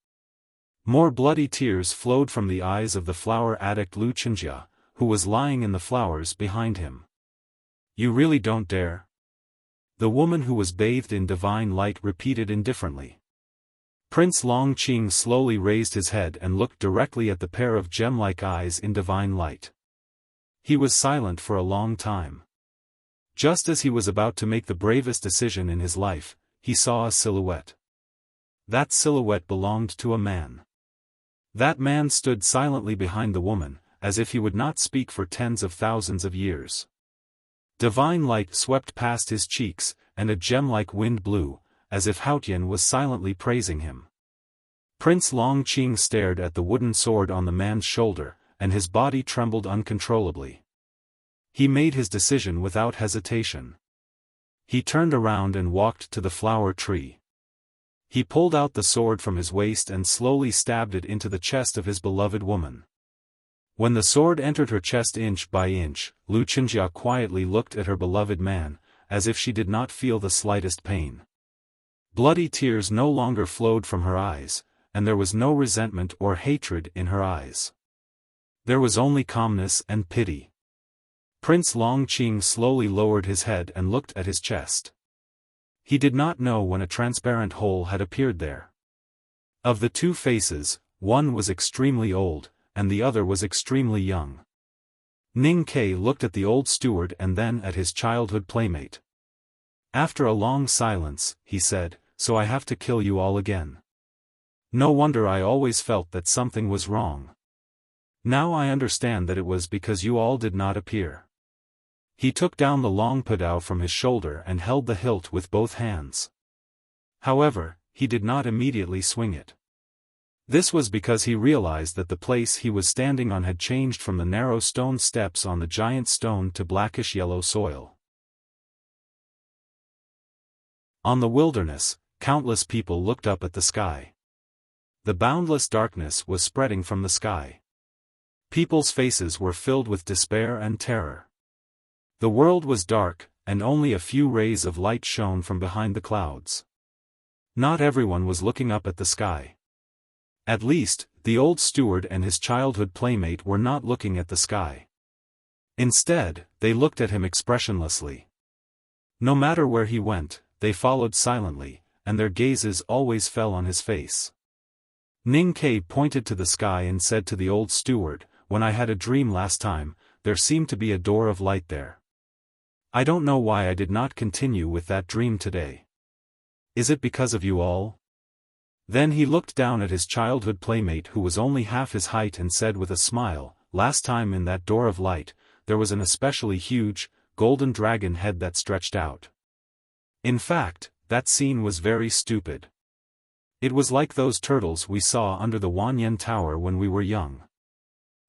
More bloody tears flowed from the eyes of the flower addict Lu Qinjia, who was lying in the flowers behind him. "You really don't dare?" The woman who was bathed in divine light repeated indifferently. Prince Longqing slowly raised his head and looked directly at the pair of gem-like eyes in divine light. He was silent for a long time. Just as he was about to make the bravest decision in his life, he saw a silhouette. That silhouette belonged to a man. That man stood silently behind the woman, as if he would not speak for tens of thousands of years. Divine light swept past his cheeks, and a gem-like wind blew, as if Haotian was silently praising him. Prince Longqing stared at the wooden sword on the man's shoulder, and his body trembled uncontrollably. He made his decision without hesitation. He turned around and walked to the flower tree. He pulled out the sword from his waist and slowly stabbed it into the chest of his beloved woman. When the sword entered her chest inch by inch, Lu Qinjia quietly looked at her beloved man, as if she did not feel the slightest pain. Bloody tears no longer flowed from her eyes, and there was no resentment or hatred in her eyes. There was only calmness and pity. Prince Longqing slowly lowered his head and looked at his chest. He did not know when a transparent hole had appeared there. Of the two faces, one was extremely old, and the other was extremely young. Ning Ke looked at the old steward and then at his childhood playmate. After a long silence, he said, "So I have to kill you all again. No wonder I always felt that something was wrong. Now I understand that it was because you all did not appear." He took down the long padao from his shoulder and held the hilt with both hands. However, he did not immediately swing it. This was because he realized that the place he was standing on had changed from the narrow stone steps on the giant stone to blackish yellow soil. On the wilderness, countless people looked up at the sky. The boundless darkness was spreading from the sky. People's faces were filled with despair and terror. The world was dark, and only a few rays of light shone from behind the clouds. Not everyone was looking up at the sky. At least, the old steward and his childhood playmate were not looking at the sky. Instead, they looked at him expressionlessly. No matter where he went, they followed silently, and their gazes always fell on his face. Ning Ke pointed to the sky and said to the old steward, "When I had a dream last time, there seemed to be a door of light there. I don't know why I did not continue with that dream today. Is it because of you all?" Then he looked down at his childhood playmate who was only half his height and said with a smile, "Last time in that door of light, there was an especially huge, golden dragon head that stretched out. In fact, that scene was very stupid. It was like those turtles we saw under the Wanyan Tower when we were young.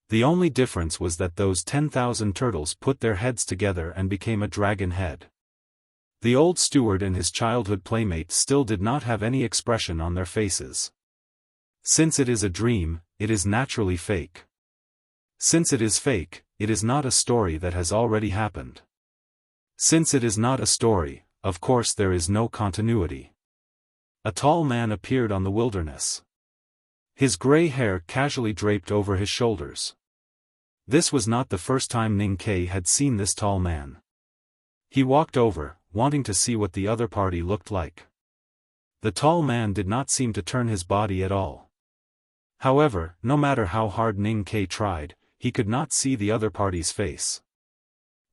The only difference was that those 10,000 turtles put their heads together and became a dragon head." The old steward and his childhood playmate still did not have any expression on their faces. Since it is a dream, it is naturally fake. Since it is fake, it is not a story that has already happened. Since it is not a story, of course there is no continuity. A tall man appeared on the wilderness. His gray hair casually draped over his shoulders. This was not the first time Ning Ke had seen this tall man. He walked over, wanting to see what the other party looked like. The tall man did not seem to turn his body at all. However, no matter how hard Ning Ke tried, he could not see the other party's face.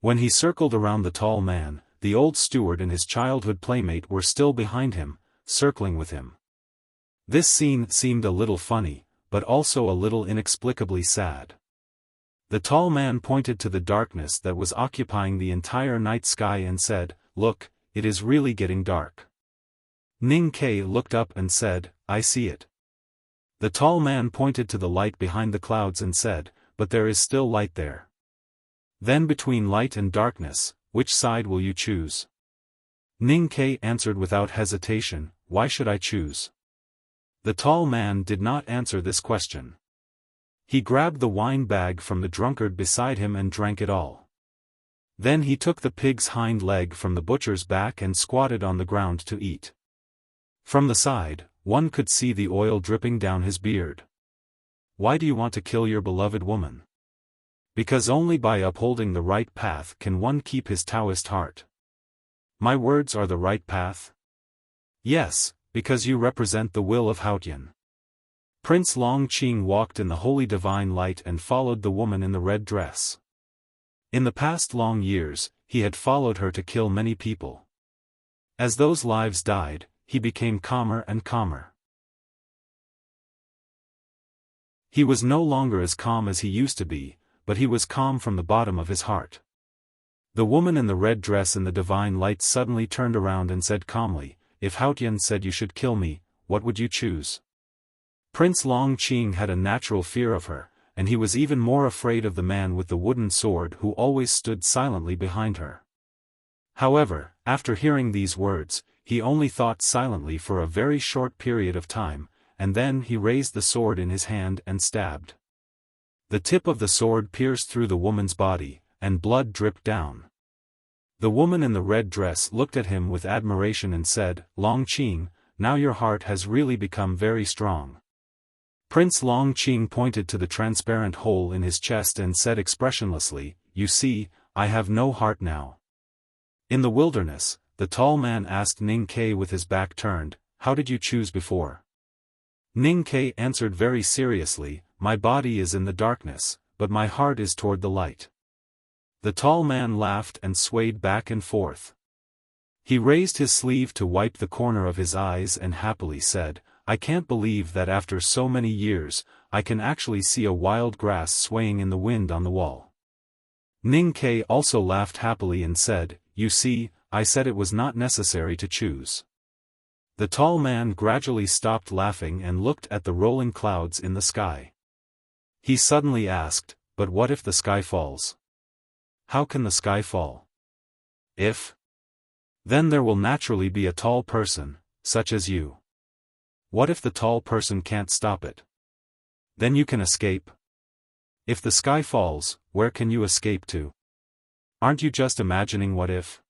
When he circled around the tall man, the old steward and his childhood playmate were still behind him, circling with him. This scene seemed a little funny, but also a little inexplicably sad. The tall man pointed to the darkness that was occupying the entire night sky and said, "Look, it is really getting dark." Ning Ke looked up and said, "I see it." The tall man pointed to the light behind the clouds and said, "But there is still light there." Then between light and darkness, which side will you choose? Ning Ke answered without hesitation, "Why should I choose?" The tall man did not answer this question. He grabbed the wine bag from the drunkard beside him and drank it all. Then he took the pig's hind leg from the butcher's back and squatted on the ground to eat. From the side, one could see the oil dripping down his beard. "Why do you want to kill your beloved woman?" "Because only by upholding the right path can one keep his Taoist heart." "My words are the right path?" "Yes, because you represent the will of Haotian." Prince Longqing walked in the holy divine light and followed the woman in the red dress. In the past long years, he had followed her to kill many people. As those lives died, he became calmer and calmer. He was no longer as calm as he used to be, but he was calm from the bottom of his heart. The woman in the red dress in the divine light suddenly turned around and said calmly, "If Haotian said you should kill me, what would you choose?" Prince Longqing had a natural fear of her, and he was even more afraid of the man with the wooden sword who always stood silently behind her. However, after hearing these words, he only thought silently for a very short period of time, and then he raised the sword in his hand and stabbed. The tip of the sword pierced through the woman's body, and blood dripped down. The woman in the red dress looked at him with admiration and said, "Longqing, now your heart has really become very strong." Prince Longqing pointed to the transparent hole in his chest and said expressionlessly, "You see, I have no heart now." In the wilderness, the tall man asked Ning Ke with his back turned, "How did you choose before?" Ning Ke answered very seriously, "My body is in the darkness, but my heart is toward the light. The tall man laughed and swayed back and forth. He raised his sleeve to wipe the corner of his eyes and happily said, "I can't believe that after so many years, I can actually see a wild grass swaying in the wind on the wall." Ning Ke also laughed happily and said, "You see, I said it was not necessary to choose." The tall man gradually stopped laughing and looked at the rolling clouds in the sky. He suddenly asked, "But what if the sky falls? How can the sky fall? If? Then there will naturally be a tall person, such as you. What if the tall person can't stop it? Then you can escape. If the sky falls, where can you escape to? Aren't you just imagining what if?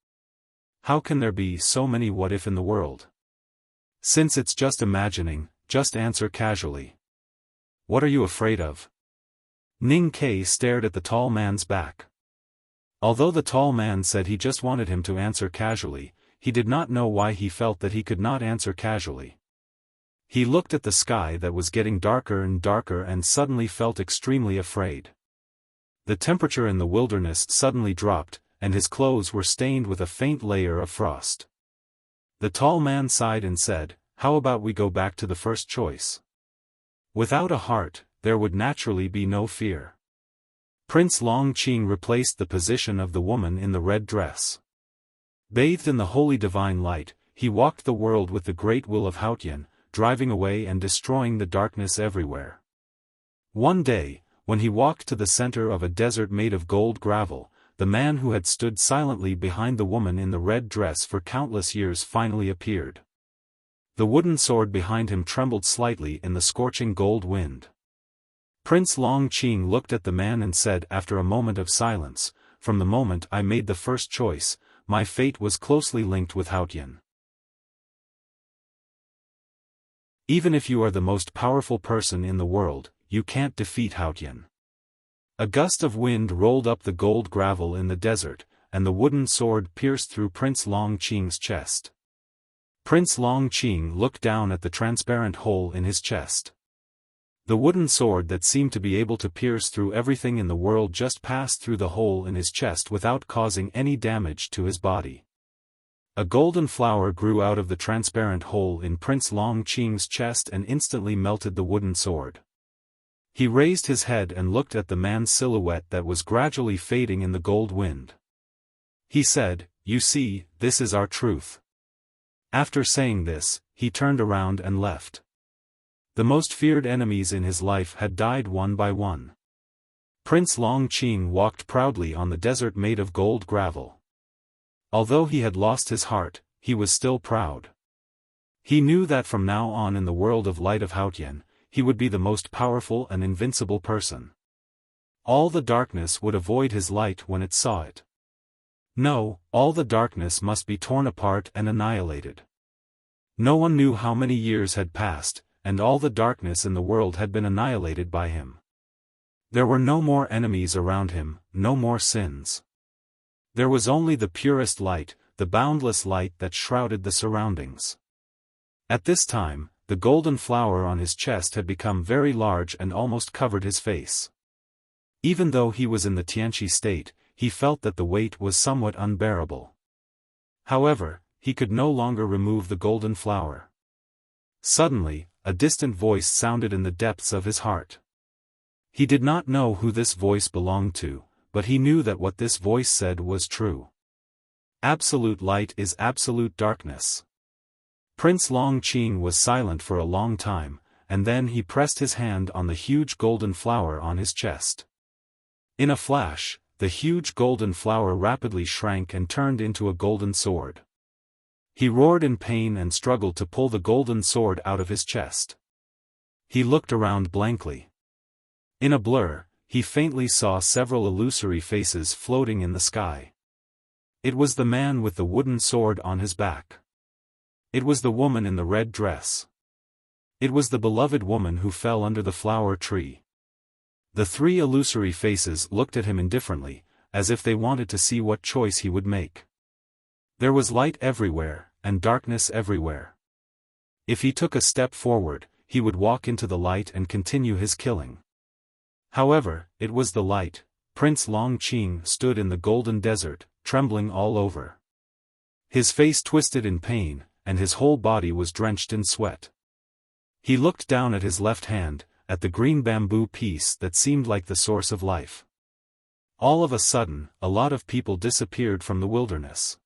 How can there be so many what if in the world? Since it's just imagining, just answer casually. What are you afraid of?" Ning Ke stared at the tall man's back. Although the tall man said he just wanted him to answer casually, he did not know why he felt that he could not answer casually. He looked at the sky that was getting darker and darker and suddenly felt extremely afraid. The temperature in the wilderness suddenly dropped, and his clothes were stained with a faint layer of frost. The tall man sighed and said, "How about we go back to the first choice? Without a heart, there would naturally be no fear." Prince Longqing replaced the position of the woman in the red dress. Bathed in the holy divine light, he walked the world with the great will of Haotian, driving away and destroying the darkness everywhere. One day, when he walked to the center of a desert made of gold gravel, the man who had stood silently behind the woman in the red dress for countless years finally appeared. The wooden sword behind him trembled slightly in the scorching gold wind. Prince Longqing looked at the man and said after a moment of silence, "From the moment I made the first choice, my fate was closely linked with Haotian. Even if you are the most powerful person in the world, you can't defeat Haotian." A gust of wind rolled up the gold gravel in the desert, and the wooden sword pierced through Prince Longqing's chest. Prince Longqing looked down at the transparent hole in his chest. The wooden sword that seemed to be able to pierce through everything in the world just passed through the hole in his chest without causing any damage to his body. A golden flower grew out of the transparent hole in Prince Longqing's chest and instantly melted the wooden sword. He raised his head and looked at the man's silhouette that was gradually fading in the gold wind. He said, "You see, this is our truth." After saying this, he turned around and left. The most feared enemies in his life had died one by one. Prince Longqing walked proudly on the desert made of gold gravel. Although he had lost his heart, he was still proud. He knew that from now on in the world of light of Haotian, he would be the most powerful and invincible person. All the darkness would avoid his light when it saw it. No, all the darkness must be torn apart and annihilated. No one knew how many years had passed, and all the darkness in the world had been annihilated by him. There were no more enemies around him, no more sins. There was only the purest light, the boundless light that shrouded the surroundings. At this time, the golden flower on his chest had become very large and almost covered his face. Even though he was in the Tianqi state, he felt that the weight was somewhat unbearable. However, he could no longer remove the golden flower. Suddenly, a distant voice sounded in the depths of his heart. He did not know who this voice belonged to, but he knew that what this voice said was true. Absolute light is absolute darkness. Prince Longqing was silent for a long time, and then he pressed his hand on the huge golden flower on his chest. In a flash, the huge golden flower rapidly shrank and turned into a golden sword. He roared in pain and struggled to pull the golden sword out of his chest. He looked around blankly. In a blur, he faintly saw several illusory faces floating in the sky. It was the man with the wooden sword on his back. It was the woman in the red dress. It was the beloved woman who fell under the flower tree. The three illusory faces looked at him indifferently, as if they wanted to see what choice he would make. There was light everywhere, and darkness everywhere. If he took a step forward, he would walk into the light and continue his killing. However, it was the light, Prince Longqing stood in the golden desert, trembling all over. His face twisted in pain, and his whole body was drenched in sweat. He looked down at his left hand, at the green bamboo piece that seemed like the source of life. All of a sudden, a lot of people disappeared from the wilderness.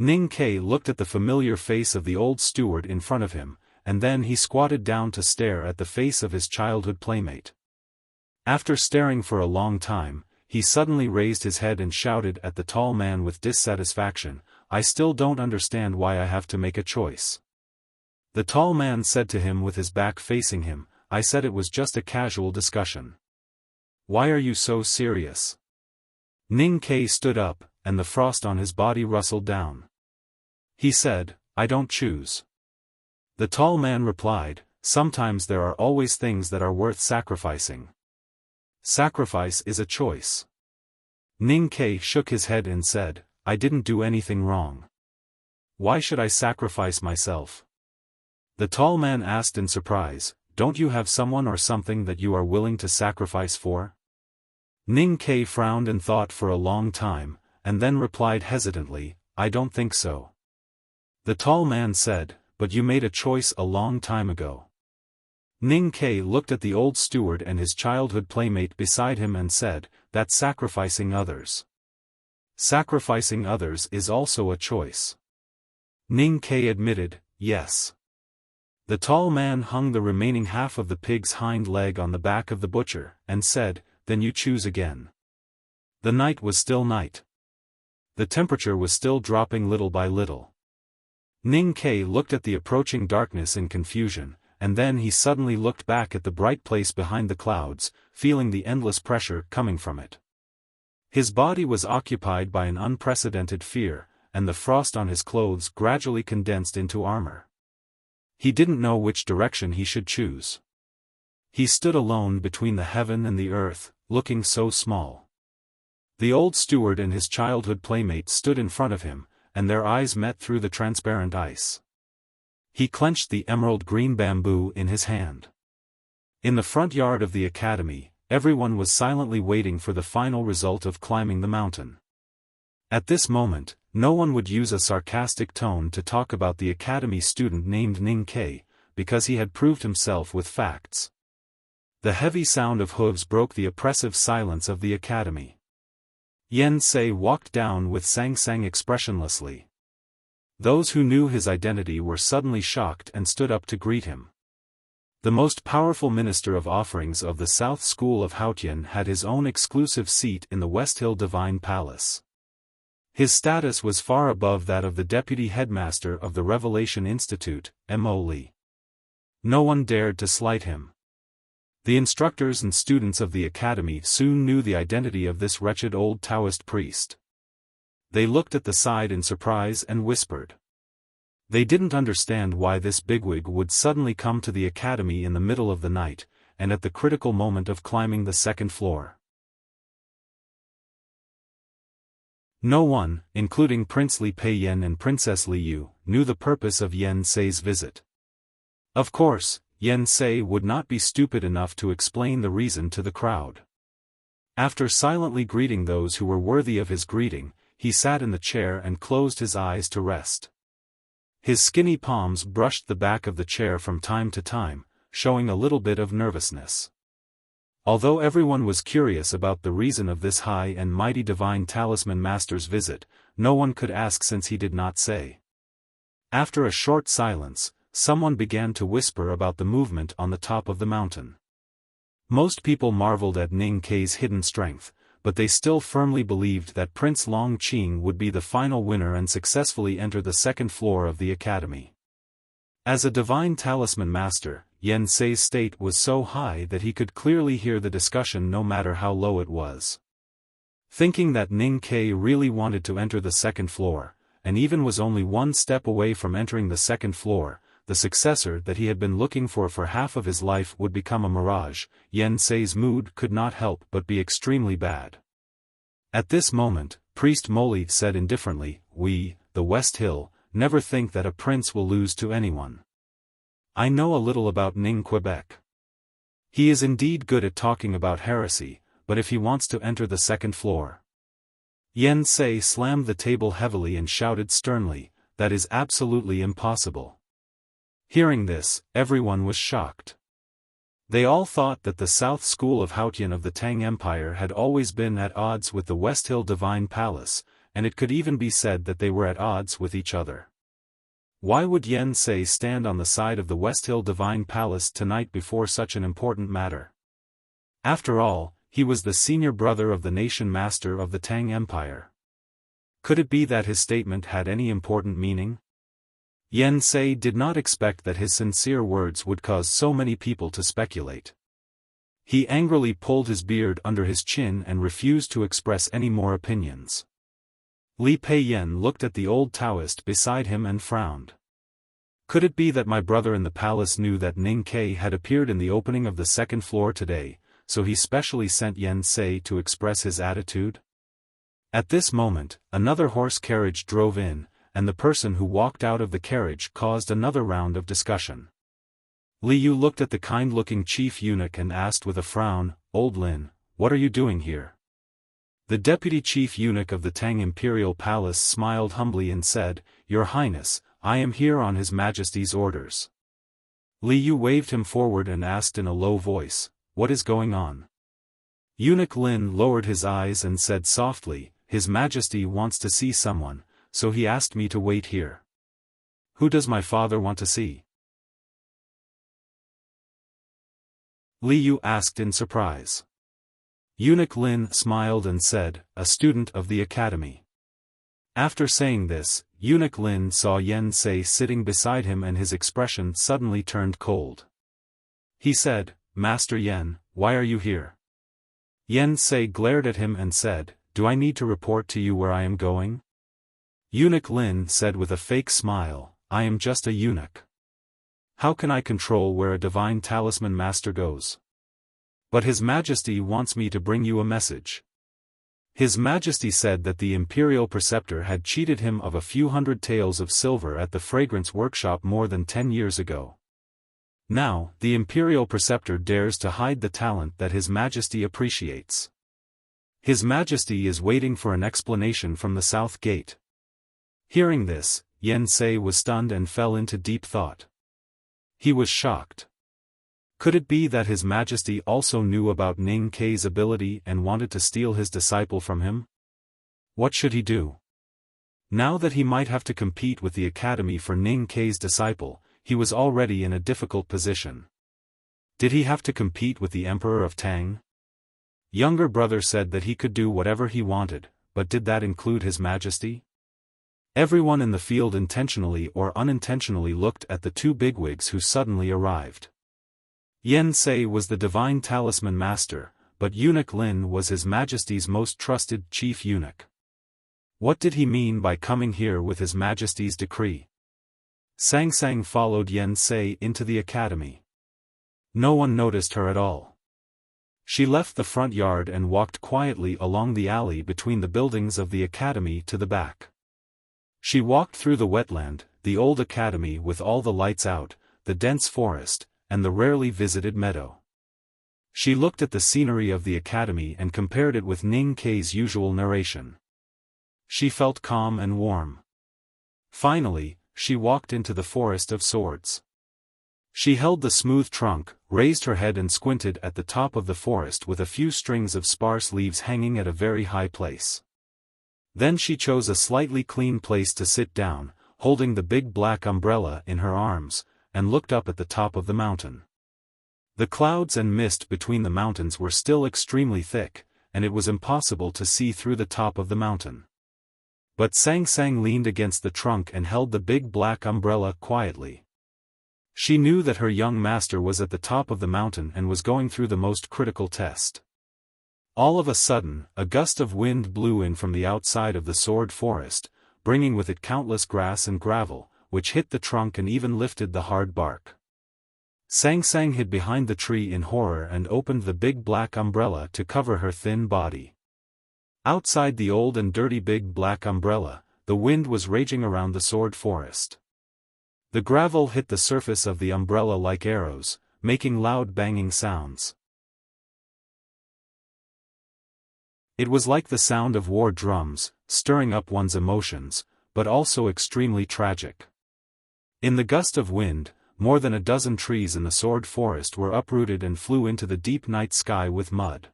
Ning Ke looked at the familiar face of the old steward in front of him, and then he squatted down to stare at the face of his childhood playmate. After staring for a long time, he suddenly raised his head and shouted at the tall man with dissatisfaction, "I still don't understand why I have to make a choice." The tall man said to him with his back facing him, "I said it was just a casual discussion. Why are you so serious?" Ning Ke stood up, and the frost on his body rustled down. He said, "I don't choose." The tall man replied, "Sometimes there are always things that are worth sacrificing. Sacrifice is a choice." Ning Ke shook his head and said, "I didn't do anything wrong. Why should I sacrifice myself?" The tall man asked in surprise, "Don't you have someone or something that you are willing to sacrifice for?" Ning Ke frowned and thought for a long time, and then replied hesitantly, "I don't think so." The tall man said, "But you made a choice a long time ago." Ning Ke looked at the old steward and his childhood playmate beside him and said, "That's sacrificing others. Sacrificing others is also a choice." Ning Ke admitted, "Yes." The tall man hung the remaining half of the pig's hind leg on the back of the butcher, and said, "Then you choose again." The night was still night. The temperature was still dropping little by little. Ning Ke looked at the approaching darkness in confusion, and then he suddenly looked back at the bright place behind the clouds, feeling the endless pressure coming from it. His body was occupied by an unprecedented fear, and the frost on his clothes gradually condensed into armor. He didn't know which direction he should choose. He stood alone between the heaven and the earth, looking so small. The old steward and his childhood playmate stood in front of him, and their eyes met through the transparent ice. He clenched the emerald green bamboo in his hand. In the front yard of the academy, everyone was silently waiting for the final result of climbing the mountain. At this moment, no one would use a sarcastic tone to talk about the academy student named Ning Ke, because he had proved himself with facts. The heavy sound of hooves broke the oppressive silence of the academy. Yen Sei walked down with Sang Sang expressionlessly. Those who knew his identity were suddenly shocked and stood up to greet him. The most powerful minister of offerings of the South School of Haotian had his own exclusive seat in the West Hill Divine Palace. His status was far above that of the deputy headmaster of the Revelation Institute, Mo Li. No one dared to slight him. The instructors and students of the academy soon knew the identity of this wretched old Taoist priest. They looked at the side in surprise and whispered. They didn't understand why this bigwig would suddenly come to the academy in the middle of the night, and at the critical moment of climbing the second floor. No one, including Prince Li Peiyan and Princess Li Yu, knew the purpose of Yen Sei's visit. Of course, Yen Sei would not be stupid enough to explain the reason to the crowd. After silently greeting those who were worthy of his greeting, he sat in the chair and closed his eyes to rest. His skinny palms brushed the back of the chair from time to time, showing a little bit of nervousness. Although everyone was curious about the reason of this high and mighty divine talisman master's visit, no one could ask since he did not say. After a short silence, someone began to whisper about the movement on the top of the mountain. Most people marveled at Ning Ke's hidden strength, but they still firmly believed that Prince Longqing would be the final winner and successfully enter the second floor of the academy. As a divine talisman master, Yen Sei's state was so high that he could clearly hear the discussion no matter how low it was. Thinking that Ning Ke really wanted to enter the second floor, and even was only one step away from entering the second floor, the successor that he had been looking for half of his life would become a mirage, Yen Sei's mood could not help but be extremely bad. At this moment, Priest Moli said indifferently, "We, the West Hill, never think that a prince will lose to anyone. I know a little about Ning Quebec. He is indeed good at talking about heresy, but if he wants to enter the second floor. Yen Sei slammed the table heavily and shouted sternly, "That is absolutely impossible." Hearing this, everyone was shocked. They all thought that the South School of Haotian of the Tang Empire had always been at odds with the West Hill Divine Palace, and it could even be said that they were at odds with each other. Why would Yen Sei stand on the side of the West Hill Divine Palace tonight before such an important matter? After all, he was the senior brother of the nation master of the Tang Empire. Could it be that his statement had any important meaning? Yen Sei did not expect that his sincere words would cause so many people to speculate. He angrily pulled his beard under his chin and refused to express any more opinions. Li Peiyan looked at the old Taoist beside him and frowned. Could it be that my brother in the palace knew that Ning Ke had appeared in the opening of the second floor today, so he specially sent Yen Sei to express his attitude? At this moment, another horse carriage drove in, and the person who walked out of the carriage caused another round of discussion. Li Yu looked at the kind-looking chief eunuch and asked with a frown, "Old Lin, what are you doing here?" The deputy chief eunuch of the Tang Imperial Palace smiled humbly and said, "Your Highness, I am here on His Majesty's orders." Li Yu waved him forward and asked in a low voice, "What is going on?" Eunuch Lin lowered his eyes and said softly, "His Majesty wants to see someone, so he asked me to wait here." "Who does my father want to see?" Li Yu asked in surprise. Eunuch Lin smiled and said, "A student of the academy." After saying this, Eunuch Lin saw Yen Sei sitting beside him and his expression suddenly turned cold. He said, "Master Yen, why are you here?" Yen Sei glared at him and said, "Do I need to report to you where I am going?" Eunuch Lin said with a fake smile, "I am just a eunuch. How can I control where a divine talisman master goes? But His Majesty wants me to bring you a message." His Majesty said that the Imperial Preceptor had cheated him of a few hundred taels of silver at the fragrance workshop more than 10 years ago. Now, the Imperial Preceptor dares to hide the talent that His Majesty appreciates. His Majesty is waiting for an explanation from the South Gate. Hearing this, Yen Sei was stunned and fell into deep thought. He was shocked. Could it be that His Majesty also knew about Ning Ke's ability and wanted to steal his disciple from him? What should he do? Now that he might have to compete with the academy for Ning Ke's disciple, he was already in a difficult position. Did he have to compete with the Emperor of Tang? Younger brother said that he could do whatever he wanted, but did that include His Majesty? Everyone in the field intentionally or unintentionally looked at the two bigwigs who suddenly arrived. Yen Sei was the divine talisman master, but Eunuch Lin was His Majesty's most trusted chief eunuch. What did he mean by coming here with His Majesty's decree? Sang Sang followed Yen Sei into the academy. No one noticed her at all. She left the front yard and walked quietly along the alley between the buildings of the academy to the back. She walked through the wetland, the old academy with all the lights out, the dense forest, and the rarely visited meadow. She looked at the scenery of the academy and compared it with Ning Ke's usual narration. She felt calm and warm. Finally, she walked into the forest of swords. She held the smooth trunk, raised her head and squinted at the top of the forest with a few strings of sparse leaves hanging at a very high place. Then she chose a slightly clean place to sit down, holding the big black umbrella in her arms, and looked up at the top of the mountain. The clouds and mist between the mountains were still extremely thick, and it was impossible to see through the top of the mountain. But Sang Sang leaned against the trunk and held the big black umbrella quietly. She knew that her young master was at the top of the mountain and was going through the most critical test. All of a sudden, a gust of wind blew in from the outside of the sword forest, bringing with it countless grass and gravel, which hit the trunk and even lifted the hard bark. Sang Sang hid behind the tree in horror and opened the big black umbrella to cover her thin body. Outside the old and dirty big black umbrella, the wind was raging around the sword forest. The gravel hit the surface of the umbrella like arrows, making loud banging sounds. It was like the sound of war drums, stirring up one's emotions, but also extremely tragic. In the gust of wind, more than a dozen trees in the sword forest were uprooted and flew into the deep night sky with mud.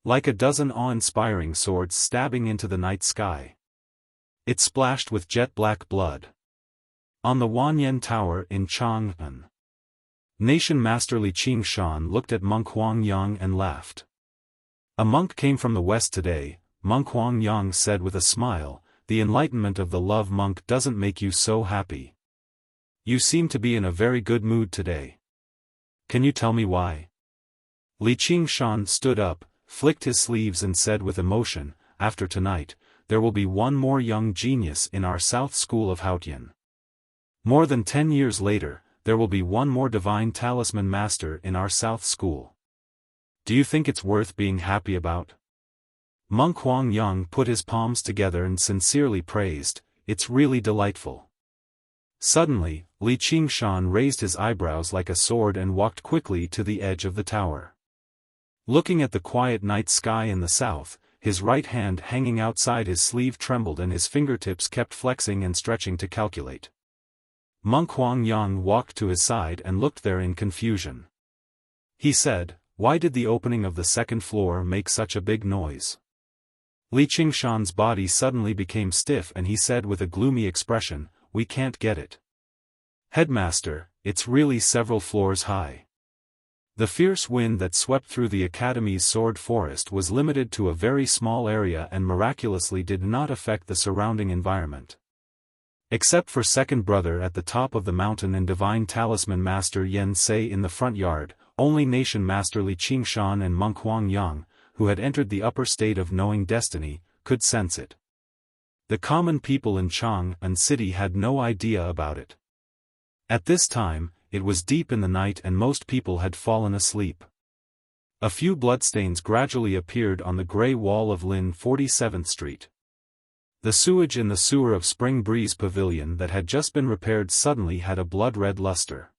Like a dozen awe-inspiring swords stabbing into the night sky. It splashed with jet-black blood. On the Wanyan Tower in Chang'an, Nation Master Li Qingshan looked at monk Huang Yang and laughed. "A monk came from the west today," monk Huang Yang said with a smile. "The enlightenment of the love monk doesn't make you so happy. You seem to be in a very good mood today. Can you tell me why?" Li Qingshan stood up, flicked his sleeves and said with emotion, "After tonight, there will be one more young genius in our South School of Haotian. More than 10 years later, there will be one more divine talisman master in our South School. Do you think it's worth being happy about?" Monk Huang Yang put his palms together and sincerely praised, "It's really delightful." Suddenly, Li Qingshan raised his eyebrows like a sword and walked quickly to the edge of the tower. Looking at the quiet night sky in the south, his right hand hanging outside his sleeve trembled and his fingertips kept flexing and stretching to calculate. Monk Huang Yang walked to his side and looked there in confusion. He said, "Why did the opening of the second floor make such a big noise?" Li Qingshan's body suddenly became stiff and he said with a gloomy expression, "We can't get it. Headmaster, it's really several floors high." The fierce wind that swept through the academy's sword forest was limited to a very small area and miraculously did not affect the surrounding environment. Except for second brother at the top of the mountain and divine talisman master Yen Sei in the front yard, only nation master Li Qingshan and monk Huang Yang, who had entered the upper state of knowing destiny, could sense it. The common people in Chang'an city had no idea about it. At this time, it was deep in the night and most people had fallen asleep. A few bloodstains gradually appeared on the gray wall of Lin 47th Street. The sewage in the sewer of Spring Breeze Pavilion that had just been repaired suddenly had a blood-red luster.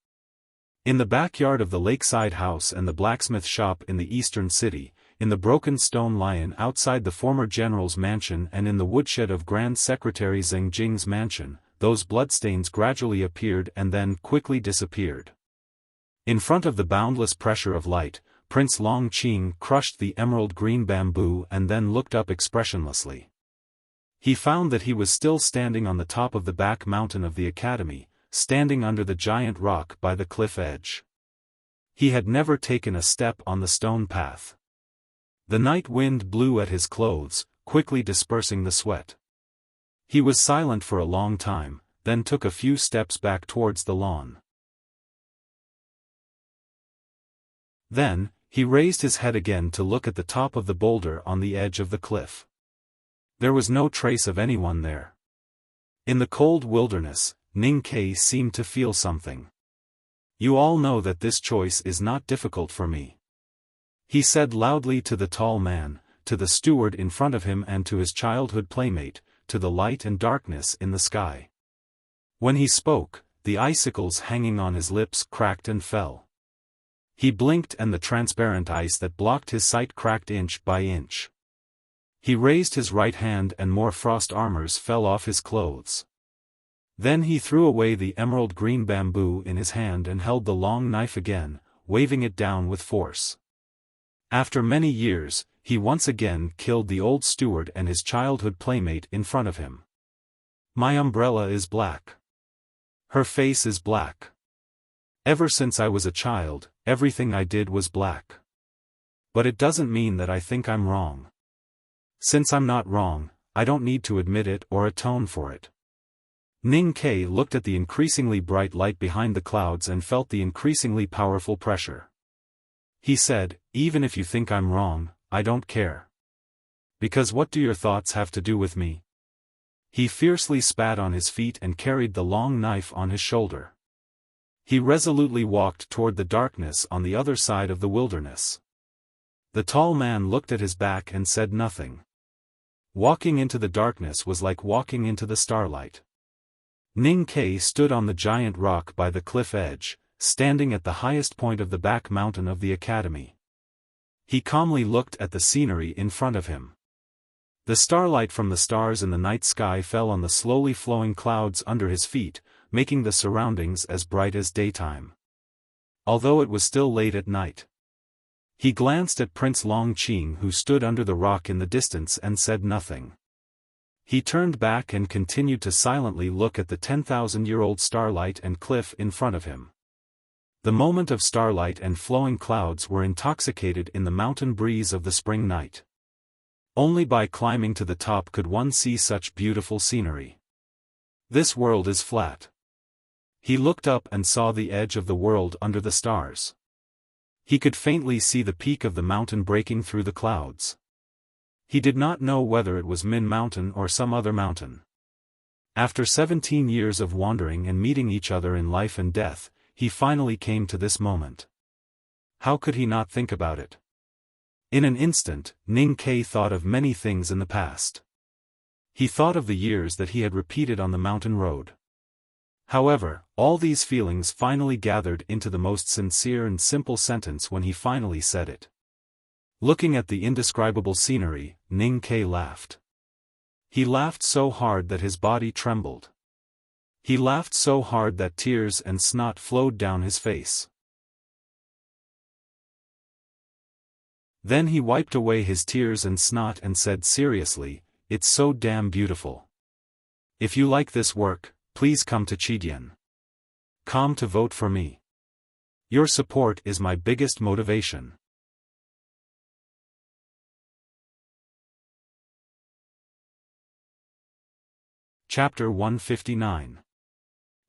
In the backyard of the lakeside house and the blacksmith shop in the eastern city, in the broken stone lion outside the former general's mansion and in the woodshed of Grand Secretary Zheng Jing's mansion, those bloodstains gradually appeared and then quickly disappeared. In front of the boundless pressure of light, Prince Long Qing crushed the emerald green bamboo and then looked up expressionlessly. He found that he was still standing on the top of the back mountain of the academy, standing under the giant rock by the cliff edge. He had never taken a step on the stone path. The night wind blew at his clothes, quickly dispersing the sweat. He was silent for a long time, then took a few steps back towards the lawn. Then, he raised his head again to look at the top of the boulder on the edge of the cliff. There was no trace of anyone there. In the cold wilderness, Ning Ke seemed to feel something. "You all know that this choice is not difficult for me," he said loudly to the tall man, to the steward in front of him and to his childhood playmate, to the light and darkness in the sky. When he spoke, the icicles hanging on his lips cracked and fell. He blinked and the transparent ice that blocked his sight cracked inch by inch. He raised his right hand and more frost armors fell off his clothes. Then he threw away the emerald green bamboo in his hand and held the long knife again, waving it down with force. After many years, he once again killed the old steward and his childhood playmate in front of him. "My umbrella is black. Her face is black. Ever since I was a child, everything I did was black. But it doesn't mean that I think I'm wrong. Since I'm not wrong, I don't need to admit it or atone for it." Ning Ke looked at the increasingly bright light behind the clouds and felt the increasingly powerful pressure. He said, "Even if you think I'm wrong, I don't care. Because what do your thoughts have to do with me?" He fiercely spat on his feet and carried the long knife on his shoulder. He resolutely walked toward the darkness on the other side of the wilderness. The tall man looked at his back and said nothing. Walking into the darkness was like walking into the starlight. Ning Ke stood on the giant rock by the cliff edge, standing at the highest point of the back mountain of the academy. He calmly looked at the scenery in front of him. The starlight from the stars in the night sky fell on the slowly flowing clouds under his feet, making the surroundings as bright as daytime. Although it was still late at night. He glanced at Prince Longqing, who stood under the rock in the distance, and said nothing. He turned back and continued to silently look at the 10,000-year-old starlight and cliff in front of him. The moment of starlight and flowing clouds were intoxicated in the mountain breeze of the spring night. Only by climbing to the top could one see such beautiful scenery. This world is flat. He looked up and saw the edge of the world under the stars. He could faintly see the peak of the mountain breaking through the clouds. He did not know whether it was Min Mountain or some other mountain. After 17 years of wandering and meeting each other in life and death, he finally came to this moment. How could he not think about it? In an instant, Ning Ke thought of many things in the past. He thought of the years that he had repeated on the mountain road. However, all these feelings finally gathered into the most sincere and simple sentence when he finally said it. Looking at the indescribable scenery, Ning Ke laughed. He laughed so hard that his body trembled. He laughed so hard that tears and snot flowed down his face. Then he wiped away his tears and snot and said seriously, "It's so damn beautiful. If you like this work, please come to Chidian. Come to vote for me. Your support is my biggest motivation." Chapter 159.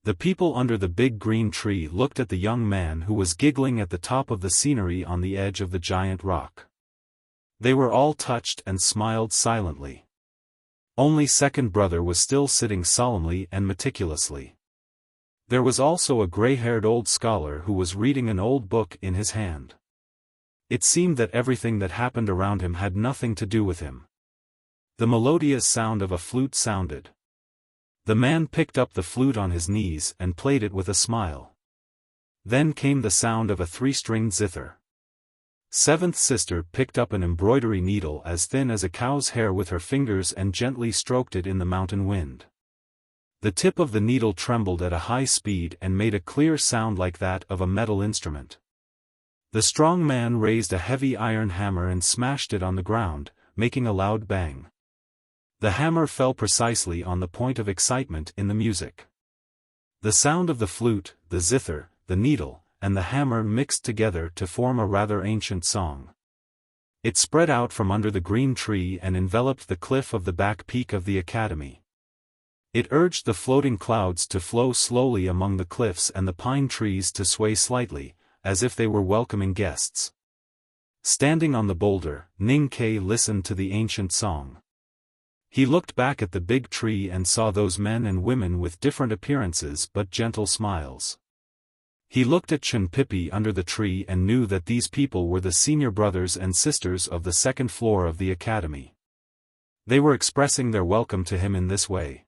The people under the big green tree looked at the young man who was giggling at the top of the scenery on the edge of the giant rock. They were all touched and smiled silently. Only second brother was still sitting solemnly and meticulously. There was also a gray-haired old scholar who was reading an old book in his hand. It seemed that everything that happened around him had nothing to do with him. The melodious sound of a flute sounded. The man picked up the flute on his knees and played it with a smile. Then came the sound of a three-stringed zither. Seventh sister picked up an embroidery needle as thin as a cow's hair with her fingers and gently stroked it in the mountain wind. The tip of the needle trembled at a high speed and made a clear sound like that of a metal instrument. The strong man raised a heavy iron hammer and smashed it on the ground, making a loud bang. The hammer fell precisely on the point of excitement in the music. The sound of the flute, the zither, the needle, and the hammer mixed together to form a rather ancient song. It spread out from under the green tree and enveloped the cliff of the back peak of the academy. It urged the floating clouds to flow slowly among the cliffs and the pine trees to sway slightly, as if they were welcoming guests. Standing on the boulder, Ning Ke listened to the ancient song. He looked back at the big tree and saw those men and women with different appearances but gentle smiles. He looked at Chun Pipi under the tree and knew that these people were the senior brothers and sisters of the second floor of the academy. They were expressing their welcome to him in this way.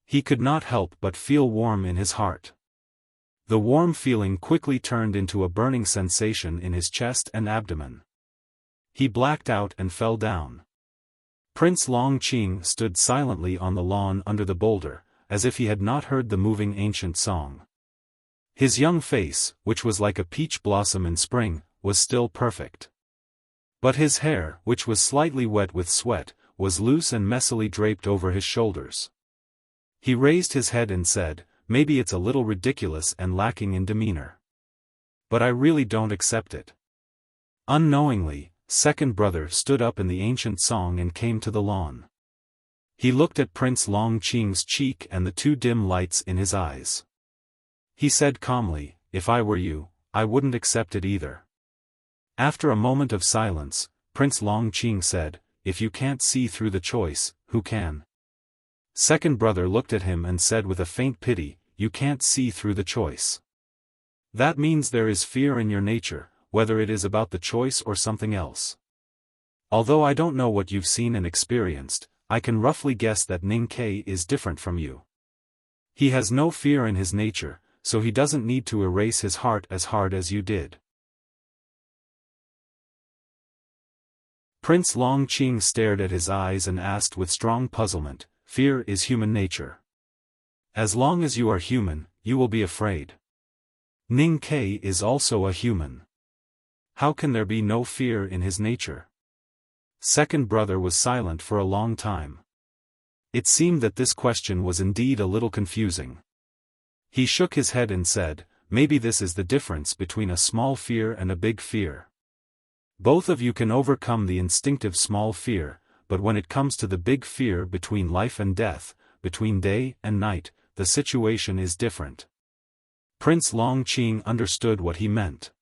He could not help but feel warm in his heart. The warm feeling quickly turned into a burning sensation in his chest and abdomen. He blacked out and fell down. Prince Longqing stood silently on the lawn under the boulder, as if he had not heard the moving ancient song. His young face, which was like a peach blossom in spring, was still perfect. But his hair, which was slightly wet with sweat, was loose and messily draped over his shoulders. He raised his head and said, "Maybe it's a little ridiculous and lacking in demeanor. But I really don't accept it." Unknowingly, second brother stood up in the ancient song and came to the lawn. He looked at Prince Longqing's cheek and the two dim lights in his eyes. He said calmly, "If I were you, I wouldn't accept it either." After a moment of silence, Prince Longqing said, "If you can't see through the choice, who can?" Second brother looked at him and said with a faint pity, "You can't see through the choice. That means there is fear in your nature, whether it is about the choice or something else. Although I don't know what you've seen and experienced, I can roughly guess that Ning Ke is different from you. He has no fear in his nature, so he doesn't need to erase his heart as hard as you did. Prince Longqing stared at his eyes and asked with strong puzzlement, "Fear is human nature. As long as you are human, you will be afraid. Ning Ke is also a human. How can there be no fear in his nature?" Second brother was silent for a long time. It seemed that this question was indeed a little confusing. He shook his head and said, "Maybe this is the difference between a small fear and a big fear. Both of you can overcome the instinctive small fear, but when it comes to the big fear between life and death, between day and night, the situation is different." Prince Longqing understood what he meant.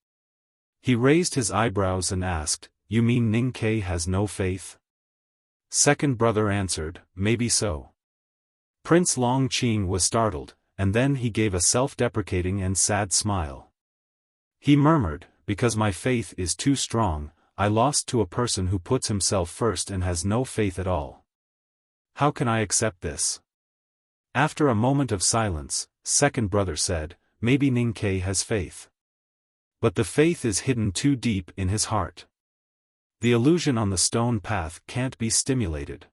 He raised his eyebrows and asked, "You mean Ning Ke has no faith?" Second brother answered, "Maybe so." Prince Longqing was startled, and then he gave a self-deprecating and sad smile. He murmured, "Because my faith is too strong, I lost to a person who puts himself first and has no faith at all. How can I accept this?" After a moment of silence, second brother said, "Maybe Ning Ke has faith. But the faith is hidden too deep in his heart. The illusion on the stone path can't be stimulated.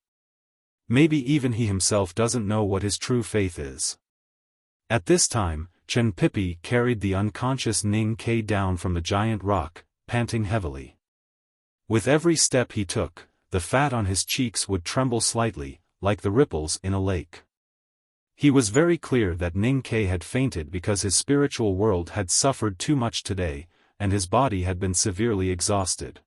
Maybe even he himself doesn't know what his true faith is." At this time, Chen Pipi carried the unconscious Ning Ke down from the giant rock, panting heavily. With every step he took, the fat on his cheeks would tremble slightly, like the ripples in a lake. He was very clear that Ning Ke had fainted because his spiritual world had suffered too much today, and his body had been severely exhausted.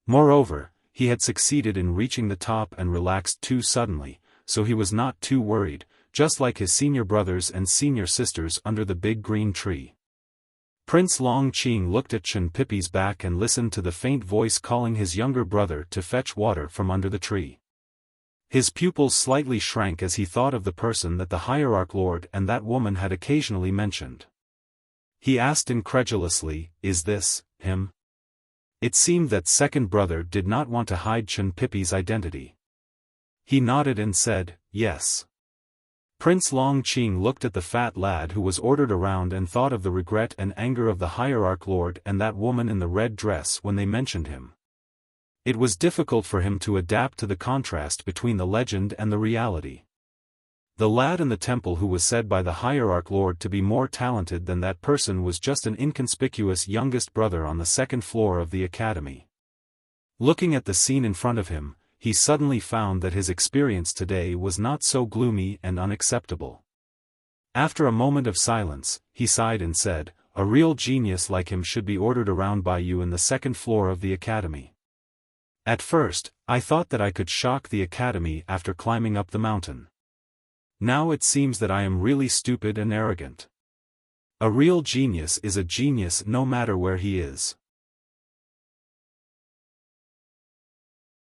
Moreover, he had succeeded in reaching the top and relaxed too suddenly, so he was not too worried, just like his senior brothers and senior sisters under the big green tree. Prince Longqing looked at Chen Pipi's back and listened to the faint voice calling his younger brother to fetch water from under the tree. His pupils slightly shrank as he thought of the person that the hierarch lord and that woman had occasionally mentioned. He asked incredulously, "Is this him?" It seemed that second brother did not want to hide Chen Pipi's identity. He nodded and said, "Yes." Prince Longqing looked at the fat lad who was ordered around and thought of the regret and anger of the hierarch lord and that woman in the red dress when they mentioned him. It was difficult for him to adapt to the contrast between the legend and the reality. The lad in the temple who was said by the hierarch lord to be more talented than that person was just an inconspicuous youngest brother on the second floor of the academy. Looking at the scene in front of him, he suddenly found that his experience today was not so gloomy and unacceptable. After a moment of silence, he sighed and said, "A real genius like him should be ordered around by you in the second floor of the academy. At first, I thought that I could shock the academy after climbing up the mountain. Now it seems that I am really stupid and arrogant. A real genius is a genius no matter where he is."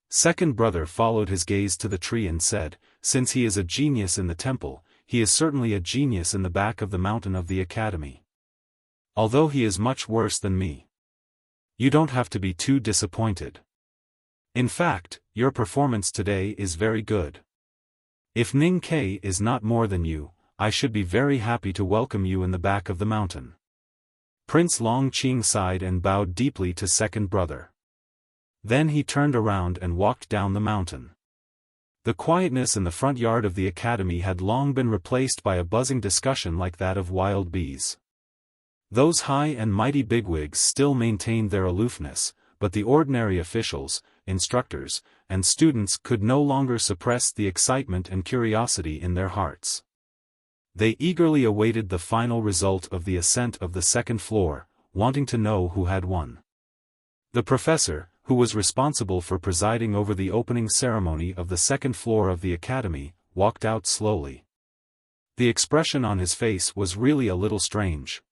Second brother followed his gaze to the tree and said, "Since he is a genius in the temple, he is certainly a genius in the back of the mountain of the academy. Although he is much worse than me. You don't have to be too disappointed. In fact, your performance today is very good. If Ning Ke is not more than you, I should be very happy to welcome you in the back of the mountain." Prince Longqing sighed and bowed deeply to second brother. Then he turned around and walked down the mountain. The quietness in the front yard of the academy had long been replaced by a buzzing discussion like that of wild bees. Those high and mighty bigwigs still maintained their aloofness, but the ordinary officials, instructors, and students could no longer suppress the excitement and curiosity in their hearts. They eagerly awaited the final result of the ascent of the second floor, wanting to know who had won. The professor, who was responsible for presiding over the opening ceremony of the second floor of the academy, walked out slowly. The expression on his face was really a little strange.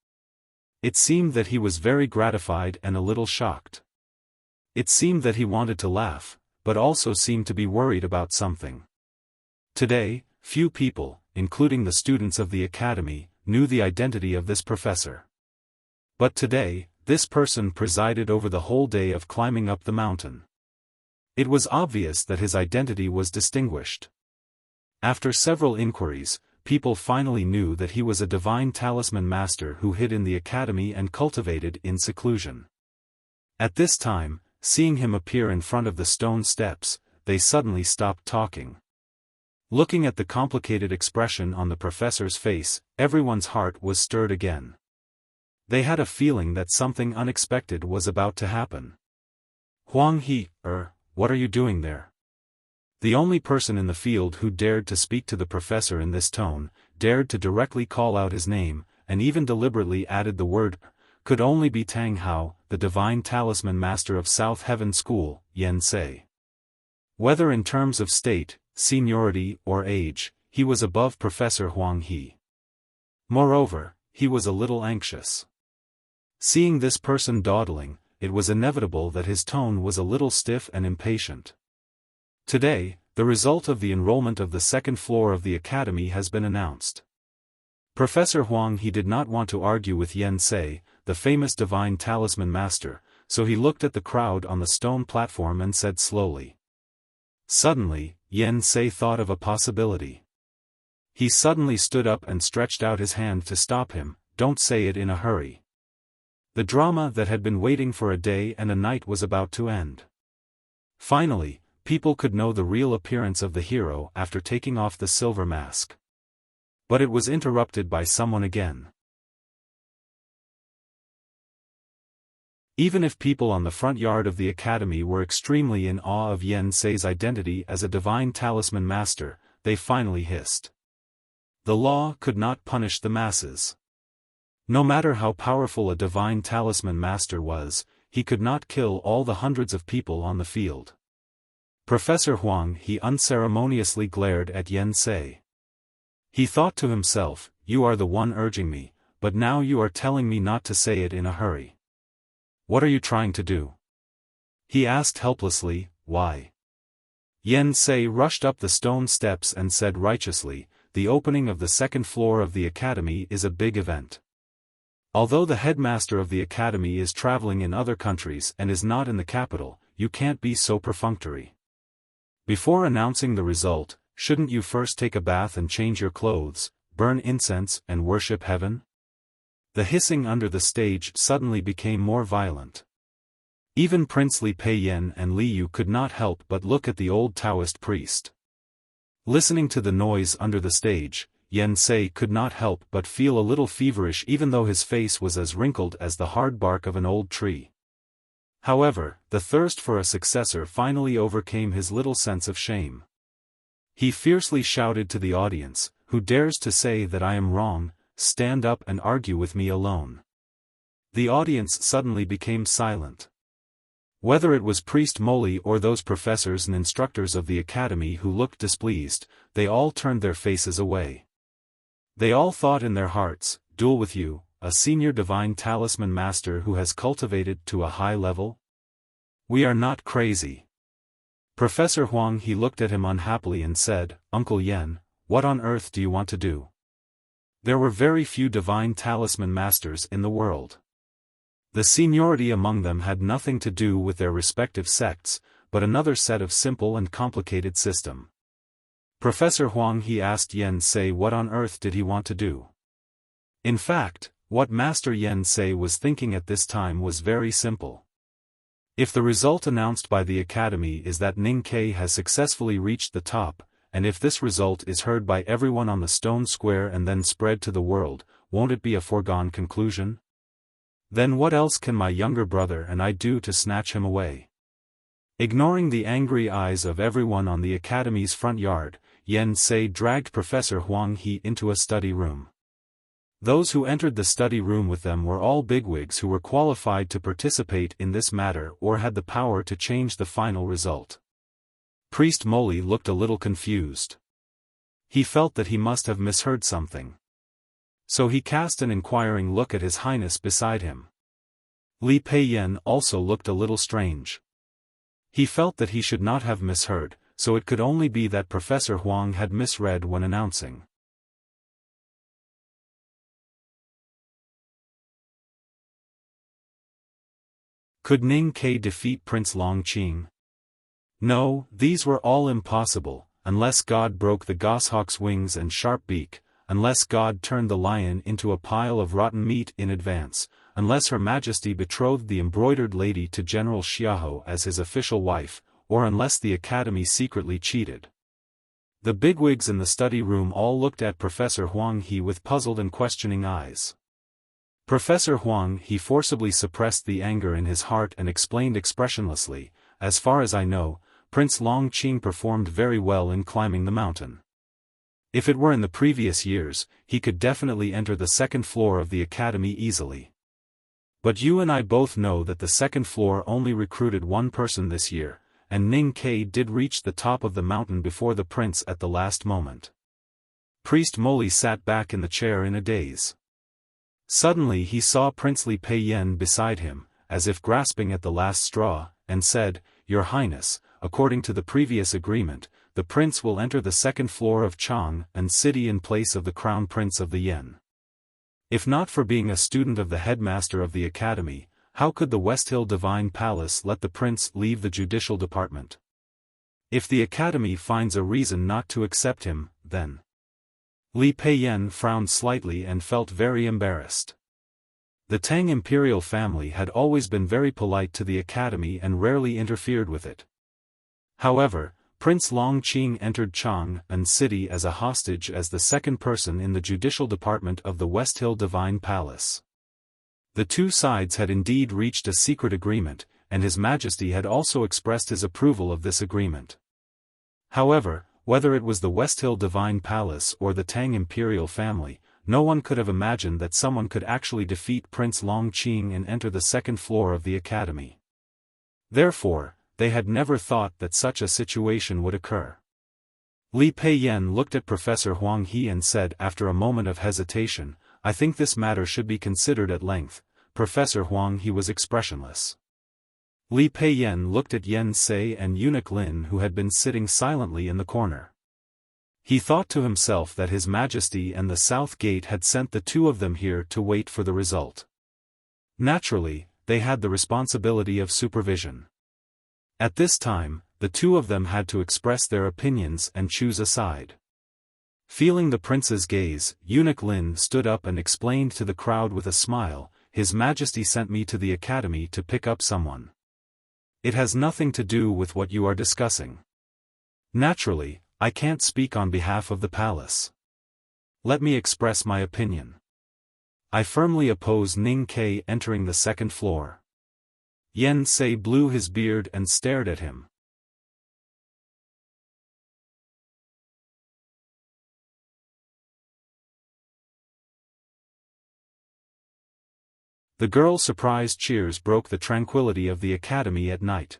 It seemed that he was very gratified and a little shocked. It seemed that he wanted to laugh, but also seemed to be worried about something. Today, few people, including the students of the academy, knew the identity of this professor. But today, this person presided over the whole day of climbing up the mountain. It was obvious that his identity was distinguished. After several inquiries, people finally knew that he was a divine talisman master who hid in the academy and cultivated in seclusion. At this time, seeing him appear in front of the stone steps, they suddenly stopped talking. Looking at the complicated expression on the professor's face, everyone's heart was stirred again. They had a feeling that something unexpected was about to happen. Huang He, what are you doing there? The only person in the field who dared to speak to the professor in this tone, dared to directly call out his name, and even deliberately added the word, could only be Tang Hao, the divine talisman master of South Heaven School, Yen Sei. Whether in terms of state, seniority, or age, he was above Professor Huang He. Moreover, he was a little anxious. Seeing this person dawdling, it was inevitable that his tone was a little stiff and impatient. Today, the result of the enrollment of the second floor of the academy has been announced. Professor Huang He did not want to argue with Yen Sei, the famous divine talisman master, so he looked at the crowd on the stone platform and said slowly. Suddenly, Yen Sei thought of a possibility. He suddenly stood up and stretched out his hand to stop him. Don't say it in a hurry. The drama that had been waiting for a day and a night was about to end. Finally, people could know the real appearance of the hero after taking off the silver mask. But it was interrupted by someone again. Even if people on the front yard of the academy were extremely in awe of Yen Sei's identity as a divine talisman master, they finally hissed. The law could not punish the masses. No matter how powerful a divine talisman master was, he could not kill all the hundreds of people on the field. Professor Huang He unceremoniously glared at Yen Sei. He thought to himself, you are the one urging me, but now you are telling me not to say it in a hurry. What are you trying to do? He asked helplessly. Why? Yen Sei rushed up the stone steps and said righteously, the opening of the second floor of the academy is a big event. Although the headmaster of the academy is traveling in other countries and is not in the capital, you can't be so perfunctory. Before announcing the result, shouldn't you first take a bath and change your clothes, burn incense and worship heaven? The hissing under the stage suddenly became more violent. Even Prince Li Peiyan and Li Yu could not help but look at the old Taoist priest. Listening to the noise under the stage, Yen Sei could not help but feel a little feverish even though his face was as wrinkled as the hard bark of an old tree. However, the thirst for a successor finally overcame his little sense of shame. He fiercely shouted to the audience, who dares to say that I am wrong? Stand up and argue with me alone. The audience suddenly became silent. Whether it was Priest Moli or those professors and instructors of the academy who looked displeased, they all turned their faces away. They all thought in their hearts, duel with you, a senior divine talisman master who has cultivated to a high level? We are not crazy. Professor Huang He looked at him unhappily and said, Uncle Yen, what on earth do you want to do? There were very few divine talisman masters in the world. The seniority among them had nothing to do with their respective sects, but another set of simple and complicated system. Professor Huang He asked Yen Sei what on earth did he want to do. In fact, what Master Yen Sei was thinking at this time was very simple. If the result announced by the academy is that Ning Ke has successfully reached the top, and if this result is heard by everyone on the stone square and then spread to the world, won't it be a foregone conclusion? Then what else can my younger brother and I do to snatch him away? Ignoring the angry eyes of everyone on the academy's front yard, Yen Sei dragged Professor Huang He into a study room. Those who entered the study room with them were all bigwigs who were qualified to participate in this matter or had the power to change the final result. Priest Moli looked a little confused. He felt that he must have misheard something. So he cast an inquiring look at His Highness beside him. Li Peiyan also looked a little strange. He felt that he should not have misheard, so it could only be that Professor Huang had misread when announcing. Could Ning Ke defeat Prince Longqing? No, these were all impossible, unless God broke the goshawk's wings and sharp beak, unless God turned the lion into a pile of rotten meat in advance, unless Her Majesty betrothed the embroidered lady to General Xiahou as his official wife, or unless the Academy secretly cheated. The bigwigs in the study room all looked at Professor Huang He with puzzled and questioning eyes. Professor Huang He forcibly suppressed the anger in his heart and explained expressionlessly, "As far as I know, Prince Long Qing performed very well in climbing the mountain. If it were in the previous years, he could definitely enter the second floor of the Academy easily. But you and I both know that the second floor only recruited one person this year, and Ning Ke did reach the top of the mountain before the prince at the last moment." Priest Moli sat back in the chair in a daze. Suddenly he saw Princely Pei Yen beside him, as if grasping at the last straw, and said, "Your Highness, according to the previous agreement, the prince will enter the second floor of Chang and city in place of the crown prince of the Yen. If not for being a student of the headmaster of the academy, how could the West Hill Divine Palace let the prince leave the judicial department? If the academy finds a reason not to accept him, then—" Li Peiyan frowned slightly and felt very embarrassed. The Tang imperial family had always been very polite to the academy and rarely interfered with it. However, Prince Long Qing entered Chang'an City as a hostage as the second person in the judicial department of the West Hill Divine Palace. The two sides had indeed reached a secret agreement, and His Majesty had also expressed his approval of this agreement. However, whether it was the West Hill Divine Palace or the Tang imperial family, no one could have imagined that someone could actually defeat Prince Long Qing and enter the second floor of the academy. Therefore, they had never thought that such a situation would occur. Li Peiyan looked at Professor Huang He and said after a moment of hesitation, "I think this matter should be considered at length." Professor Huang He was expressionless. Li Peiyan looked at Yen Sei and Eunuch Lin who had been sitting silently in the corner. He thought to himself that His Majesty and the South Gate had sent the two of them here to wait for the result. Naturally, they had the responsibility of supervision. At this time, the two of them had to express their opinions and choose a side. Feeling the prince's gaze, Eunuch Lin stood up and explained to the crowd with a smile, "His Majesty sent me to the academy to pick up someone. It has nothing to do with what you are discussing. Naturally, I can't speak on behalf of the palace. Let me express my opinion. I firmly oppose Ning Ke entering the second floor." Yen Sei blew his beard and stared at him. The girl's surprised cheers broke the tranquility of the academy at night.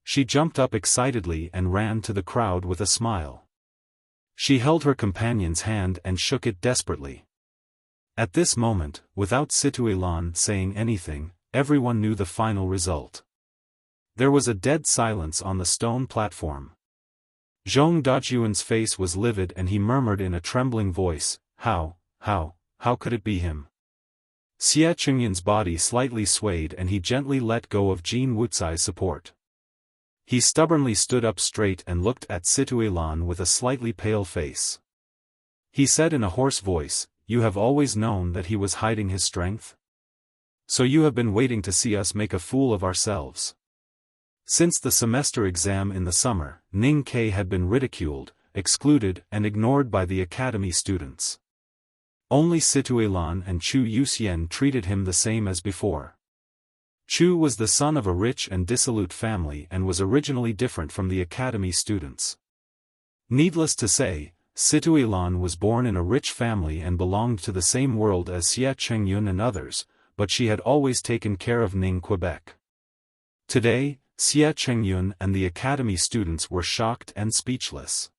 She jumped up excitedly and ran to the crowd with a smile. She held her companion's hand and shook it desperately. At this moment, without Situilan saying anything, everyone knew the final result. There was a dead silence on the stone platform. Zhong Dajuan's face was livid and he murmured in a trembling voice, how could it be him?" Xie Chunyan's body slightly swayed and he gently let go of Jin Wucai's support. He stubbornly stood up straight and looked at Situilan with a slightly pale face. He said in a hoarse voice, "You have always known that he was hiding his strength? So you have been waiting to see us make a fool of ourselves." Since the semester exam in the summer, Ning Ke had been ridiculed, excluded and ignored by the academy students. Only Situilan and Chu Yuxian treated him the same as before. Chu was the son of a rich and dissolute family and was originally different from the academy students. Needless to say, Situilan was born in a rich family and belonged to the same world as Xie Chengyun and others, but she had always taken care of Ning Quebec. Today, Xie Chengyun and the academy students were shocked and speechless.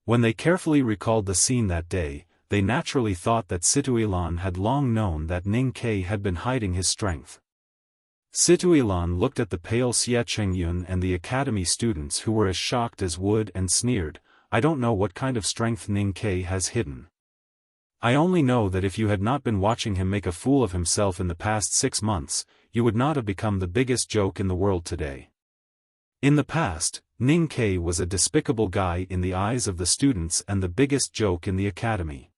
When they carefully recalled the scene that day, they naturally thought that Situilan had long known that Ning Ke had been hiding his strength. Situilan looked at the pale Xie Chengyun and the academy students who were as shocked as wood and sneered, "I don't know what kind of strength Ning Ke has hidden. I only know that if you had not been watching him make a fool of himself in the past 6 months, you would not have become the biggest joke in the world today." In the past, Ning Ke was a despicable guy in the eyes of the students and the biggest joke in the academy.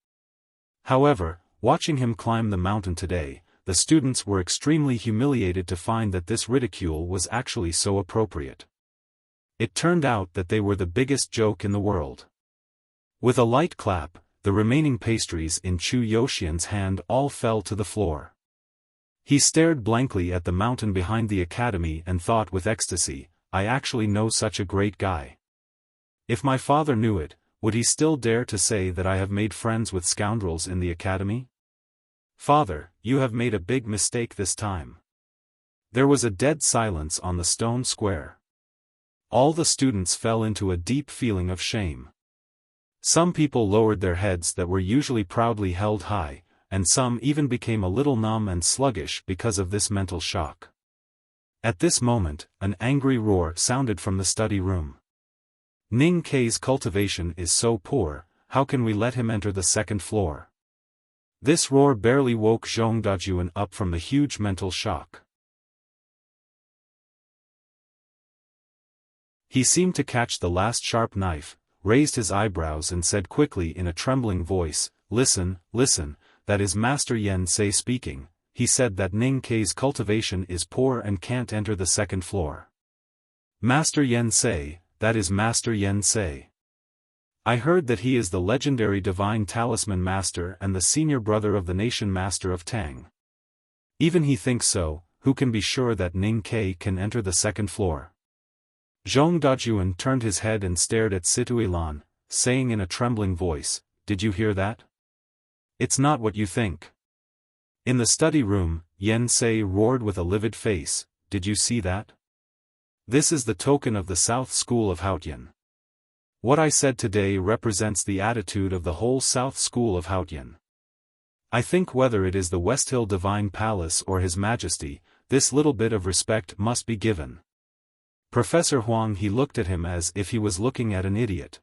However, watching him climb the mountain today, the students were extremely humiliated to find that this ridicule was actually so appropriate. It turned out that they were the biggest joke in the world. With a light clap, the remaining pastries in Chu Yoxian's hand all fell to the floor. He stared blankly at the mountain behind the academy and thought with ecstasy, I actually know such a great guy. If my father knew it, would he still dare to say that I have made friends with scoundrels in the academy? Father, you have made a big mistake this time. There was a dead silence on the stone square. All the students fell into a deep feeling of shame. Some people lowered their heads that were usually proudly held high, and some even became a little numb and sluggish because of this mental shock. At this moment, an angry roar sounded from the study room. Ning Kei's cultivation is so poor, how can we let him enter the second floor? This roar barely woke Zhong Dajuan up from the huge mental shock. He seemed to catch the last sharp knife, raised his eyebrows and said quickly in a trembling voice, Listen, listen, that is Master Yen Sei speaking. He said that Ning Kei's cultivation is poor and can't enter the second floor. Master Yen Sei, that is Master Yen Sei. I heard that he is the legendary divine talisman master and the senior brother of the nation master of Tang. Even he thinks so, who can be sure that Ning Kei can enter the second floor? Zhong Dajuan turned his head and stared at Situilan, saying in a trembling voice, Did you hear that? It's not what you think. In the study room, Yen Sei roared with a livid face, Did you see that? This is the token of the South School of Haotian. What I said today represents the attitude of the whole South School of Haotian. I think whether it is the West Hill Divine Palace or His Majesty, this little bit of respect must be given. Professor Huang he looked at him as if he was looking at an idiot.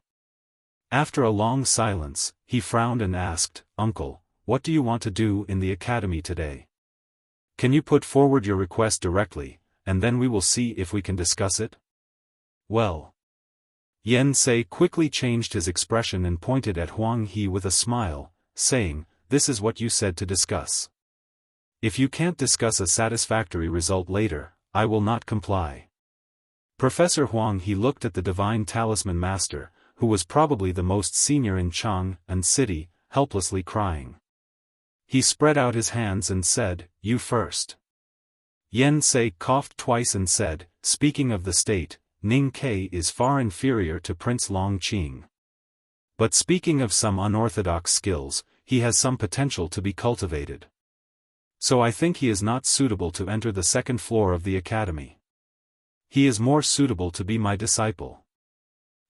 After a long silence, he frowned and asked, Uncle, what do you want to do in the academy today? Can you put forward your request directly, and then we will see if we can discuss it? Well. Yen Sei quickly changed his expression and pointed at Huang He with a smile, saying, This is what you said to discuss. If you can't discuss a satisfactory result later, I will not comply. Professor Huang He looked at the divine talisman master, who was probably the most senior in Chang and city, helplessly crying. He spread out his hands and said, You first. Yen Sei coughed twice and said, Speaking of the state, Ning Kei is far inferior to Prince Long Qing. But speaking of some unorthodox skills, he has some potential to be cultivated. So I think he is not suitable to enter the second floor of the academy. He is more suitable to be my disciple.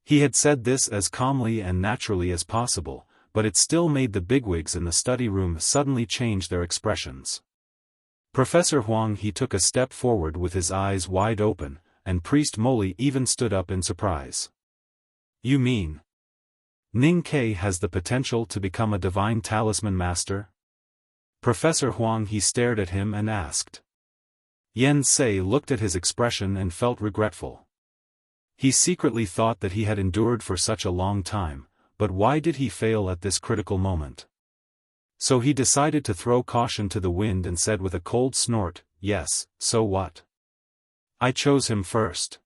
He had said this as calmly and naturally as possible, but it still made the bigwigs in the study room suddenly change their expressions. Professor Huang He took a step forward with his eyes wide open, and Priest Moli even stood up in surprise. You mean? Ning Kei has the potential to become a divine talisman master? Professor Huang He stared at him and asked. Yen Sei looked at his expression and felt regretful. He secretly thought that he had endured for such a long time, but why did he fail at this critical moment? So he decided to throw caution to the wind and said with a cold snort, Yes, so what? I chose him first.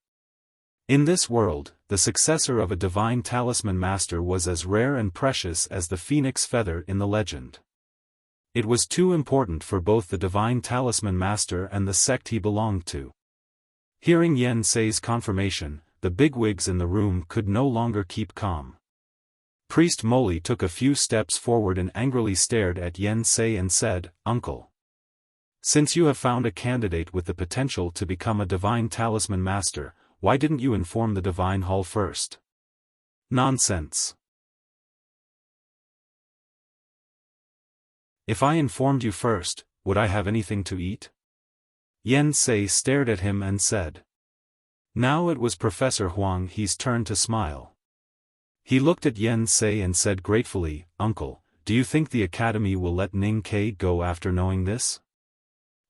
In this world, the successor of a divine talisman master was as rare and precious as the phoenix feather in the legend. It was too important for both the divine talisman master and the sect he belonged to. Hearing Yen Sei's confirmation, the bigwigs in the room could no longer keep calm. Priest Moli took a few steps forward and angrily stared at Yen Sei and said, Uncle. Since you have found a candidate with the potential to become a divine talisman master, why didn't you inform the divine hall first? Nonsense. If I informed you first, would I have anything to eat? Yen Sei stared at him and said. Now it was Professor Huang He's turn to smile. He looked at Yen Sei and said gratefully, Uncle, do you think the academy will let Ning Kei go after knowing this?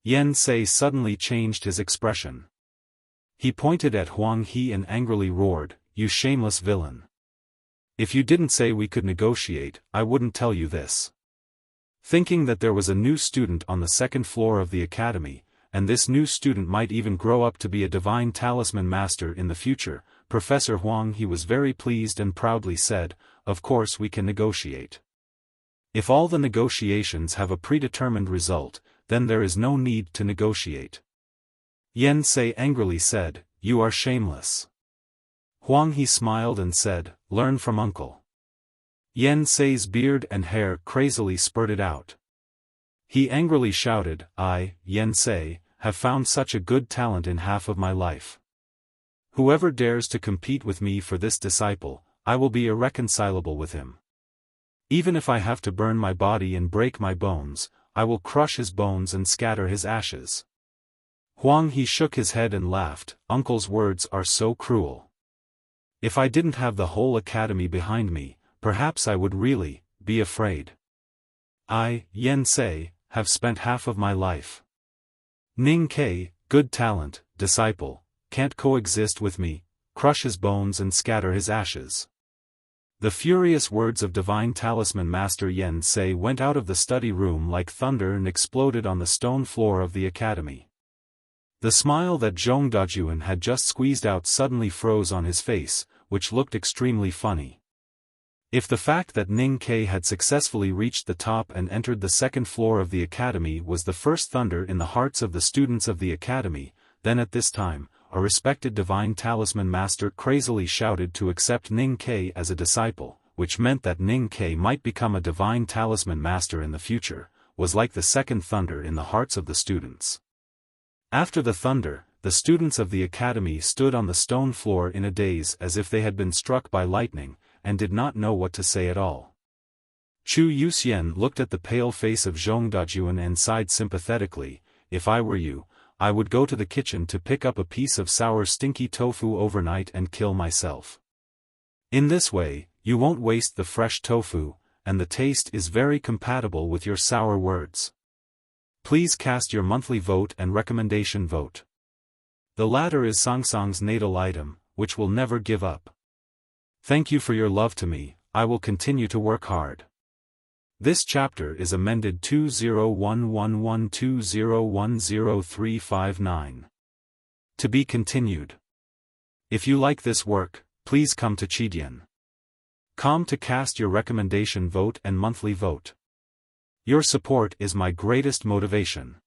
Yen Sei suddenly changed his expression. He pointed at Huang He and angrily roared, You shameless villain. If you didn't say we could negotiate, I wouldn't tell you this. Thinking that there was a new student on the second floor of the academy, and this new student might even grow up to be a divine talisman master in the future, Professor Huang he was very pleased and proudly said, "Of course we can negotiate. If all the negotiations have a predetermined result, then there is no need to negotiate." Yen Sei angrily said, "You are shameless." Huang he smiled and said, "Learn from uncle." Yen Sei's beard and hair crazily spurted out. He angrily shouted, "I, Yen Sei, have found such a good talent in half of my life. Whoever dares to compete with me for this disciple, I will be irreconcilable with him. Even if I have to burn my body and break my bones, I will crush his bones and scatter his ashes." Huang he shook his head and laughed, "Uncle's words are so cruel. If I didn't have the whole academy behind me, perhaps I would really be afraid. I, Yen Sei, have spent half of my life. Ning Ke, good talent, disciple, can't coexist with me, crush his bones and scatter his ashes." The furious words of Divine Talisman Master Yen Sei went out of the study room like thunder and exploded on the stone floor of the academy. The smile that Zhong Dajuan had just squeezed out suddenly froze on his face, which looked extremely funny. If the fact that Ning Ke had successfully reached the top and entered the second floor of the academy was the first thunder in the hearts of the students of the academy, then at this time, a respected Divine Talisman Master crazily shouted to accept Ning Ke as a disciple, which meant that Ning Ke might become a Divine Talisman Master in the future, was like the second thunder in the hearts of the students. After the thunder, the students of the academy stood on the stone floor in a daze as if they had been struck by lightning, and did not know what to say at all. Chu Yuxian looked at the pale face of Zhong Dajuan and sighed sympathetically, "If I were you, I would go to the kitchen to pick up a piece of sour stinky tofu overnight and kill myself. In this way, you won't waste the fresh tofu, and the taste is very compatible with your sour words. Please cast your monthly vote and recommendation vote. The latter is Sangsang's natal item, which will never give up. Thank you for your love to me, I will continue to work hard." This chapter is amended 201112010359. To be continued. If you like this work, please come to Chidian.com to cast your recommendation vote and monthly vote. Your support is my greatest motivation.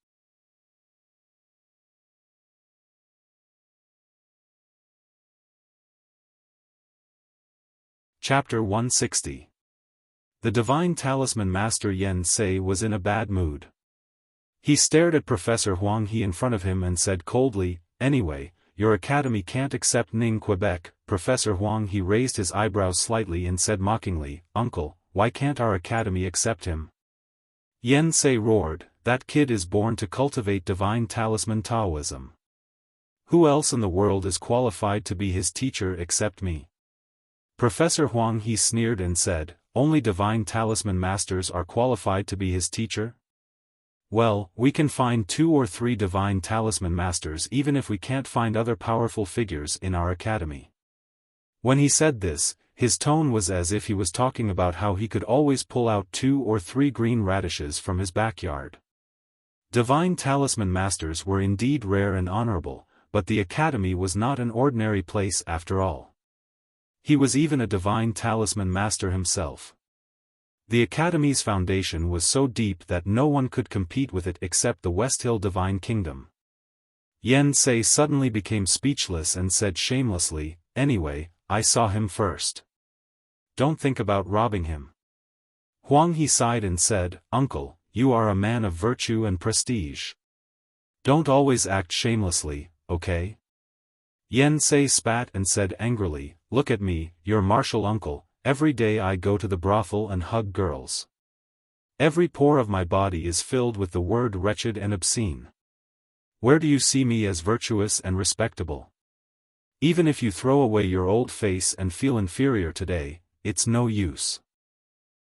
Chapter 160. The Divine Talisman Master Yen Sei was in a bad mood. He stared at Professor Huang He in front of him and said coldly, "Anyway, your academy can't accept Ning Quebec." Professor Huang He raised his eyebrows slightly and said mockingly, "Uncle, why can't our academy accept him?" Yen Sei roared, "That kid is born to cultivate Divine Talisman Taoism. Who else in the world is qualified to be his teacher except me?" Professor Huang He sneered and said, "Only Divine Talisman Masters are qualified to be his teacher? Well, we can find 2 or 3 Divine Talisman Masters even if we can't find other powerful figures in our academy." When he said this, his tone was as if he was talking about how he could always pull out 2 or 3 green radishes from his backyard. Divine Talisman Masters were indeed rare and honorable, but the academy was not an ordinary place after all. He was even a Divine Talisman Master himself. The Academy's foundation was so deep that no one could compete with it except the West Hill Divine Kingdom. Yen Sei suddenly became speechless and said shamelessly, "Anyway, I saw him first. Don't think about robbing him." Huang He sighed and said, "Uncle, you are a man of virtue and prestige. Don't always act shamelessly, okay?" Yen Sei spat and said angrily, "Look at me, your martial uncle, every day I go to the brothel and hug girls. Every pore of my body is filled with the word wretched and obscene. Where do you see me as virtuous and respectable? Even if you throw away your old face and feel inferior today, it's no use."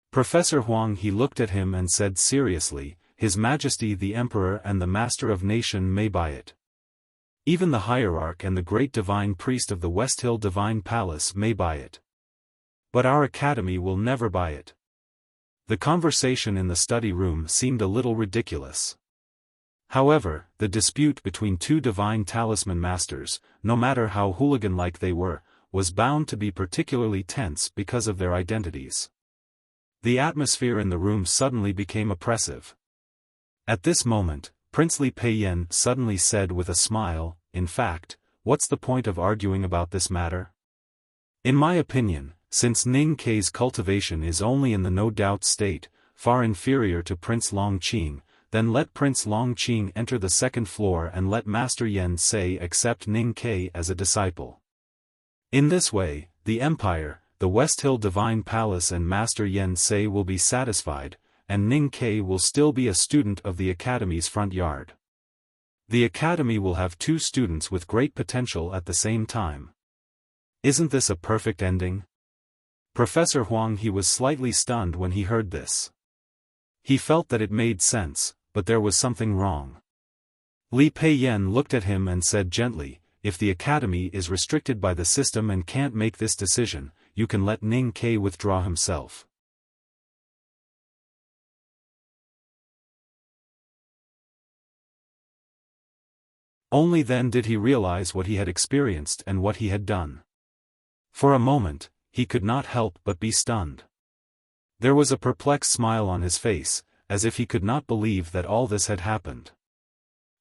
Professor Huang He looked at him and said seriously, "His Majesty the Emperor and the Master of Nation may buy it. Even the Hierarch and the Great Divine Priest of the West Hill Divine Palace may buy it. But our academy will never buy it. The conversation in the study room seemed a little ridiculous. However, the dispute between two divine talisman masters, no matter how hooligan-like they were, was bound to be particularly tense because of their identities. The atmosphere in the room suddenly became oppressive. At this moment, Princely Peiyan suddenly said with a smile, "In fact, what's the point of arguing about this matter? In my opinion, since Ning Kei's cultivation is only in the no-doubt state, far inferior to Prince Longqing, then let Prince Longqing enter the second floor and let Master Yen Sei accept Ning Kei as a disciple. In this way, the Empire, the West Hill Divine Palace and Master Yen Sei will be satisfied, and Ning Kei will still be a student of the Academy's front yard. The Academy will have 2 students with great potential at the same time. Isn't this a perfect ending?" Professor Huang he was slightly stunned when he heard this. He felt that it made sense, but there was something wrong. Li Peiyan looked at him and said gently, "If the Academy is restricted by the system and can't make this decision, you can let Ning Kei withdraw himself." Only then did he realize what he had experienced and what he had done. For a moment, he could not help but be stunned. There was a perplexed smile on his face, as if he could not believe that all this had happened.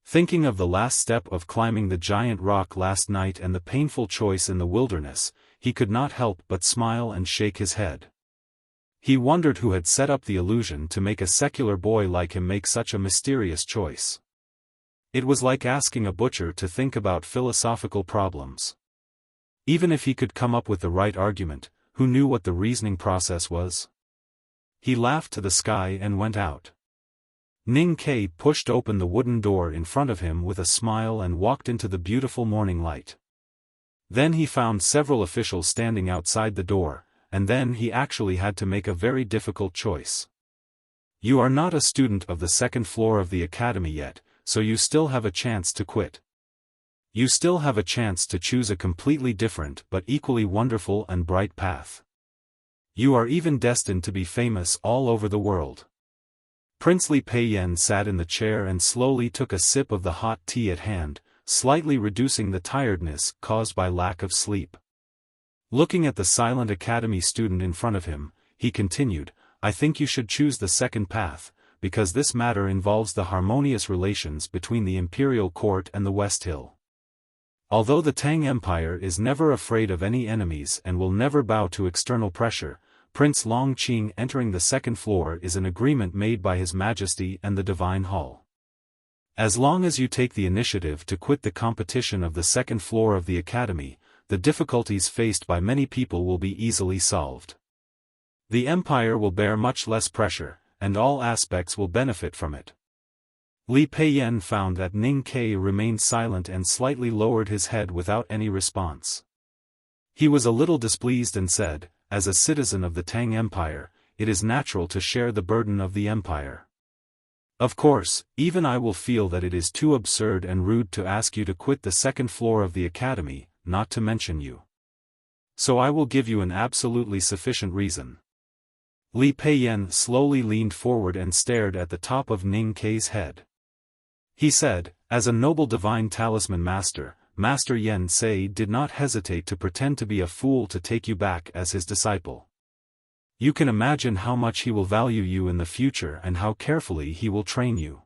Thinking of the last step of climbing the giant rock last night and the painful choice in the wilderness, he could not help but smile and shake his head. He wondered who had set up the illusion to make a secular boy like him make such a mysterious choice. It was like asking a butcher to think about philosophical problems. Even if he could come up with the right argument, who knew what the reasoning process was? He laughed to the sky and went out. Ning Kei pushed open the wooden door in front of him with a smile and walked into the beautiful morning light. Then he found several officials standing outside the door, and then he actually had to make a very difficult choice. "You are not a student of the second floor of the Academy yet, so you still have a chance to quit. You still have a chance to choose a completely different but equally wonderful and bright path. You are even destined to be famous all over the world." Princely Peiyan sat in the chair and slowly took a sip of the hot tea at hand, slightly reducing the tiredness caused by lack of sleep. Looking at the silent Academy student in front of him, he continued, "I think you should choose the second path, because this matter involves the harmonious relations between the imperial court and the West Hill. Although the Tang Empire is never afraid of any enemies and will never bow to external pressure, Prince Longqing entering the second floor is an agreement made by His Majesty and the Divine Hall. As long as you take the initiative to quit the competition of the second floor of the Academy, the difficulties faced by many people will be easily solved. The Empire will bear much less pressure, and all aspects will benefit from it." Li Peiyan found that Ning Kei remained silent and slightly lowered his head without any response. He was a little displeased and said, "As a citizen of the Tang Empire, it is natural to share the burden of the Empire. Of course, even I will feel that it is too absurd and rude to ask you to quit the second floor of the Academy, not to mention you. So I will give you an absolutely sufficient reason." Li Peiyan slowly leaned forward and stared at the top of Ning Kei's head. He said, "As a noble divine talisman master, Master Yen Sei did not hesitate to pretend to be a fool to take you back as his disciple. You can imagine how much he will value you in the future and how carefully he will train you.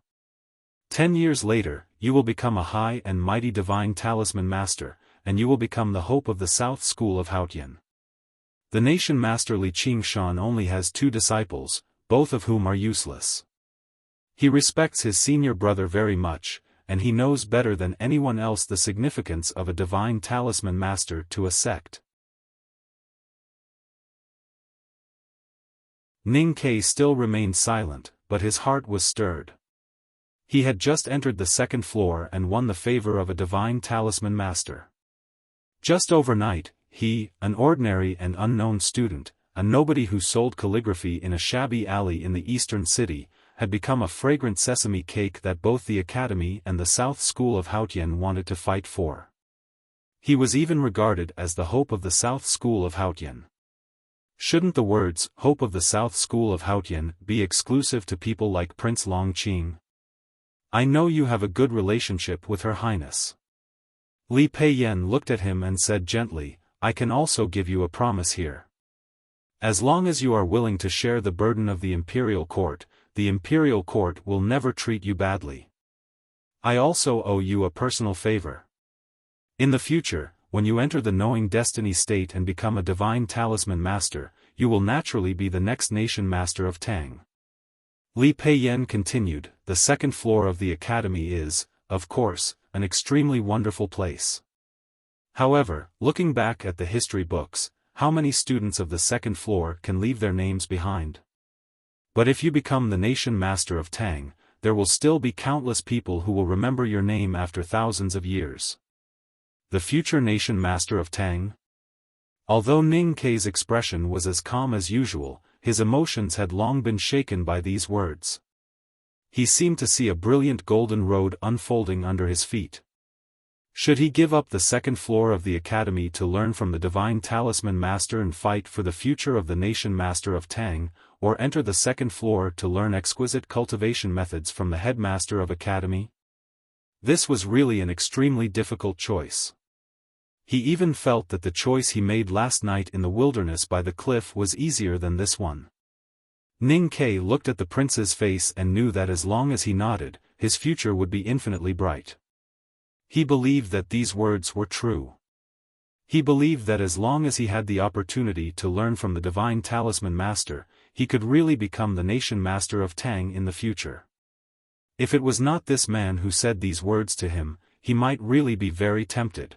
10 years later, you will become a high and mighty divine talisman master, and you will become the hope of the South School of Haotian. The nation master Li Qingshan only has 2 disciples, both of whom are useless. He respects his senior brother very much, and he knows better than anyone else the significance of a divine talisman master to a sect." Ning Kei still remained silent, but his heart was stirred. He had just entered the second floor and won the favor of a divine talisman master. Just overnight, he, an ordinary and unknown student, a nobody who sold calligraphy in a shabby alley in the eastern city, had become a fragrant sesame cake that both the Academy and the South School of Haotian wanted to fight for. He was even regarded as the hope of the South School of Haotian. Shouldn't the words, hope of the South School of Haotian, be exclusive to people like Prince Longqing? I know you have a good relationship with Her Highness. Li Peiyan looked at him and said gently, I can also give you a promise here. As long as you are willing to share the burden of the imperial court will never treat you badly. I also owe you a personal favor. In the future, when you enter the knowing destiny state and become a divine talisman master, you will naturally be the next nation master of Tang. Li Peiyan continued, the second floor of the academy is, of course, an extremely wonderful place. However, looking back at the history books, how many students of the second floor can leave their names behind? But if you become the nation master of Tang, there will still be countless people who will remember your name after thousands of years. The future nation master of Tang? Although Ning Kei's expression was as calm as usual, his emotions had long been shaken by these words. He seemed to see a brilliant golden road unfolding under his feet. Should he give up the second floor of the academy to learn from the divine talisman master and fight for the future of the nation master of Tang, or enter the second floor to learn exquisite cultivation methods from the headmaster of academy? This was really an extremely difficult choice. He even felt that the choice he made last night in the wilderness by the cliff was easier than this one. Ning Kei looked at the prince's face and knew that as long as he nodded, his future would be infinitely bright. He believed that these words were true. He believed that as long as he had the opportunity to learn from the divine talisman master, he could really become the nation master of Tang in the future. If it was not this man who said these words to him, he might really be very tempted.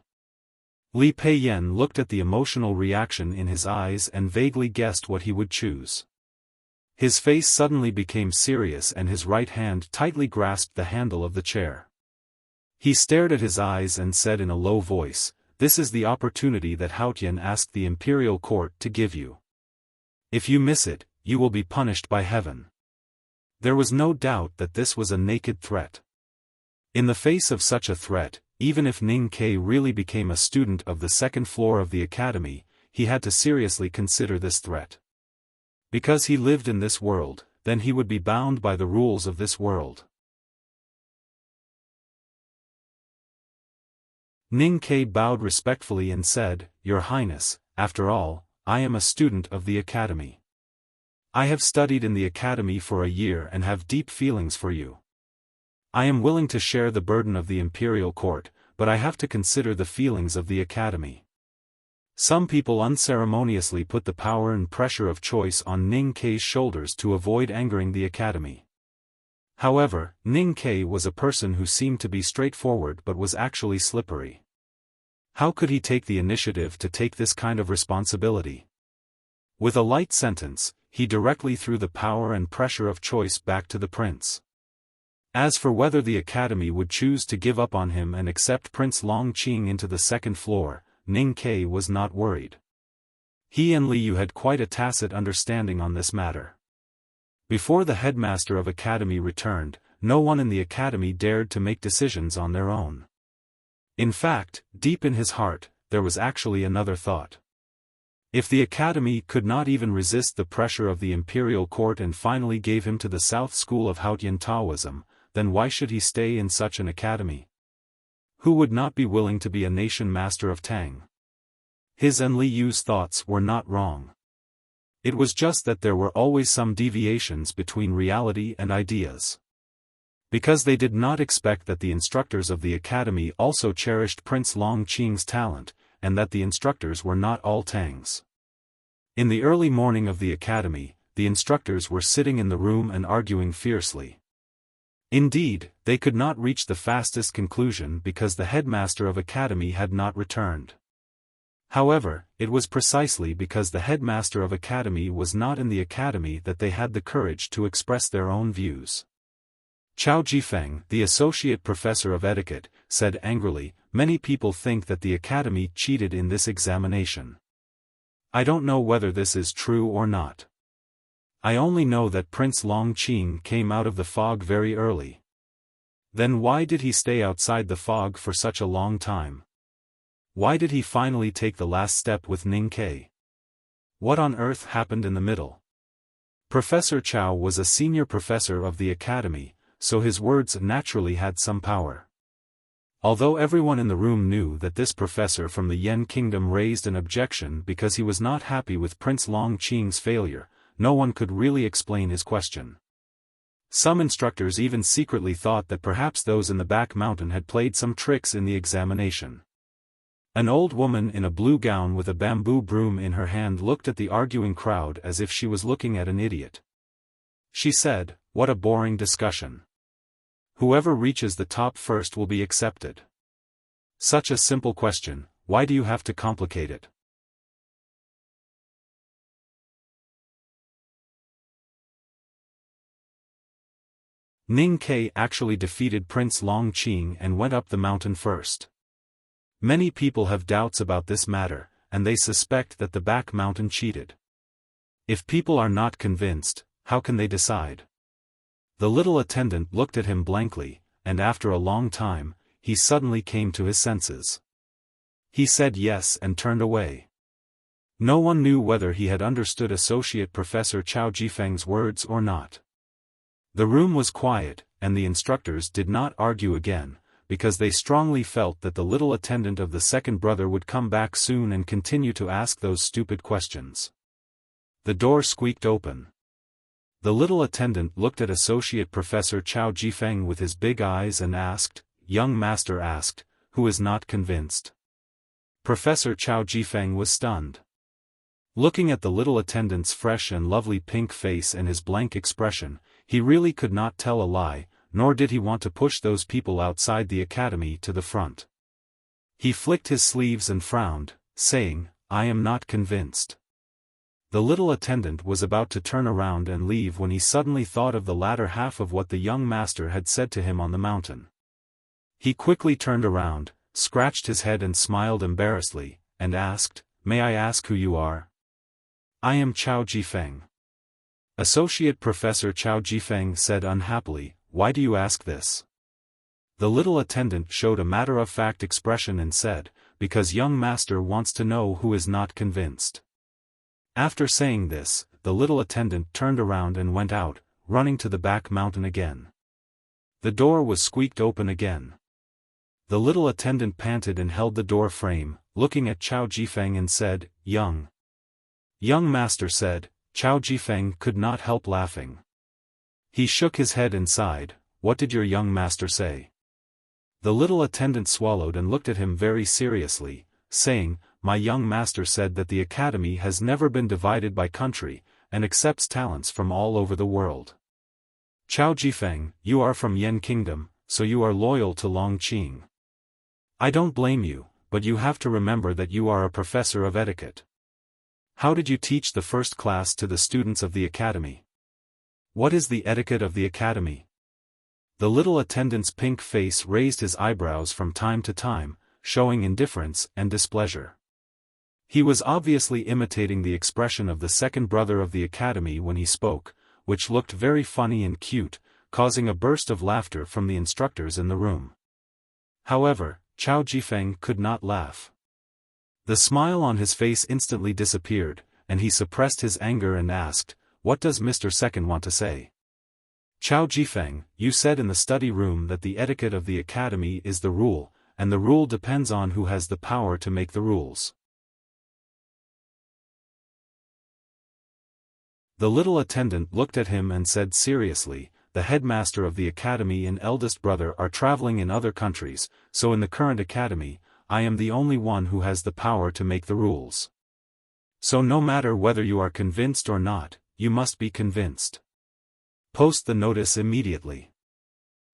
Li Peiyan looked at the emotional reaction in his eyes and vaguely guessed what he would choose. His face suddenly became serious and his right hand tightly grasped the handle of the chair. He stared at his eyes and said in a low voice, "This is the opportunity that Haotian asked the imperial court to give you. If you miss it, you will be punished by heaven." There was no doubt that this was a naked threat. In the face of such a threat, even if Ning Kei really became a student of the second floor of the academy, he had to seriously consider this threat. Because he lived in this world, then he would be bound by the rules of this world. Ning Kei bowed respectfully and said, "Your Highness, after all, I am a student of the academy. I have studied in the academy for a year and have deep feelings for you. I am willing to share the burden of the imperial court, but I have to consider the feelings of the academy." Some people unceremoniously put the power and pressure of choice on Ning Kei's shoulders to avoid angering the academy. However, Ning Kei was a person who seemed to be straightforward but was actually slippery. How could he take the initiative to take this kind of responsibility? With a light sentence, he directly threw the power and pressure of choice back to the prince. As for whether the academy would choose to give up on him and accept Prince Longqing into the second floor, Ning Kei was not worried. He and Liu had quite a tacit understanding on this matter. Before the headmaster of academy returned, no one in the academy dared to make decisions on their own. In fact, deep in his heart, there was actually another thought. If the academy could not even resist the pressure of the imperial court and finally gave him to the South School of Haotian Taoism, then why should he stay in such an academy? Who would not be willing to be a nation master of Tang? His and Li Yu's thoughts were not wrong. It was just that there were always some deviations between reality and ideas. Because they did not expect that the instructors of the academy also cherished Prince Longqing's talent, and that the instructors were not all Tangs. In the early morning of the academy, the instructors were sitting in the room and arguing fiercely. Indeed, they could not reach the fastest conclusion because the headmaster of academy had not returned. However, it was precisely because the headmaster of academy was not in the academy that they had the courage to express their own views. Chao Jifeng, the associate professor of etiquette, said angrily, "Many people think that the academy cheated in this examination. I don't know whether this is true or not. I only know that Prince Longqing came out of the fog very early. Then why did he stay outside the fog for such a long time? Why did he finally take the last step with Ning Kei? What on earth happened in the middle? Professor Chow was a senior professor of the academy, so his words naturally had some power. Although everyone in the room knew that this professor from the Yen Kingdom raised an objection because he was not happy with Prince Long Qing's failure, no one could really explain his question. Some instructors even secretly thought that perhaps those in the back mountain had played some tricks in the examination. An old woman in a blue gown with a bamboo broom in her hand looked at the arguing crowd as if she was looking at an idiot. She said, "What a boring discussion. Whoever reaches the top first will be accepted. Such a simple question, why do you have to complicate it?" Ning Ke actually defeated Prince Long Qing and went up the mountain first. Many people have doubts about this matter, and they suspect that the back mountain cheated. If people are not convinced, how can they decide? The little attendant looked at him blankly, and after a long time, he suddenly came to his senses. He said yes and turned away. No one knew whether he had understood Associate Professor Chao Jifeng's words or not. The room was quiet, and the instructors did not argue again, because they strongly felt that the little attendant of the second brother would come back soon and continue to ask those stupid questions. The door squeaked open. The little attendant looked at Associate Professor Chao Jifeng with his big eyes and asked, "Young master asked, who is not convinced?" Professor Chao Jifeng was stunned. Looking at the little attendant's fresh and lovely pink face and his blank expression, he really could not tell a lie, nor did he want to push those people outside the academy to the front. He flicked his sleeves and frowned, saying, "I am not convinced." The little attendant was about to turn around and leave when he suddenly thought of the latter half of what the young master had said to him on the mountain. He quickly turned around, scratched his head and smiled embarrassedly, and asked, "May I ask who you are?" "I am Chao Jifeng." Associate Professor Chao Jifeng said unhappily, "Why do you ask this?" The little attendant showed a matter-of-fact expression and said, "Because young master wants to know who is not convinced." After saying this, the little attendant turned around and went out, running to the back mountain again. The door was squeaked open again. The little attendant panted and held the door frame, looking at Chao Jifeng and said, Young master said." Chao Jifeng could not help laughing. He shook his head and sighed, "What did your young master say?" The little attendant swallowed and looked at him very seriously, saying, "My young master said that the academy has never been divided by country, and accepts talents from all over the world. Chao Jifeng, you are from Yen Kingdom, so you are loyal to Long Qing. I don't blame you, but you have to remember that you are a professor of etiquette. How did you teach the first class to the students of the academy? What is the etiquette of the academy?" The little attendant's pink face raised his eyebrows from time to time, showing indifference and displeasure. He was obviously imitating the expression of the second brother of the academy when he spoke, which looked very funny and cute, causing a burst of laughter from the instructors in the room. However, Chao Jifeng could not laugh. The smile on his face instantly disappeared, and he suppressed his anger and asked, "What does Mr. Second want to say?" "Chao Jifeng, you said in the study room that the etiquette of the academy is the rule, and the rule depends on who has the power to make the rules." The little attendant looked at him and said seriously, "The headmaster of the academy and eldest brother are traveling in other countries, so in the current academy, I am the only one who has the power to make the rules. So no matter whether you are convinced or not, you must be convinced. Post the notice immediately."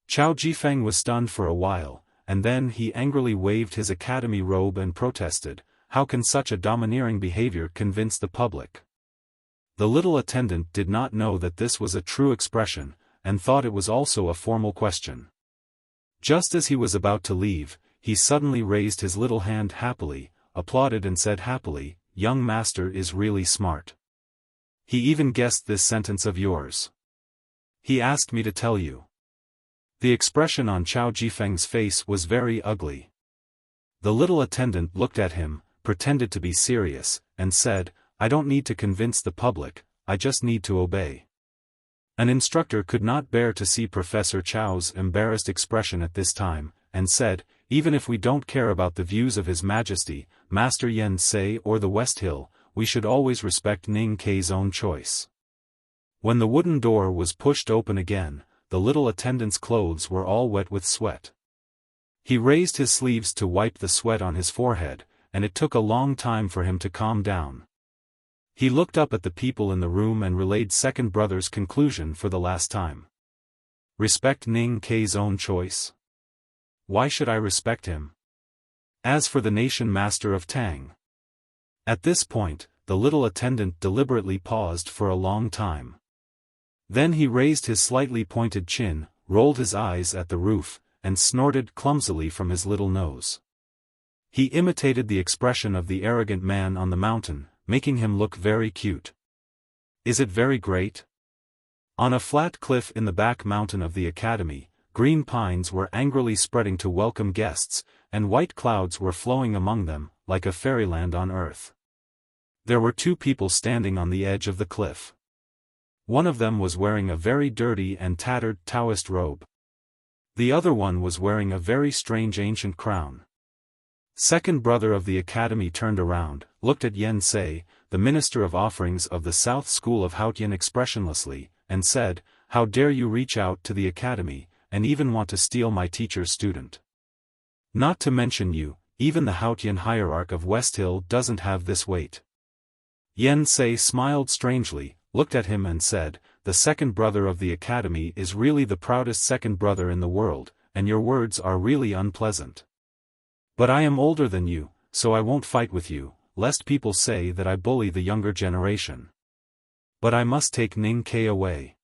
Chao Jifeng was stunned for a while, and then he angrily waved his academy robe and protested, "How can such a domineering behavior convince the public?" The little attendant did not know that this was a true expression, and thought it was also a formal question. Just as he was about to leave, he suddenly raised his little hand happily, applauded and said happily, "Young master is really smart. He even guessed this sentence of yours. He asked me to tell you." The expression on Chao Jifeng's face was very ugly. The little attendant looked at him, pretended to be serious, and said, I don't need to convince the public, I just need to obey. An instructor could not bear to see Professor Chao's embarrassed expression at this time, and said, even if we don't care about the views of His Majesty, Master Yen Sei or the West Hill, we should always respect Ning Kei's own choice. When the wooden door was pushed open again, the little attendant's clothes were all wet with sweat. He raised his sleeves to wipe the sweat on his forehead, and it took a long time for him to calm down. He looked up at the people in the room and relayed second brother's conclusion for the last time. Respect Ning Kei's own choice? Why should I respect him? As for the nation master of Tang. At this point, the little attendant deliberately paused for a long time. Then he raised his slightly pointed chin, rolled his eyes at the roof, and snorted clumsily from his little nose. He imitated the expression of the arrogant man on the mountain, making him look very cute. Is it very great? On a flat cliff in the back mountain of the academy, green pines were angrily spreading to welcome guests, and white clouds were flowing among them, like a fairyland on earth. There were two people standing on the edge of the cliff. One of them was wearing a very dirty and tattered Taoist robe. The other one was wearing a very strange ancient crown. Second brother of the academy turned around, looked at Yen Sei, the minister of offerings of the South School of Haotian expressionlessly, and said, "How dare you reach out to the academy, and even want to steal my teacher's student? Not to mention you, even the Haotian hierarch of West Hill doesn't have this weight." Yen Sei smiled strangely, looked at him and said, "The second brother of the academy is really the proudest second brother in the world, and your words are really unpleasant. But I am older than you, so I won't fight with you, lest people say that I bully the younger generation. But I must take Ning Kei away.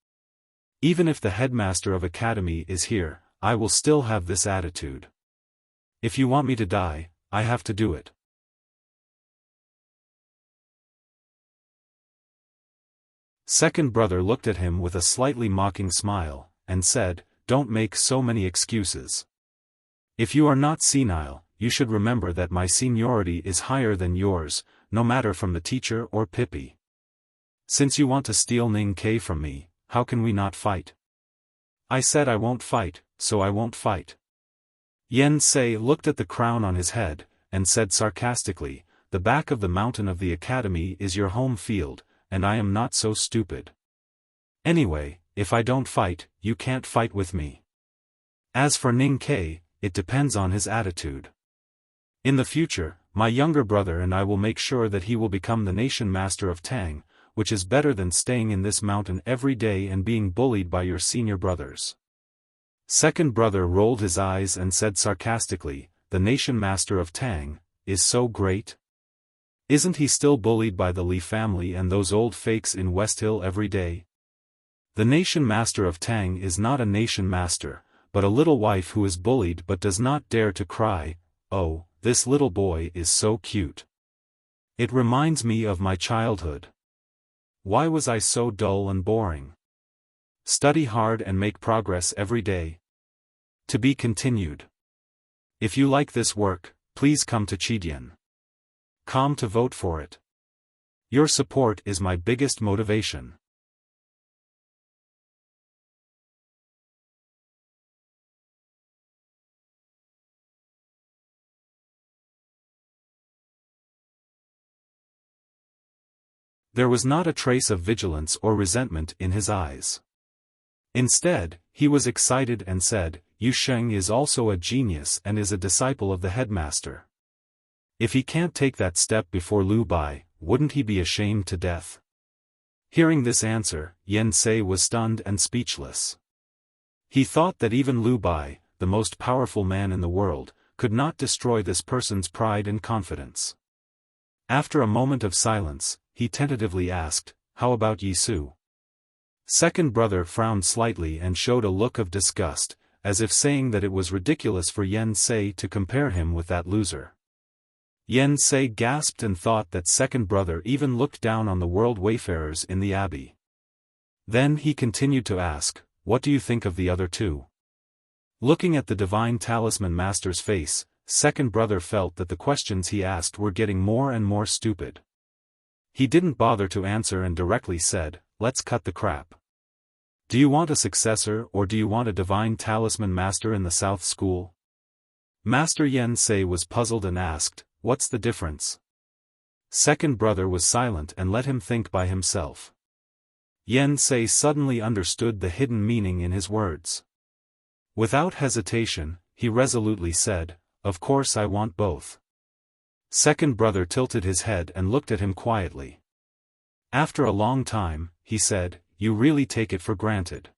Even if the headmaster of academy is here, I will still have this attitude. If you want me to die, I have to do it." Second brother looked at him with a slightly mocking smile, and said, "Don't make so many excuses. If you are not senile, you should remember that my seniority is higher than yours, no matter from the teacher or Pippi. Since you want to steal Ning Kei from me, how can we not fight? I said I won't fight, so I won't fight." Yen Sei looked at the crown on his head, and said sarcastically, "The back of the mountain of the academy is your home field, and I am not so stupid. Anyway, if I don't fight, you can't fight with me. As for Ning Kei, it depends on his attitude. In the future, my younger brother and I will make sure that he will become the nation master of Tang, which is better than staying in this mountain every day and being bullied by your senior brothers." Second brother rolled his eyes and said sarcastically, "The nation master of Tang is so great? Isn't he still bullied by the Li family and those old fakes in West Hill every day? The nation master of Tang is not a nation master, but a little wife who is bullied but does not dare to cry. Oh, this little boy is so cute. It reminds me of my childhood. Why was I so dull and boring? Study hard and make progress every day. To be continued. If you like this work, please come to Chidian.com to vote for it. Your support is my biggest motivation." There was not a trace of vigilance or resentment in his eyes. Instead, he was excited and said, "Yu Sheng is also a genius and is a disciple of the headmaster. If he can't take that step before Lu Bai, wouldn't he be ashamed to death?" Hearing this answer, Yen Sei was stunned and speechless. He thought that even Lu Bai, the most powerful man in the world, could not destroy this person's pride and confidence. After a moment of silence, he tentatively asked, "How about Yi Su?" Second brother frowned slightly and showed a look of disgust, as if saying that it was ridiculous for Yen Sei to compare him with that loser. Yen Sei gasped and thought that second brother even looked down on the world wayfarers in the abbey. Then he continued to ask, "What do you think of the other two?" Looking at the divine talisman master's face, second brother felt that the questions he asked were getting more and more stupid. He didn't bother to answer and directly said, "Let's cut the crap. Do you want a successor or do you want a divine talisman master in the South School?" Master Yen Sei was puzzled and asked, "What's the difference?" Second brother was silent and let him think by himself. Yen Sei suddenly understood the hidden meaning in his words. Without hesitation, he resolutely said, "Of course I want both." Second brother tilted his head and looked at him quietly. After a long time, he said, "You really take it for granted."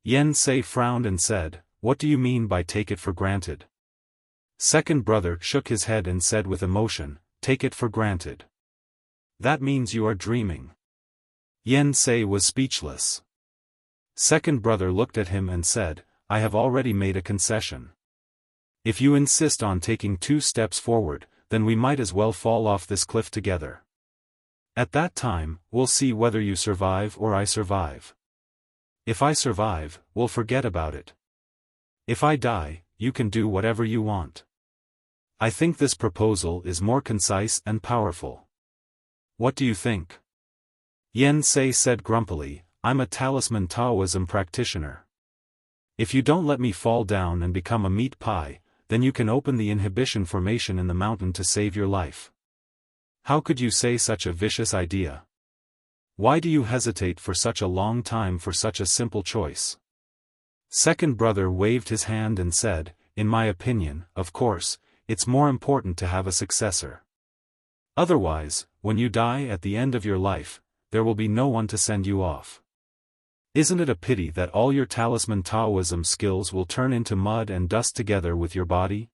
Yen Sei frowned and said, "What do you mean by take it for granted?" Second brother shook his head and said with emotion, "Take it for granted. That means you are dreaming." Yen Sei was speechless. Second brother looked at him and said, "I have already made a concession. If you insist on taking 2 steps forward, then we might as well fall off this cliff together. At that time, we'll see whether you survive or I survive. If I survive, we'll forget about it. If I die, you can do whatever you want. I think this proposal is more concise and powerful. What do you think?" Yen Sei said grumpily, "I'm a talisman Taoism practitioner. If you don't let me fall down and become a meat pie, then you can open the inhibition formation in the mountain to save your life. How could you say such a vicious idea? Why do you hesitate for such a long time for such a simple choice?" Second brother waved his hand and said, "In my opinion, of course, it's more important to have a successor. Otherwise, when you die at the end of your life, there will be no one to send you off. Isn't it a pity that all your talisman Taoism skills will turn into mud and dust together with your body?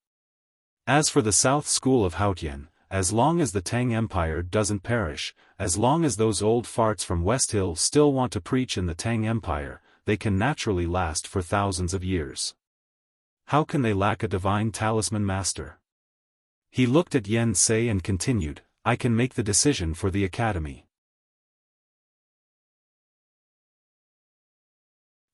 As for the South School of Haotian, as long as the Tang Empire doesn't perish, as long as those old farts from West Hill still want to preach in the Tang Empire, they can naturally last for thousands of years. How can they lack a divine talisman master?" He looked at Yen Sei and continued, "I can make the decision for the academy.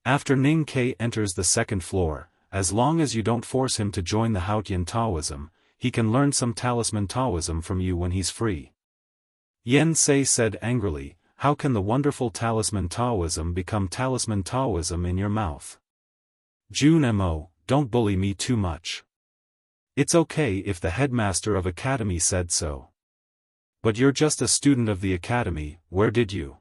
After Ning Ke enters the 2nd floor, as long as you don't force him to join the Haotian Taoism, he can learn some talisman Taoism from you when he's free." Yen Sei said angrily, "How can the wonderful talisman Taoism become talisman Taoism in your mouth? Jun Mo, don't bully me too much. It's okay if the headmaster of academy said so. But you're just a student of the academy, where did you?"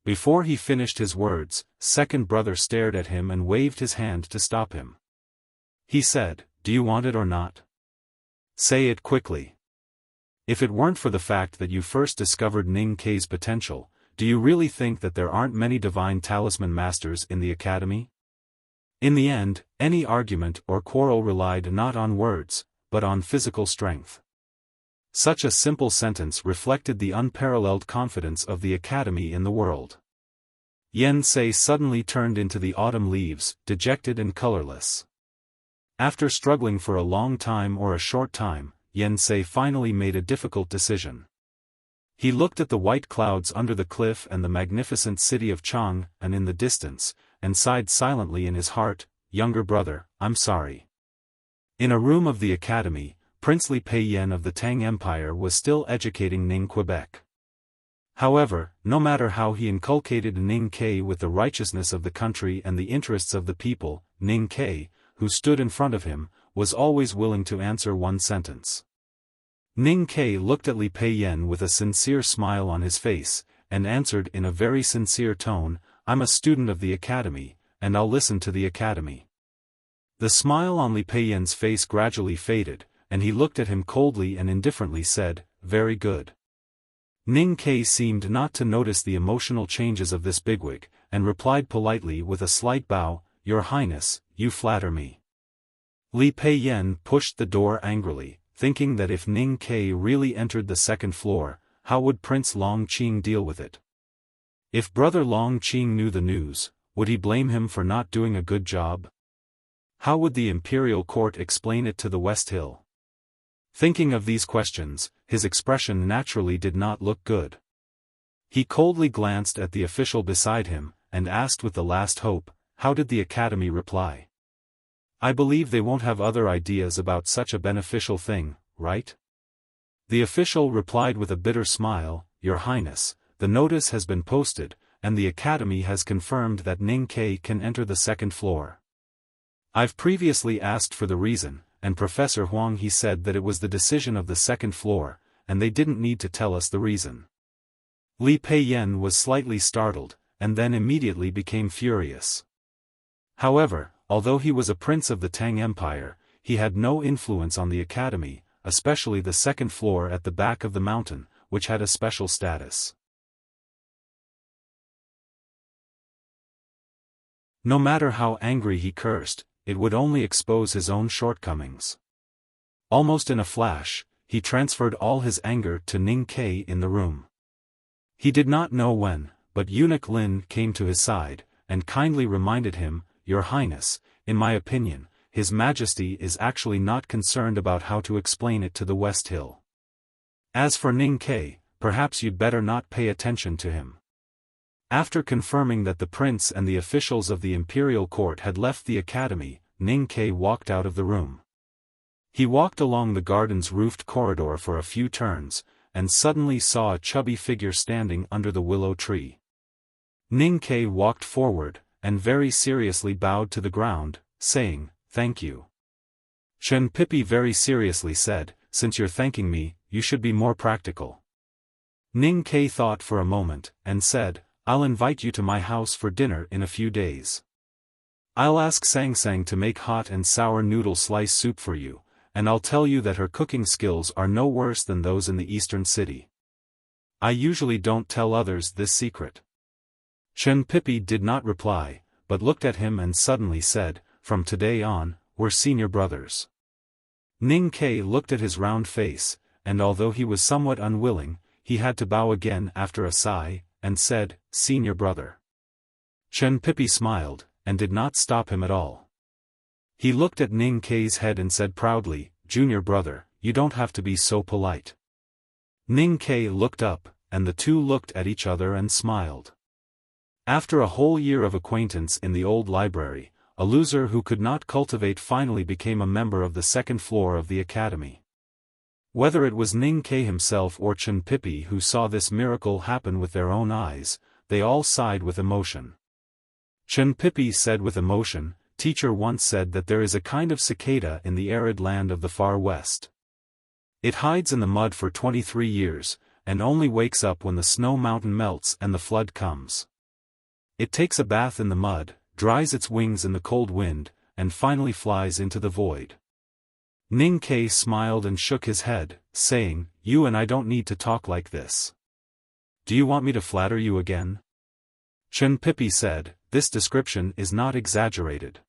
Before he finished his words, second brother stared at him and waved his hand to stop him. He said, "Do you want it or not? Say it quickly. If it weren't for the fact that you first discovered Ning Ke's potential, do you really think that there aren't many divine talisman masters in the academy?" In the end, any argument or quarrel relied not on words, but on physical strength. Such a simple sentence reflected the unparalleled confidence of the academy in the world. Yen Sei suddenly turned into the autumn leaves, dejected and colorless. After struggling for a long time or a short time, Yen Sei finally made a difficult decision. He looked at the white clouds under the cliff and the magnificent city of Chang, and in the distance, and sighed silently in his heart, "Younger brother, I'm sorry." In a room of the academy, Prince Li Peiyan of the Tang Empire was still educating Ning Quebec. However, no matter how he inculcated Ning Ke with the righteousness of the country and the interests of the people, Ning Ke, who stood in front of him, was always willing to answer one sentence. Ning Ke looked at Li Peiyan with a sincere smile on his face, and answered in a very sincere tone, "I'm a student of the academy, and I'll listen to the academy." The smile on Li Peiyan's face gradually faded, and he looked at him coldly and indifferently said, "Very good." Ning Ke seemed not to notice the emotional changes of this bigwig, and replied politely with a slight bow, "Your Highness, you flatter me." Li Peiyan pushed the door angrily, thinking that if Ning Ke really entered the 2nd floor, how would Prince Long Qing deal with it? If Brother Long Qing knew the news, would he blame him for not doing a good job? How would the imperial court explain it to the West Hill? Thinking of these questions, his expression naturally did not look good. He coldly glanced at the official beside him, and asked with the last hope, "How did the academy reply? I believe they won't have other ideas about such a beneficial thing, right?" The official replied with a bitter smile, Your Highness, the notice has been posted, and the Academy has confirmed that Ning Ke can enter the second floor. I've previously asked for the reason, and Professor Huang he said that it was the decision of the second floor, and they didn't need to tell us the reason. Li Peiyan was slightly startled, and then immediately became furious. However, although he was a prince of the Tang Empire, he had no influence on the Academy, especially the second floor at the back of the mountain, which had a special status. No matter how angry he cursed, it would only expose his own shortcomings. Almost in a flash, he transferred all his anger to Ning Ke in the room. He did not know when, but Eunuch Lin came to his side, and kindly reminded him, Your Highness, in my opinion, His Majesty is actually not concerned about how to explain it to the West Hill. As for Ning Ke, perhaps you'd better not pay attention to him. After confirming that the prince and the officials of the imperial court had left the academy, Ning Ke walked out of the room. He walked along the garden's roofed corridor for a few turns, and suddenly saw a chubby figure standing under the willow tree. Ning Ke walked forward, and very seriously bowed to the ground, saying, "Thank you." Chen Pipi very seriously said, "Since you're thanking me, you should be more practical." Ning Ke thought for a moment, and said, "I'll invite you to my house for dinner in a few days. I'll ask Sang Sang to make hot and sour noodle slice soup for you, and I'll tell you that her cooking skills are no worse than those in the eastern city. I usually don't tell others this secret." Chen Pipi did not reply, but looked at him and suddenly said, "From today on, we're senior brothers." Ning Ke looked at his round face, and although he was somewhat unwilling, he had to bow again after a sigh, and said, "Senior brother." Chen Pipi smiled, and did not stop him at all. He looked at Ning Ke's head and said proudly, "Junior brother, you don't have to be so polite." Ning Ke looked up, and the two looked at each other and smiled. After a whole year of acquaintance in the old library, a loser who could not cultivate finally became a member of the second floor of the academy. Whether it was Ning Ke himself or Chen Pipi who saw this miracle happen with their own eyes, they all sighed with emotion. Chen Pipi said with emotion, "Teacher once said that there is a kind of cicada in the arid land of the far west. It hides in the mud for 23 years, and only wakes up when the snow mountain melts and the flood comes. It takes a bath in the mud, dries its wings in the cold wind, and finally flies into the void." Ning Ke smiled and shook his head, saying, "You and I don't need to talk like this. Do you want me to flatter you again?" Chen Pipi said, "This description is not exaggerated.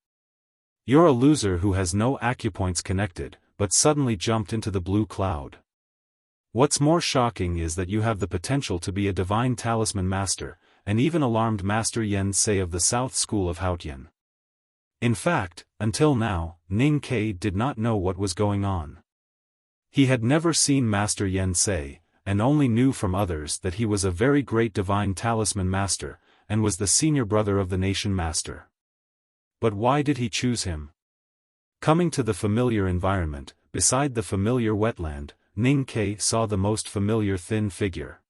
You're a loser who has no acupoints connected, but suddenly jumped into the blue cloud. What's more shocking is that you have the potential to be a divine talisman master, and even alarmed Master Yen Sei of the South School of Haotian." In fact, until now, Ning Ke did not know what was going on. He had never seen Master Yen Sei, and only knew from others that he was a very great divine talisman master, and was the senior brother of the nation master. But why did he choose him? Coming to the familiar environment, beside the familiar wetland, Ning Ke saw the most familiar thin figure.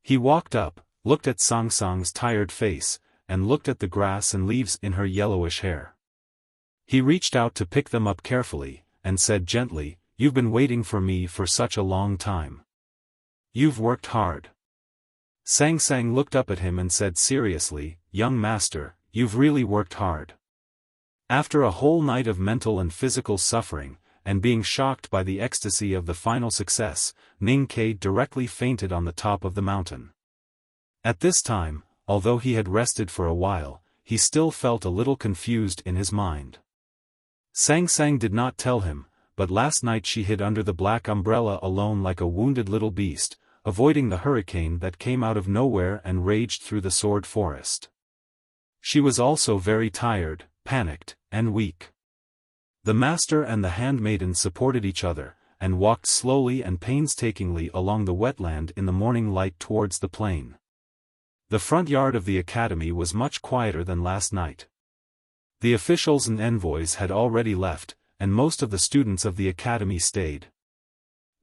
He walked up, looked at Sang Sang's tired face, and looked at the grass and leaves in her yellowish hair. He reached out to pick them up carefully, and said gently, "You've been waiting for me for such a long time. You've worked hard." Sang Sang looked up at him and said seriously, "Young master, you've really worked hard." After a whole night of mental and physical suffering, and being shocked by the ecstasy of the final success, Ning Ke directly fainted on the top of the mountain. At this time, although he had rested for a while, he still felt a little confused in his mind. Sang Sang did not tell him, but last night she hid under the black umbrella alone like a wounded little beast, avoiding the hurricane that came out of nowhere and raged through the sword forest. She was also very tired, panicked, and weak. The master and the handmaiden supported each other, and walked slowly and painstakingly along the wetland in the morning light towards the plain. The front yard of the academy was much quieter than last night. The officials and envoys had already left, and most of the students of the academy stayed.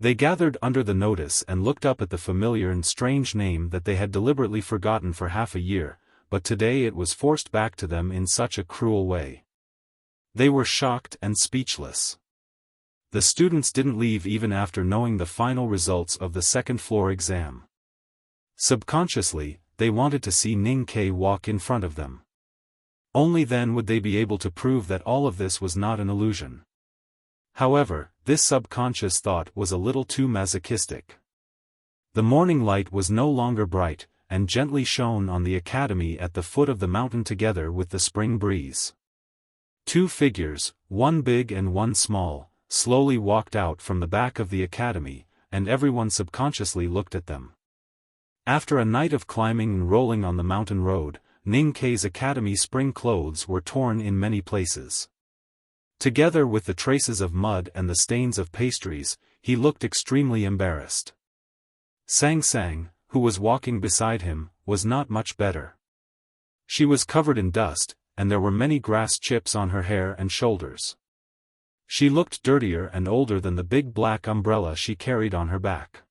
They gathered under the notice and looked up at the familiar and strange name that they had deliberately forgotten for half a year, but today it was forced back to them in such a cruel way. They were shocked and speechless. The students didn't leave even after knowing the final results of the second-floor exam. Subconsciously, they wanted to see Ning Ke walk in front of them. Only then would they be able to prove that all of this was not an illusion. However, this subconscious thought was a little too masochistic. The morning light was no longer bright, and gently shone on the academy at the foot of the mountain together with the spring breeze. Two figures, one big and one small, slowly walked out from the back of the academy, and everyone subconsciously looked at them. After a night of climbing and rolling on the mountain road, Ning Ke's academy spring clothes were torn in many places. Together with the traces of mud and the stains of pastries, he looked extremely embarrassed. Sang Sang, who was walking beside him, was not much better. She was covered in dust, and there were many grass chips on her hair and shoulders. She looked dirtier and older than the big black umbrella she carried on her back.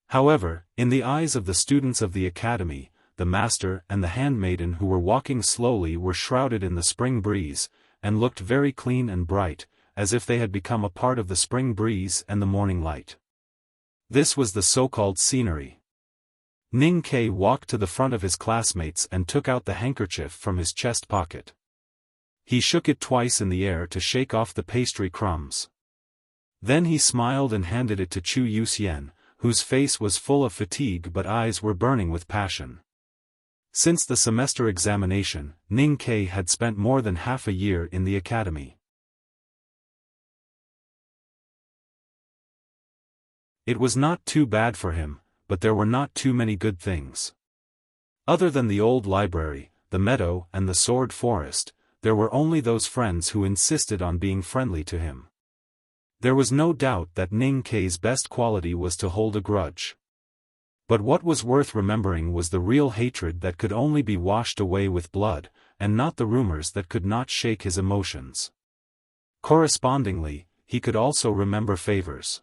However, in the eyes of the students of the academy, the master and the handmaiden who were walking slowly were shrouded in the spring breeze, and looked very clean and bright, as if they had become a part of the spring breeze and the morning light. This was the so-called scenery. Ning Ke walked to the front of his classmates and took out the handkerchief from his chest pocket. He shook it twice in the air to shake off the pastry crumbs. Then he smiled and handed it to Chu Yuxian, whose face was full of fatigue but eyes were burning with passion. Since the semester examination, Ning Ke had spent more than half a year in the academy. It was not too bad for him, but there were not too many good things. Other than the old library, the meadow and the sword forest, there were only those friends who insisted on being friendly to him. There was no doubt that Ning Ke's best quality was to hold a grudge. But what was worth remembering was the real hatred that could only be washed away with blood, and not the rumors that could not shake his emotions. Correspondingly, he could also remember favors.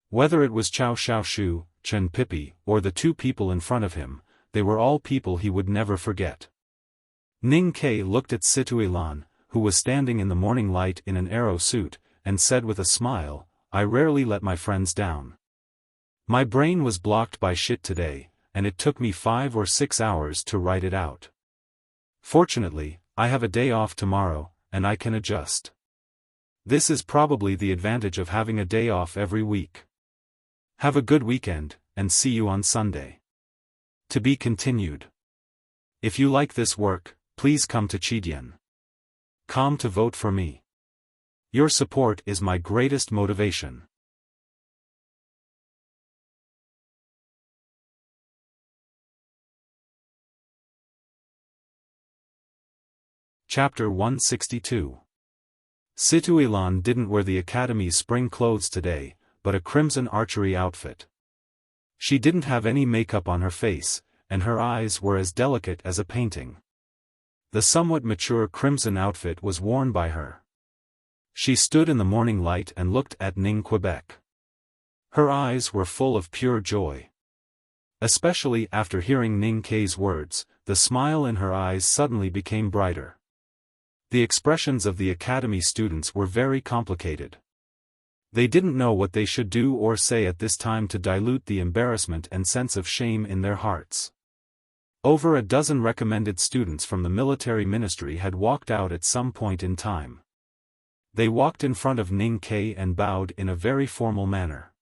Whether it was Chao Xiaoshu, Chen Pipi, or the two people in front of him, they were all people he would never forget. Ning Ke looked at Situilan, who was standing in the morning light in an arrow suit, and said with a smile, "I rarely let my friends down. My brain was blocked by shit today, and it took me 5 or 6 hours to write it out. Fortunately, I have a day off tomorrow, and I can adjust. This is probably the advantage of having a day off every week. Have a good weekend, and see you on Sunday." To be continued. If you like this work, please come to Chidian.com to vote for me. Your support is my greatest motivation. Chapter 162. Situilan didn't wear the academy's spring clothes today, but a crimson archery outfit. She didn't have any makeup on her face, and her eyes were as delicate as a painting. The somewhat mature crimson outfit was worn by her. She stood in the morning light and looked at Ning Quebec. Her eyes were full of pure joy. Especially after hearing Ning Ke's words, the smile in her eyes suddenly became brighter. The expressions of the academy students were very complicated. They didn't know what they should do or say at this time to dilute the embarrassment and sense of shame in their hearts. Over a dozen recommended students from the military ministry had walked out at some point in time. They walked in front of Ning Ke and bowed in a very formal manner.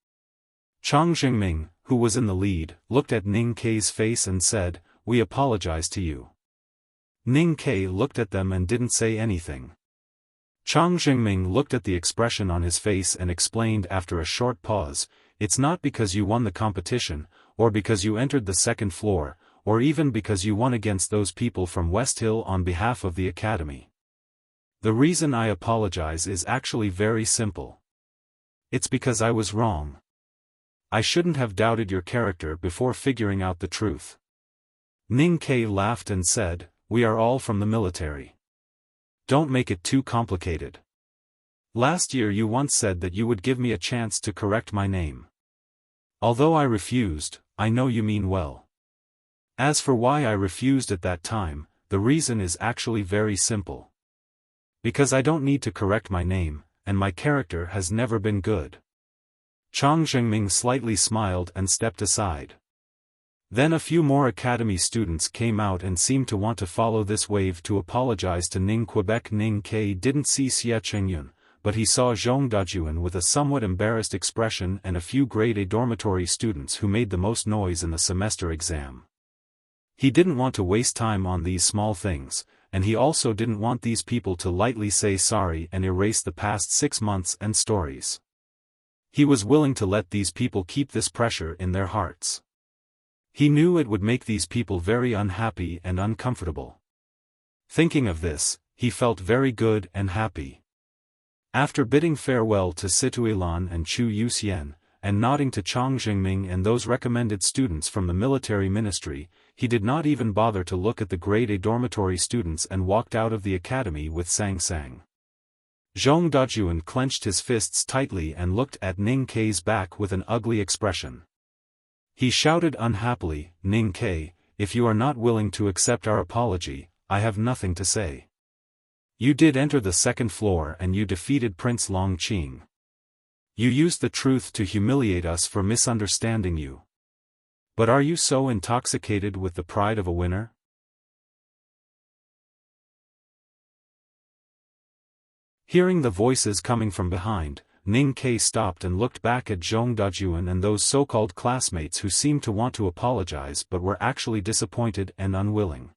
Chang Jingming, who was in the lead, looked at Ning Ke's face and said, "We apologize to you." Ning Ke looked at them and didn't say anything. Chang Jingming looked at the expression on his face and explained after a short pause, "It's not because you won the competition, or because you entered the second floor, or even because you won against those people from West Hill on behalf of the academy. The reason I apologize is actually very simple. It's because I was wrong. I shouldn't have doubted your character before figuring out the truth." Ning Ke laughed and said, "We are all from the military. Don't make it too complicated. Last year you once said that you would give me a chance to correct my name. Although I refused, I know you mean well. As for why I refused at that time, the reason is actually very simple. Because I don't need to correct my name, and my character has never been good. Chang Zhengming slightly smiled and stepped aside. Then a few more academy students came out and seemed to want to follow this wave to apologize to Ning Quebec. Ning Ke didn't see Xie Chengyun, but he saw Zhong Dajuan with a somewhat embarrassed expression and a few grade A dormitory students who made the most noise in the semester exam. He didn't want to waste time on these small things, and he also didn't want these people to lightly say sorry and erase the past 6 months and stories. He was willing to let these people keep this pressure in their hearts. He knew it would make these people very unhappy and uncomfortable. Thinking of this, he felt very good and happy. After bidding farewell to Situilan and Chu Yuxian, and nodding to Chang Zhengming and those recommended students from the military ministry, he did not even bother to look at the grade A dormitory students and walked out of the academy with Sang Sang. Zhong Dajuan clenched his fists tightly and looked at Ning Ke's back with an ugly expression. He shouted unhappily, "Ning Ke, if you are not willing to accept our apology, I have nothing to say. You did enter the second floor and you defeated Prince Long Qing. You used the truth to humiliate us for misunderstanding you. But are you so intoxicated with the pride of a winner?" Hearing the voices coming from behind, Ning Ke stopped and looked back at Zhong Dajuan and those so-called classmates who seemed to want to apologize but were actually disappointed and unwilling.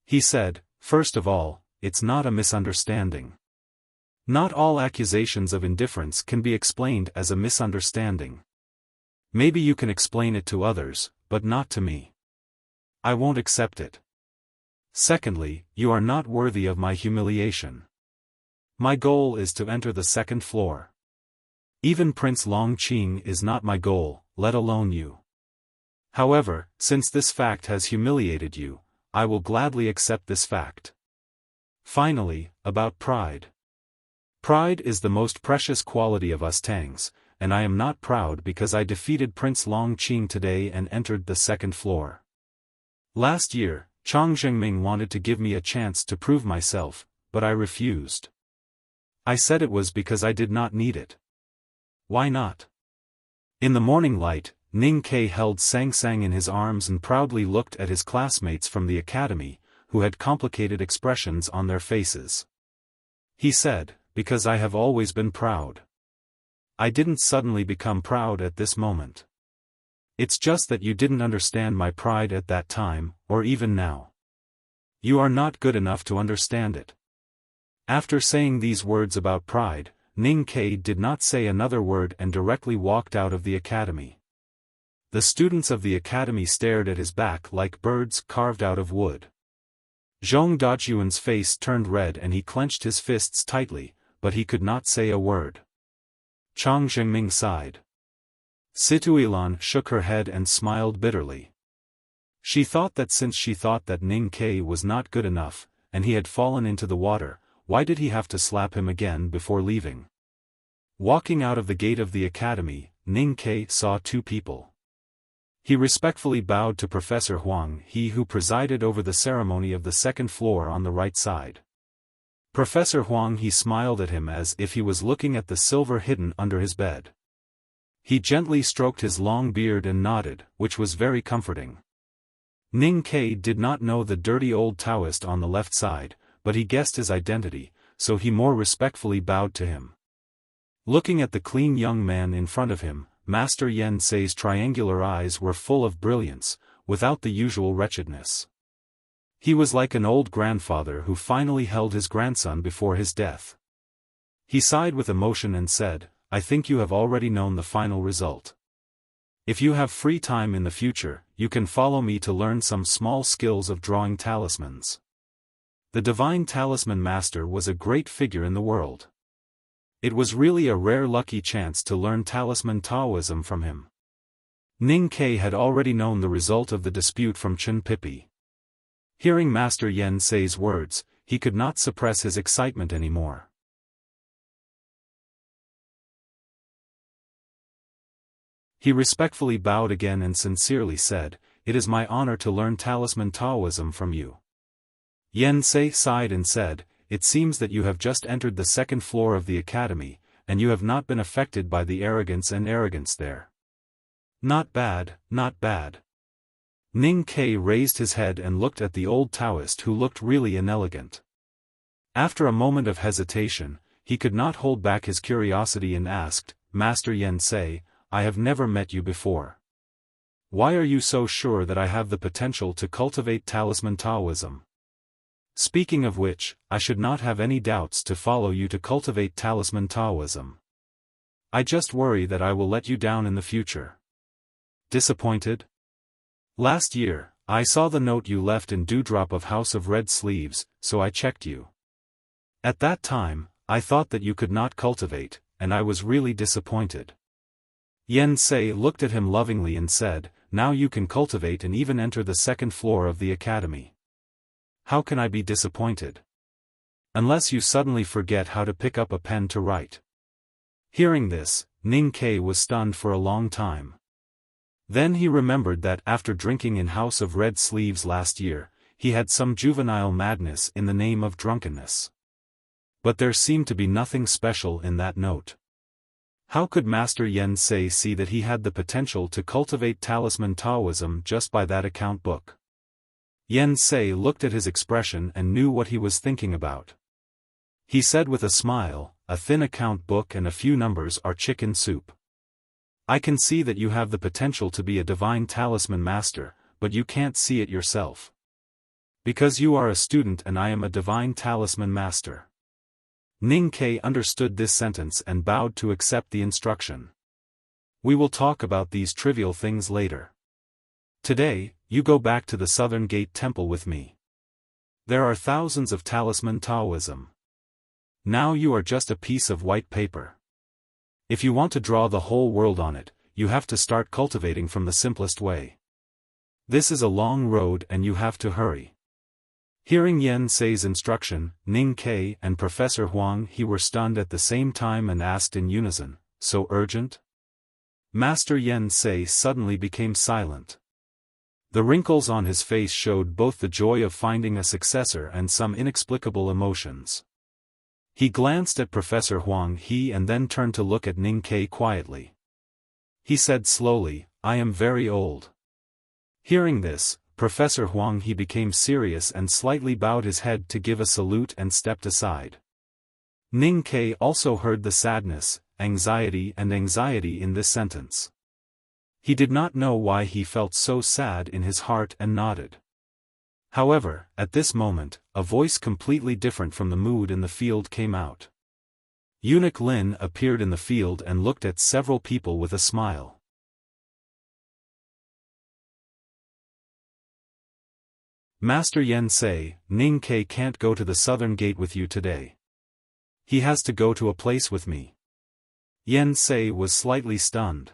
He said, "First of all, it's not a misunderstanding. Not all accusations of indifference can be explained as a misunderstanding. Maybe you can explain it to others, but not to me. I won't accept it. Secondly, you are not worthy of my humiliation. My goal is to enter the second floor. Even Prince Long Qing is not my goal, let alone you. However, since this fact has humiliated you, I will gladly accept this fact. Finally, about pride. Pride is the most precious quality of us Tangs, and I am not proud because I defeated Prince Long Qing today and entered the second floor. Last year, Chang Zhengming wanted to give me a chance to prove myself, but I refused. I said it was because I did not need it. Why not?" In the morning light, Ning Ke held Sang Sang in his arms and proudly looked at his classmates from the academy, who had complicated expressions on their faces. He said, "Because I have always been proud. I didn't suddenly become proud at this moment. It's just that you didn't understand my pride at that time, or even now. You are not good enough to understand it." After saying these words about pride, Ning Ke did not say another word and directly walked out of the academy. The students of the academy stared at his back like birds carved out of wood. Zhong Dajuan's face turned red and he clenched his fists tightly, but he could not say a word. Chang Zhengming sighed. Situilan shook her head and smiled bitterly. She thought that since she thought that Ning Ke was not good enough, and he had fallen into the water, why did he have to slap him again before leaving? Walking out of the gate of the academy, Ning Ke saw two people. He respectfully bowed to Professor Huang, he who presided over the ceremony of the second floor on the right side. Professor Huang he smiled at him as if he was looking at the silver hidden under his bed. He gently stroked his long beard and nodded, which was very comforting. Ning Ke did not know the dirty old Taoist on the left side, but he guessed his identity, so he more respectfully bowed to him. Looking at the clean young man in front of him, Master Yen Sei's triangular eyes were full of brilliance, without the usual wretchedness. He was like an old grandfather who finally held his grandson before his death. He sighed with emotion and said, "I think you have already known the final result. If you have free time in the future, you can follow me to learn some small skills of drawing talismans." The divine talisman master was a great figure in the world. It was really a rare lucky chance to learn talisman Taoism from him. Ning Ke had already known the result of the dispute from Chen Pipi. Hearing Master Yen Sei's words, he could not suppress his excitement anymore. He respectfully bowed again and sincerely said, "It is my honor to learn talisman Taoism from you." Yen Sei sighed and said, "It seems that you have just entered the second floor of the academy, and you have not been affected by the arrogance there. Not bad, not bad." Ning Ke raised his head and looked at the old Taoist who looked really inelegant. After a moment of hesitation, he could not hold back his curiosity and asked, "Master Yen Sei, I have never met you before. Why are you so sure that I have the potential to cultivate talisman Taoism? Speaking of which, I should not have any doubts to follow you to cultivate talisman Taoism. I just worry that I will let you down in the future." Disappointed? Last year, I saw the note you left in Dewdrop of House of Red Sleeves, so I checked you. At that time, I thought that you could not cultivate, and I was really disappointed. Yen Sei looked at him lovingly and said, "Now you can cultivate and even enter the second floor of the academy. How can I be disappointed? Unless you suddenly forget how to pick up a pen to write." Hearing this, Ning Ke was stunned for a long time. Then he remembered that after drinking in House of Red Sleeves last year, he had some juvenile madness in the name of drunkenness. But there seemed to be nothing special in that note. How could Master Yen Sei see that he had the potential to cultivate talisman Taoism just by that account book? Yen Sei looked at his expression and knew what he was thinking about. He said with a smile, "A thin account book and a few numbers are chicken soup. I can see that you have the potential to be a divine talisman master, but you can't see it yourself. Because you are a student and I am a divine talisman master." Ning Ke understood this sentence and bowed to accept the instruction. "We will talk about these trivial things later. Today, you go back to the Southern Gate Temple with me. There are thousands of talisman Taoism. Now you are just a piece of white paper. If you want to draw the whole world on it, you have to start cultivating from the simplest way. This is a long road and you have to hurry." Hearing Yen Sei's instruction, Ning Ke and Professor Huang He were stunned at the same time and asked in unison, "So urgent?" Master Yen Sei suddenly became silent. The wrinkles on his face showed both the joy of finding a successor and some inexplicable emotions. He glanced at Professor Huang He and then turned to look at Ning Ke quietly. He said slowly, "I am very old." Hearing this, Professor Huang He became serious and slightly bowed his head to give a salute and stepped aside. Ning Ke also heard the sadness, anxiety in this sentence. He did not know why he felt so sad in his heart and nodded. However, at this moment, a voice completely different from the mood in the field came out. Eunuch Lin appeared in the field and looked at several people with a smile. "Master Yen Sei, Ning Ke can't go to the Southern Gate with you today. He has to go to a place with me." Yen Sei was slightly stunned.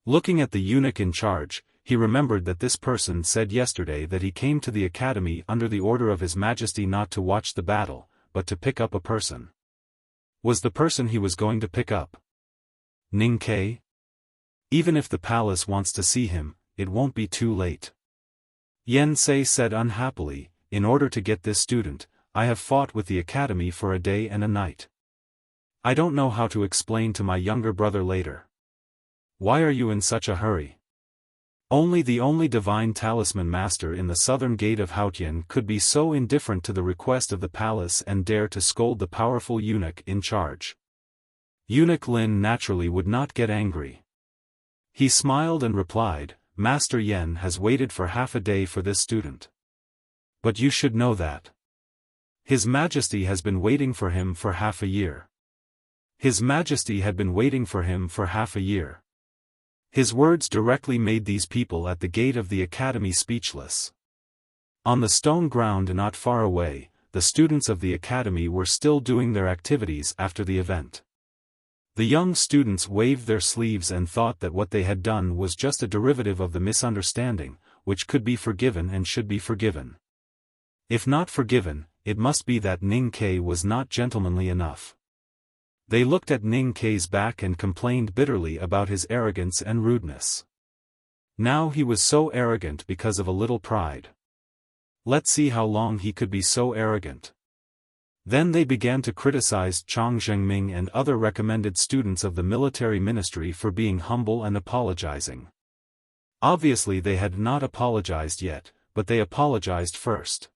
Looking at the eunuch in charge, he remembered that this person said yesterday that he came to the academy under the order of His Majesty not to watch the battle, but to pick up a person. Was the person he was going to pick up Ning Ke? Even if the palace wants to see him, it won't be too late. Yen Sei said unhappily, "In order to get this student, I have fought with the academy for a day and a night. I don't know how to explain to my younger brother later. Why are you in such a hurry? Only the only divine talisman master in the Southern Gate of Haotian could be so indifferent to the request of the palace and dare to scold the powerful eunuch in charge." Eunuch Lin naturally would not get angry. He smiled and replied, "Master Yen has waited for half a day for this student. But you should know that His Majesty has been waiting for him for half a year." His Majesty had been waiting for him for half a year. His words directly made these people at the gate of the academy speechless. On the stone ground not far away, the students of the academy were still doing their activities after the event. The young students waved their sleeves and thought that what they had done was just a derivative of the misunderstanding, which could be forgiven and should be forgiven. If not forgiven, it must be that Ning Ke was not gentlemanly enough. They looked at Ning Kei's back and complained bitterly about his arrogance and rudeness. Now he was so arrogant because of a little pride. Let's see how long he could be so arrogant. Then they began to criticize Chang Zhengming and other recommended students of the military ministry for being humble and apologizing. Obviously they had not apologized yet, but they apologized first.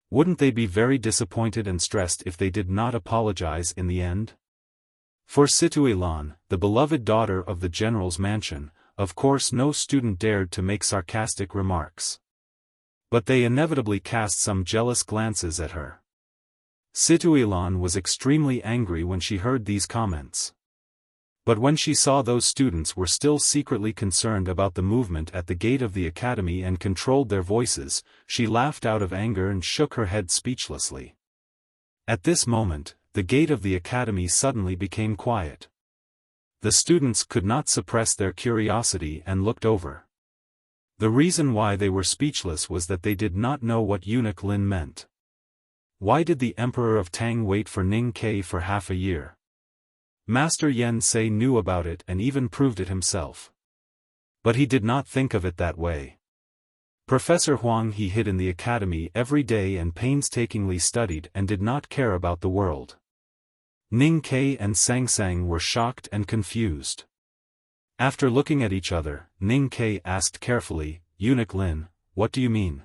Wouldn't they be very disappointed and stressed if they did not apologize in the end? For Situilan, the beloved daughter of the general's mansion, of course no student dared to make sarcastic remarks. But they inevitably cast some jealous glances at her. Situilan was extremely angry when she heard these comments. But when she saw those students were still secretly concerned about the movement at the gate of the academy and controlled their voices, she laughed out of anger and shook her head speechlessly. At this moment, the gate of the academy suddenly became quiet. The students could not suppress their curiosity and looked over. The reason why they were speechless was that they did not know what eunuch Lin meant. Why did the Emperor of Tang wait for Ning Kei for half a year? Master Yen Sei knew about it and even proved it himself. But he did not think of it that way. Professor Huang he hid in the academy every day and painstakingly studied and did not care about the world. Ning Kei and Sang Sang were shocked and confused. After looking at each other, Ning Kei asked carefully, "Eunuch Lin, what do you mean?"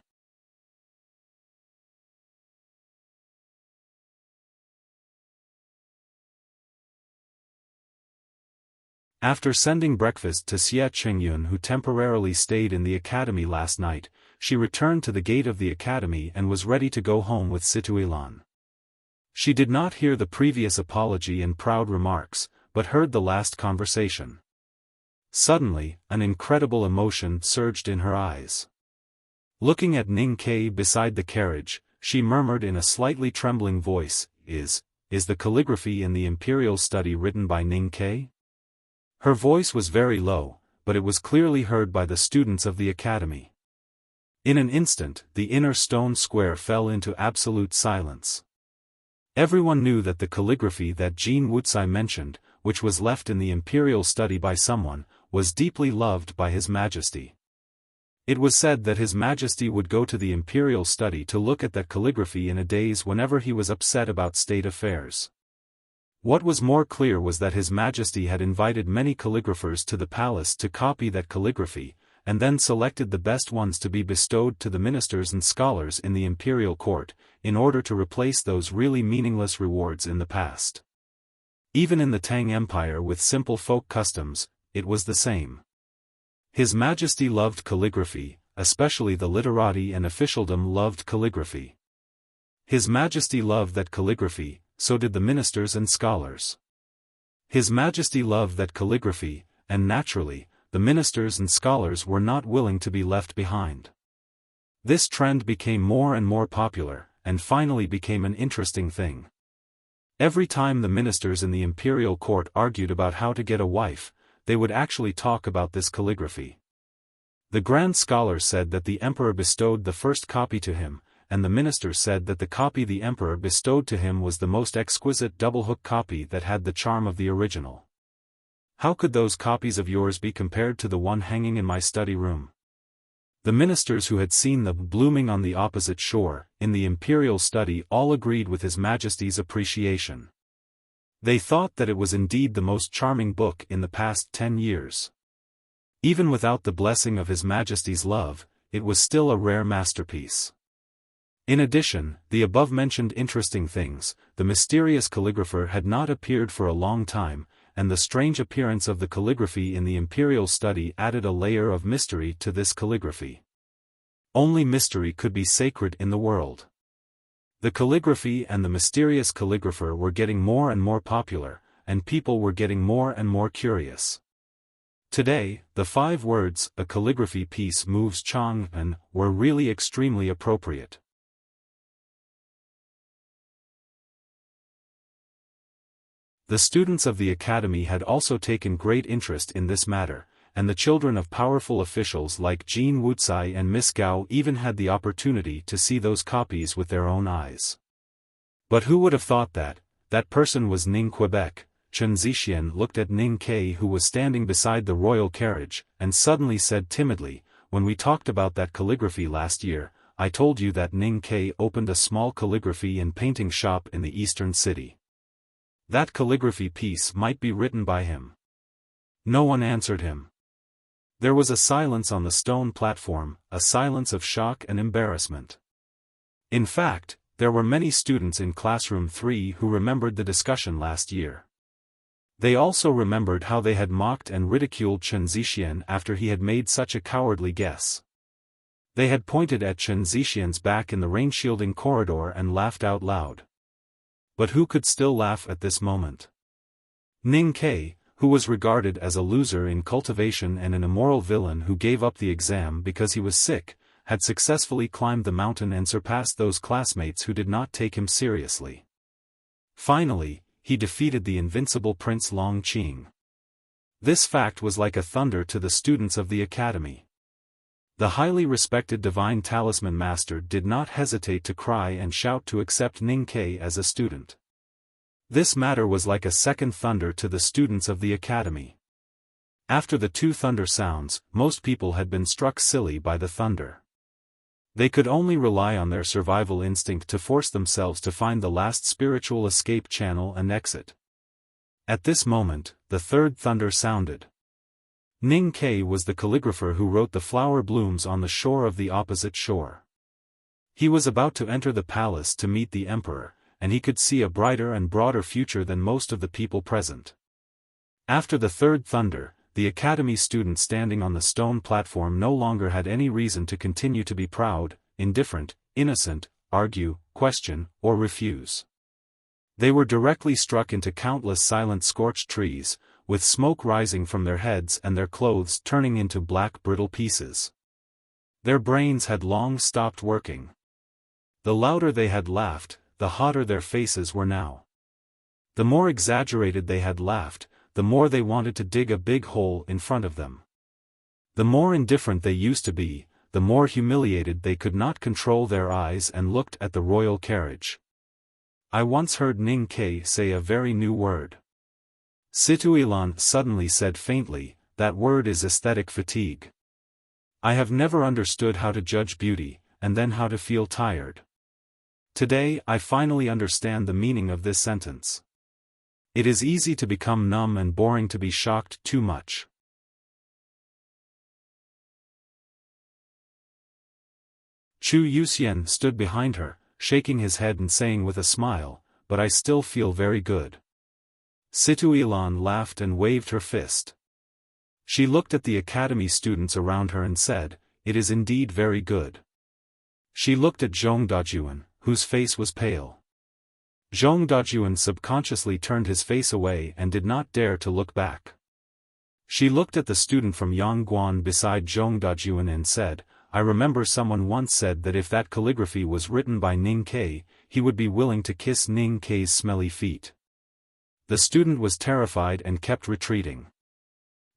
After sending breakfast to Xie Qingyun who temporarily stayed in the academy last night, she returned to the gate of the academy and was ready to go home with Situilan. She did not hear the previous apology and proud remarks, but heard the last conversation. Suddenly, an incredible emotion surged in her eyes. Looking at Ning Kei beside the carriage, she murmured in a slightly trembling voice, Is the calligraphy in the imperial study written by Ning Kei? Her voice was very low, but it was clearly heard by the students of the academy. In an instant, the inner stone square fell into absolute silence. Everyone knew that the calligraphy that Jin Wuxia mentioned, which was left in the imperial study by someone, was deeply loved by His Majesty. It was said that His Majesty would go to the imperial study to look at that calligraphy in a daze whenever he was upset about state affairs. What was more clear was that His Majesty had invited many calligraphers to the palace to copy that calligraphy, and then selected the best ones to be bestowed to the ministers and scholars in the imperial court, in order to replace those really meaningless rewards in the past. Even in the Tang Empire with simple folk customs, it was the same. His Majesty loved calligraphy, especially the literati and officialdom loved calligraphy. His Majesty loved that calligraphy, so did the ministers and scholars. His Majesty loved that calligraphy, and naturally, the ministers and scholars were not willing to be left behind. This trend became more and more popular, and finally became an interesting thing. Every time the ministers in the imperial court argued about how to get a wife, they would actually talk about this calligraphy. The grand scholar said that the emperor bestowed the first copy to him, and the minister said that the copy the emperor bestowed to him was the most exquisite double-hook copy that had the charm of the original. How could those copies of yours be compared to the one hanging in my study room? The ministers who had seen the blooming on the opposite shore, in the imperial study all agreed with His Majesty's appreciation. They thought that it was indeed the most charming book in the past 10 years. Even without the blessing of His Majesty's love, it was still a rare masterpiece. In addition, the above-mentioned interesting things, the mysterious calligrapher had not appeared for a long time, and the strange appearance of the calligraphy in the imperial study added a layer of mystery to this calligraphy. Only mystery could be sacred in the world. The calligraphy and the mysterious calligrapher were getting more and more popular, and people were getting more and more curious. Today, the 5 words, "A calligraphy piece moves Chang'an," were really extremely appropriate. The students of the academy had also taken great interest in this matter, and the children of powerful officials like Jin Wuxia and Miss Gao even had the opportunity to see those copies with their own eyes. But who would have thought that That person was Ning Quebec. Chen Zixian looked at Ning Ke, who was standing beside the royal carriage, and suddenly said timidly, "When we talked about that calligraphy last year, I told you that Ning Ke opened a small calligraphy and painting shop in the eastern city. That calligraphy piece might be written by him." No one answered him. There was a silence on the stone platform, a silence of shock and embarrassment. In fact, there were many students in classroom 3 who remembered the discussion last year. They also remembered how they had mocked and ridiculed Chen Zixian after he had made such a cowardly guess. They had pointed at Chen Zixian's back in the rain-shielding corridor and laughed out loud. But who could still laugh at this moment? Ning Ke, who was regarded as a loser in cultivation and an immoral villain who gave up the exam because he was sick, had successfully climbed the mountain and surpassed those classmates who did not take him seriously. Finally, he defeated the invincible Prince Long Qing. This fact was like a thunder to the students of the academy. The highly respected divine talisman master did not hesitate to cry and shout to accept Ning Ke as a student. This matter was like a second thunder to the students of the academy. After the 2 thunder sounds, most people had been struck silly by the thunder. They could only rely on their survival instinct to force themselves to find the last spiritual escape channel and exit. At this moment, the 3rd thunder sounded. Ning Ke was the calligrapher who wrote the flower blooms on the shore of the opposite shore. He was about to enter the palace to meet the emperor, and he could see a brighter and broader future than most of the people present. After the 3rd thunder, the academy students standing on the stone platform no longer had any reason to continue to be proud, indifferent, innocent, argue, question, or refuse. They were directly struck into countless silent scorched trees, with smoke rising from their heads and their clothes turning into black brittle pieces. Their brains had long stopped working. The louder they had laughed, the hotter their faces were now. The more exaggerated they had laughed, the more they wanted to dig a big hole in front of them. The more indifferent they used to be, the more humiliated they could not control their eyes and looked at the royal carriage. I once heard Ning Ke say a very new word. Situilan suddenly said faintly, "That word is aesthetic fatigue. I have never understood how to judge beauty, and then how to feel tired. Today I finally understand the meaning of this sentence. It is easy to become numb and boring to be shocked too much." Chu Yuxian stood behind her, shaking his head and saying with a smile, "But I still feel very good." Situilan laughed and waved her fist. She looked at the academy students around her and said, "It is indeed very good." She looked at Zhong Dajuan, whose face was pale. Zhong Dajuan subconsciously turned his face away and did not dare to look back. She looked at the student from Yangguan beside Zhong Dajuan and said, "I remember someone once said that if that calligraphy was written by Ning Ke, he would be willing to kiss Ning Ke's smelly feet." The student was terrified and kept retreating.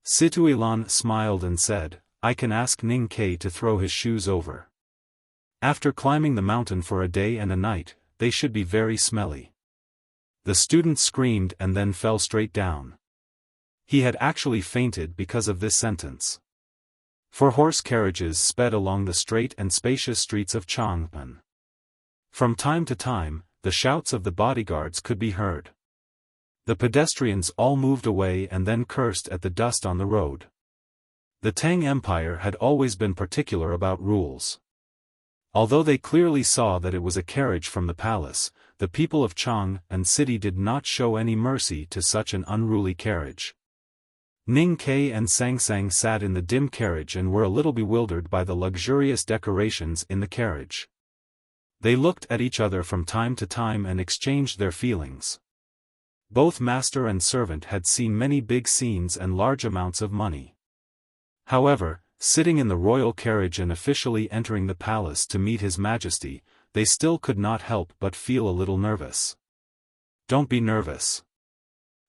Situilan smiled and said, "I can ask Ning Ke to throw his shoes over. After climbing the mountain for a day and a night, they should be very smelly." The student screamed and then fell straight down. He had actually fainted because of this sentence. 4 horse carriages sped along the straight and spacious streets of Chang'an. From time to time, the shouts of the bodyguards could be heard. The pedestrians all moved away and then cursed at the dust on the road. The Tang Empire had always been particular about rules. Although they clearly saw that it was a carriage from the palace, the people of Chang'an city did not show any mercy to such an unruly carriage. Ning Ke and Sangsang sat in the dim carriage and were a little bewildered by the luxurious decorations in the carriage. They looked at each other from time to time and exchanged their feelings. Both master and servant had seen many big scenes and large amounts of money. However, sitting in the royal carriage and officially entering the palace to meet His Majesty, they still could not help but feel a little nervous. "Don't be nervous.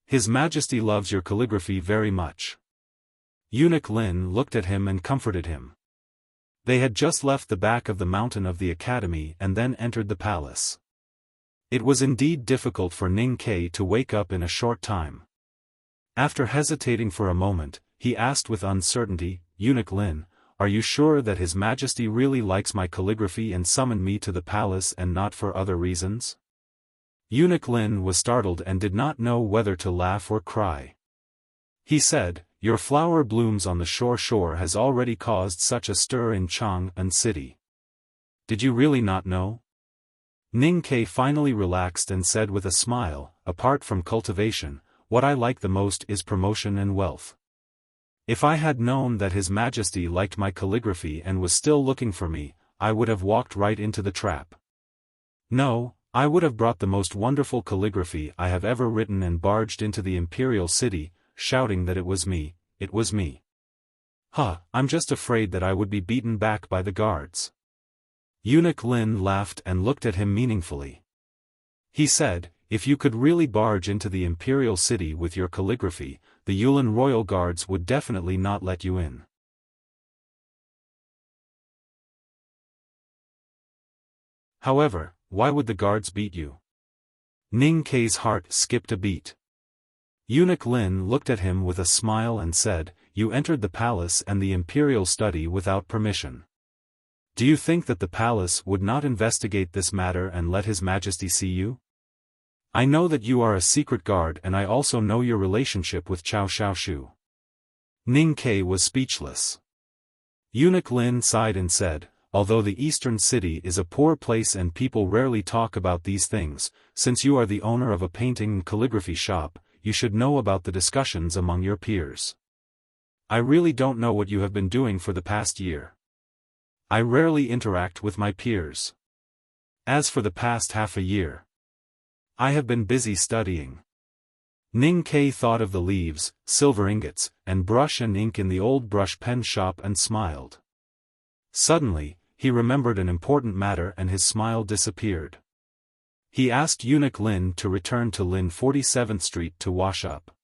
His Majesty loves your calligraphy very much." Eunuch Lin looked at him and comforted him. They had just left the back of the mountain of the academy and then entered the palace. It was indeed difficult for Ning Ke to wake up in a short time. After hesitating for a moment, he asked with uncertainty, "Eunuch Lin, are you sure that His Majesty really likes my calligraphy and summoned me to the palace and not for other reasons?" Eunuch Lin was startled and did not know whether to laugh or cry. He said, "Your flower blooms on the shore has already caused such a stir in Chang'an City. Did you really not know?" Ning Ke finally relaxed and said with a smile, "Apart from cultivation, what I like the most is promotion and wealth. If I had known that His Majesty liked my calligraphy and was still looking for me, I would have walked right into the trap. No, I would have brought the most wonderful calligraphy I have ever written and barged into the imperial city, shouting that it was me, it was me. I'm just afraid that I would be beaten back by the guards." Eunuch Lin laughed and looked at him meaningfully. He said, "If you could really barge into the imperial city with your calligraphy, the Yulin royal guards would definitely not let you in." However, why would the guards beat you? Ning Ke's heart skipped a beat. Eunuch Lin looked at him with a smile and said, "You entered the palace and the imperial study without permission. Do you think that the palace would not investigate this matter and let His Majesty see you? I know that you are a secret guard and I also know your relationship with Cao Xiaoshu." Ning Ke was speechless. Eunuch Lin sighed and said, "Although the eastern city is a poor place and people rarely talk about these things, since you are the owner of a painting and calligraphy shop, you should know about the discussions among your peers. I really don't know what you have been doing for the past year. I rarely interact with my peers. As for the past half a year, I have been busy studying." Ning Ke thought of the leaves, silver ingots, and brush and ink in the old brush pen shop and smiled. Suddenly, he remembered an important matter and his smile disappeared. He asked Eunuch Lin to return to Lin 47th Street to wash up.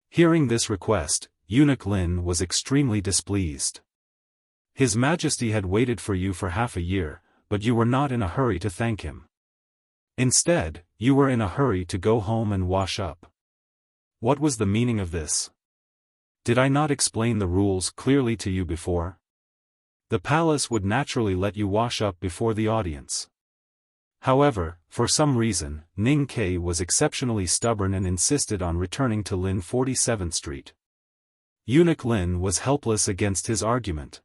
Hearing this request, Eunuch Lin was extremely displeased. His Majesty had waited for you for half a year, but you were not in a hurry to thank him. Instead, you were in a hurry to go home and wash up. What was the meaning of this? Did I not explain the rules clearly to you before? The palace would naturally let you wash up before the audience. However, for some reason, Ning Ke was exceptionally stubborn and insisted on returning to Lin 47th Street. Eunuch Lin was helpless against his argument.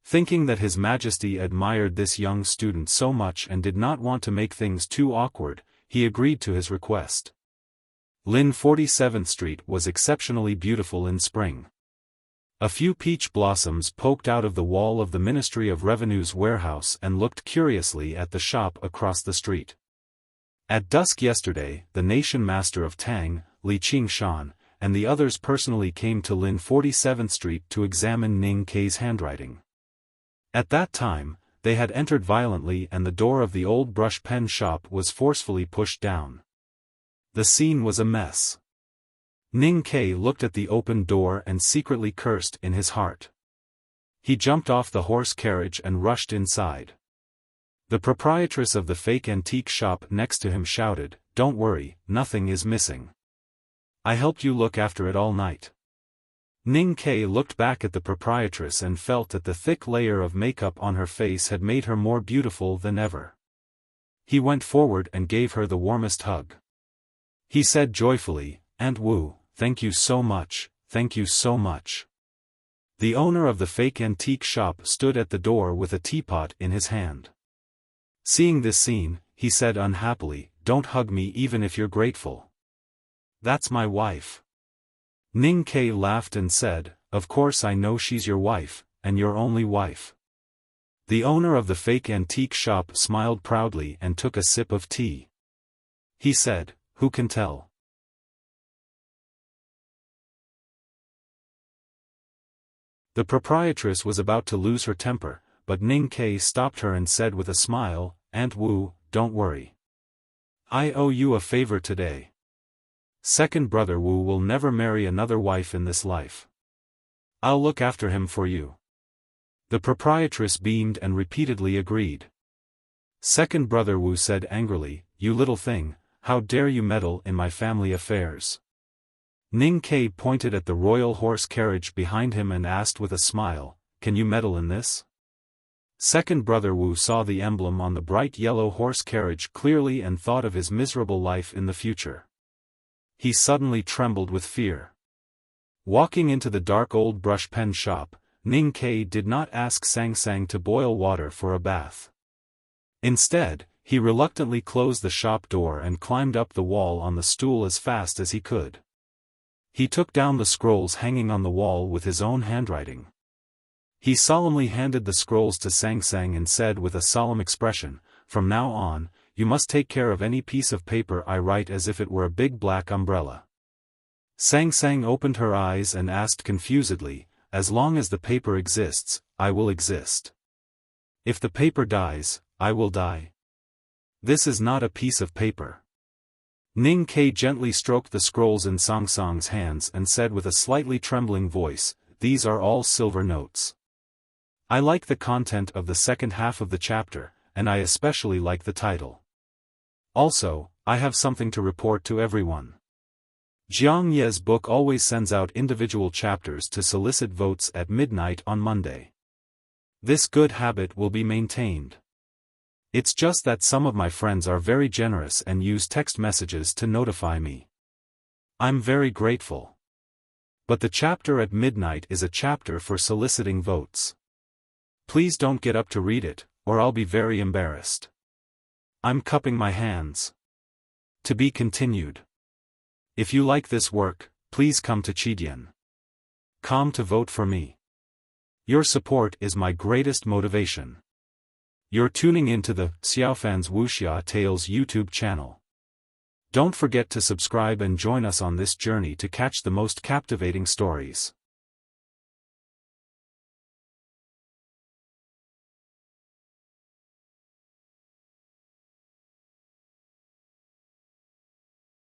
Thinking that His Majesty admired this young student so much and did not want to make things too awkward, he agreed to his request. Lin 47th Street was exceptionally beautiful in spring. A few peach blossoms poked out of the wall of the Ministry of Revenue's warehouse and looked curiously at the shop across the street. At dusk yesterday, the nation master of Tang, Li Qingshan, and the others personally came to Lin 47th Street to examine Ning Ke's handwriting. At that time, they had entered violently and the door of the old brush pen shop was forcefully pushed down. The scene was a mess. Ning Ke looked at the open door and secretly cursed in his heart. He jumped off the horse carriage and rushed inside. The proprietress of the fake antique shop next to him shouted, "Don't worry, nothing is missing. I helped you look after it all night." Ning Ke looked back at the proprietress and felt that the thick layer of makeup on her face had made her more beautiful than ever. He went forward and gave her the warmest hug. He said joyfully, "Aunt Wu, thank you so much, thank you so much." The owner of the fake antique shop stood at the door with a teapot in his hand. Seeing this scene, he said unhappily, "Don't hug me even if you're grateful. That's my wife." Ning Ke laughed and said, "Of course I know she's your wife, and your only wife." The owner of the fake antique shop smiled proudly and took a sip of tea. He said, "Who can tell?" The proprietress was about to lose her temper, but Ning Ke stopped her and said with a smile, "Aunt Wu, don't worry. I owe you a favor today. Second brother Wu will never marry another wife in this life. I'll look after him for you." The proprietress beamed and repeatedly agreed. Second brother Wu said angrily, "You little thing, how dare you meddle in my family affairs?" Ning Ke pointed at the royal horse carriage behind him and asked with a smile, "Can you meddle in this?" Second brother Wu saw the emblem on the bright yellow horse carriage clearly and thought of his miserable life in the future. He suddenly trembled with fear. Walking into the dark old brush pen shop, Ning Ke did not ask Sang Sang to boil water for a bath. Instead, he reluctantly closed the shop door and climbed up the wall on the stool as fast as he could. He took down the scrolls hanging on the wall with his own handwriting. He solemnly handed the scrolls to Sang Sang and said with a solemn expression, "From now on, you must take care of any piece of paper I write as if it were a big black umbrella." Sang Sang opened her eyes and asked confusedly, "As long as the paper exists, I will exist. If the paper dies, I will die. This is not a piece of paper." Ning Ke gently stroked the scrolls in Sang Sang's hands and said with a slightly trembling voice, "These are all silver notes. I like the content of the second half of the chapter, and I especially like the title. Also, I have something to report to everyone. Jiang Ye's book always sends out individual chapters to solicit votes at midnight on Monday. This good habit will be maintained. It's just that some of my friends are very generous and use text messages to notify me. I'm very grateful. But the chapter at midnight is a chapter for soliciting votes. Please don't get up to read it, or I'll be very embarrassed. I'm cupping my hands. To be continued. If you like this work, please come to Chidian.com to vote for me. Your support is my greatest motivation. You're tuning into the Xiaofan's Wuxia Tales YouTube channel. Don't forget to subscribe and join us on this journey to catch the most captivating stories.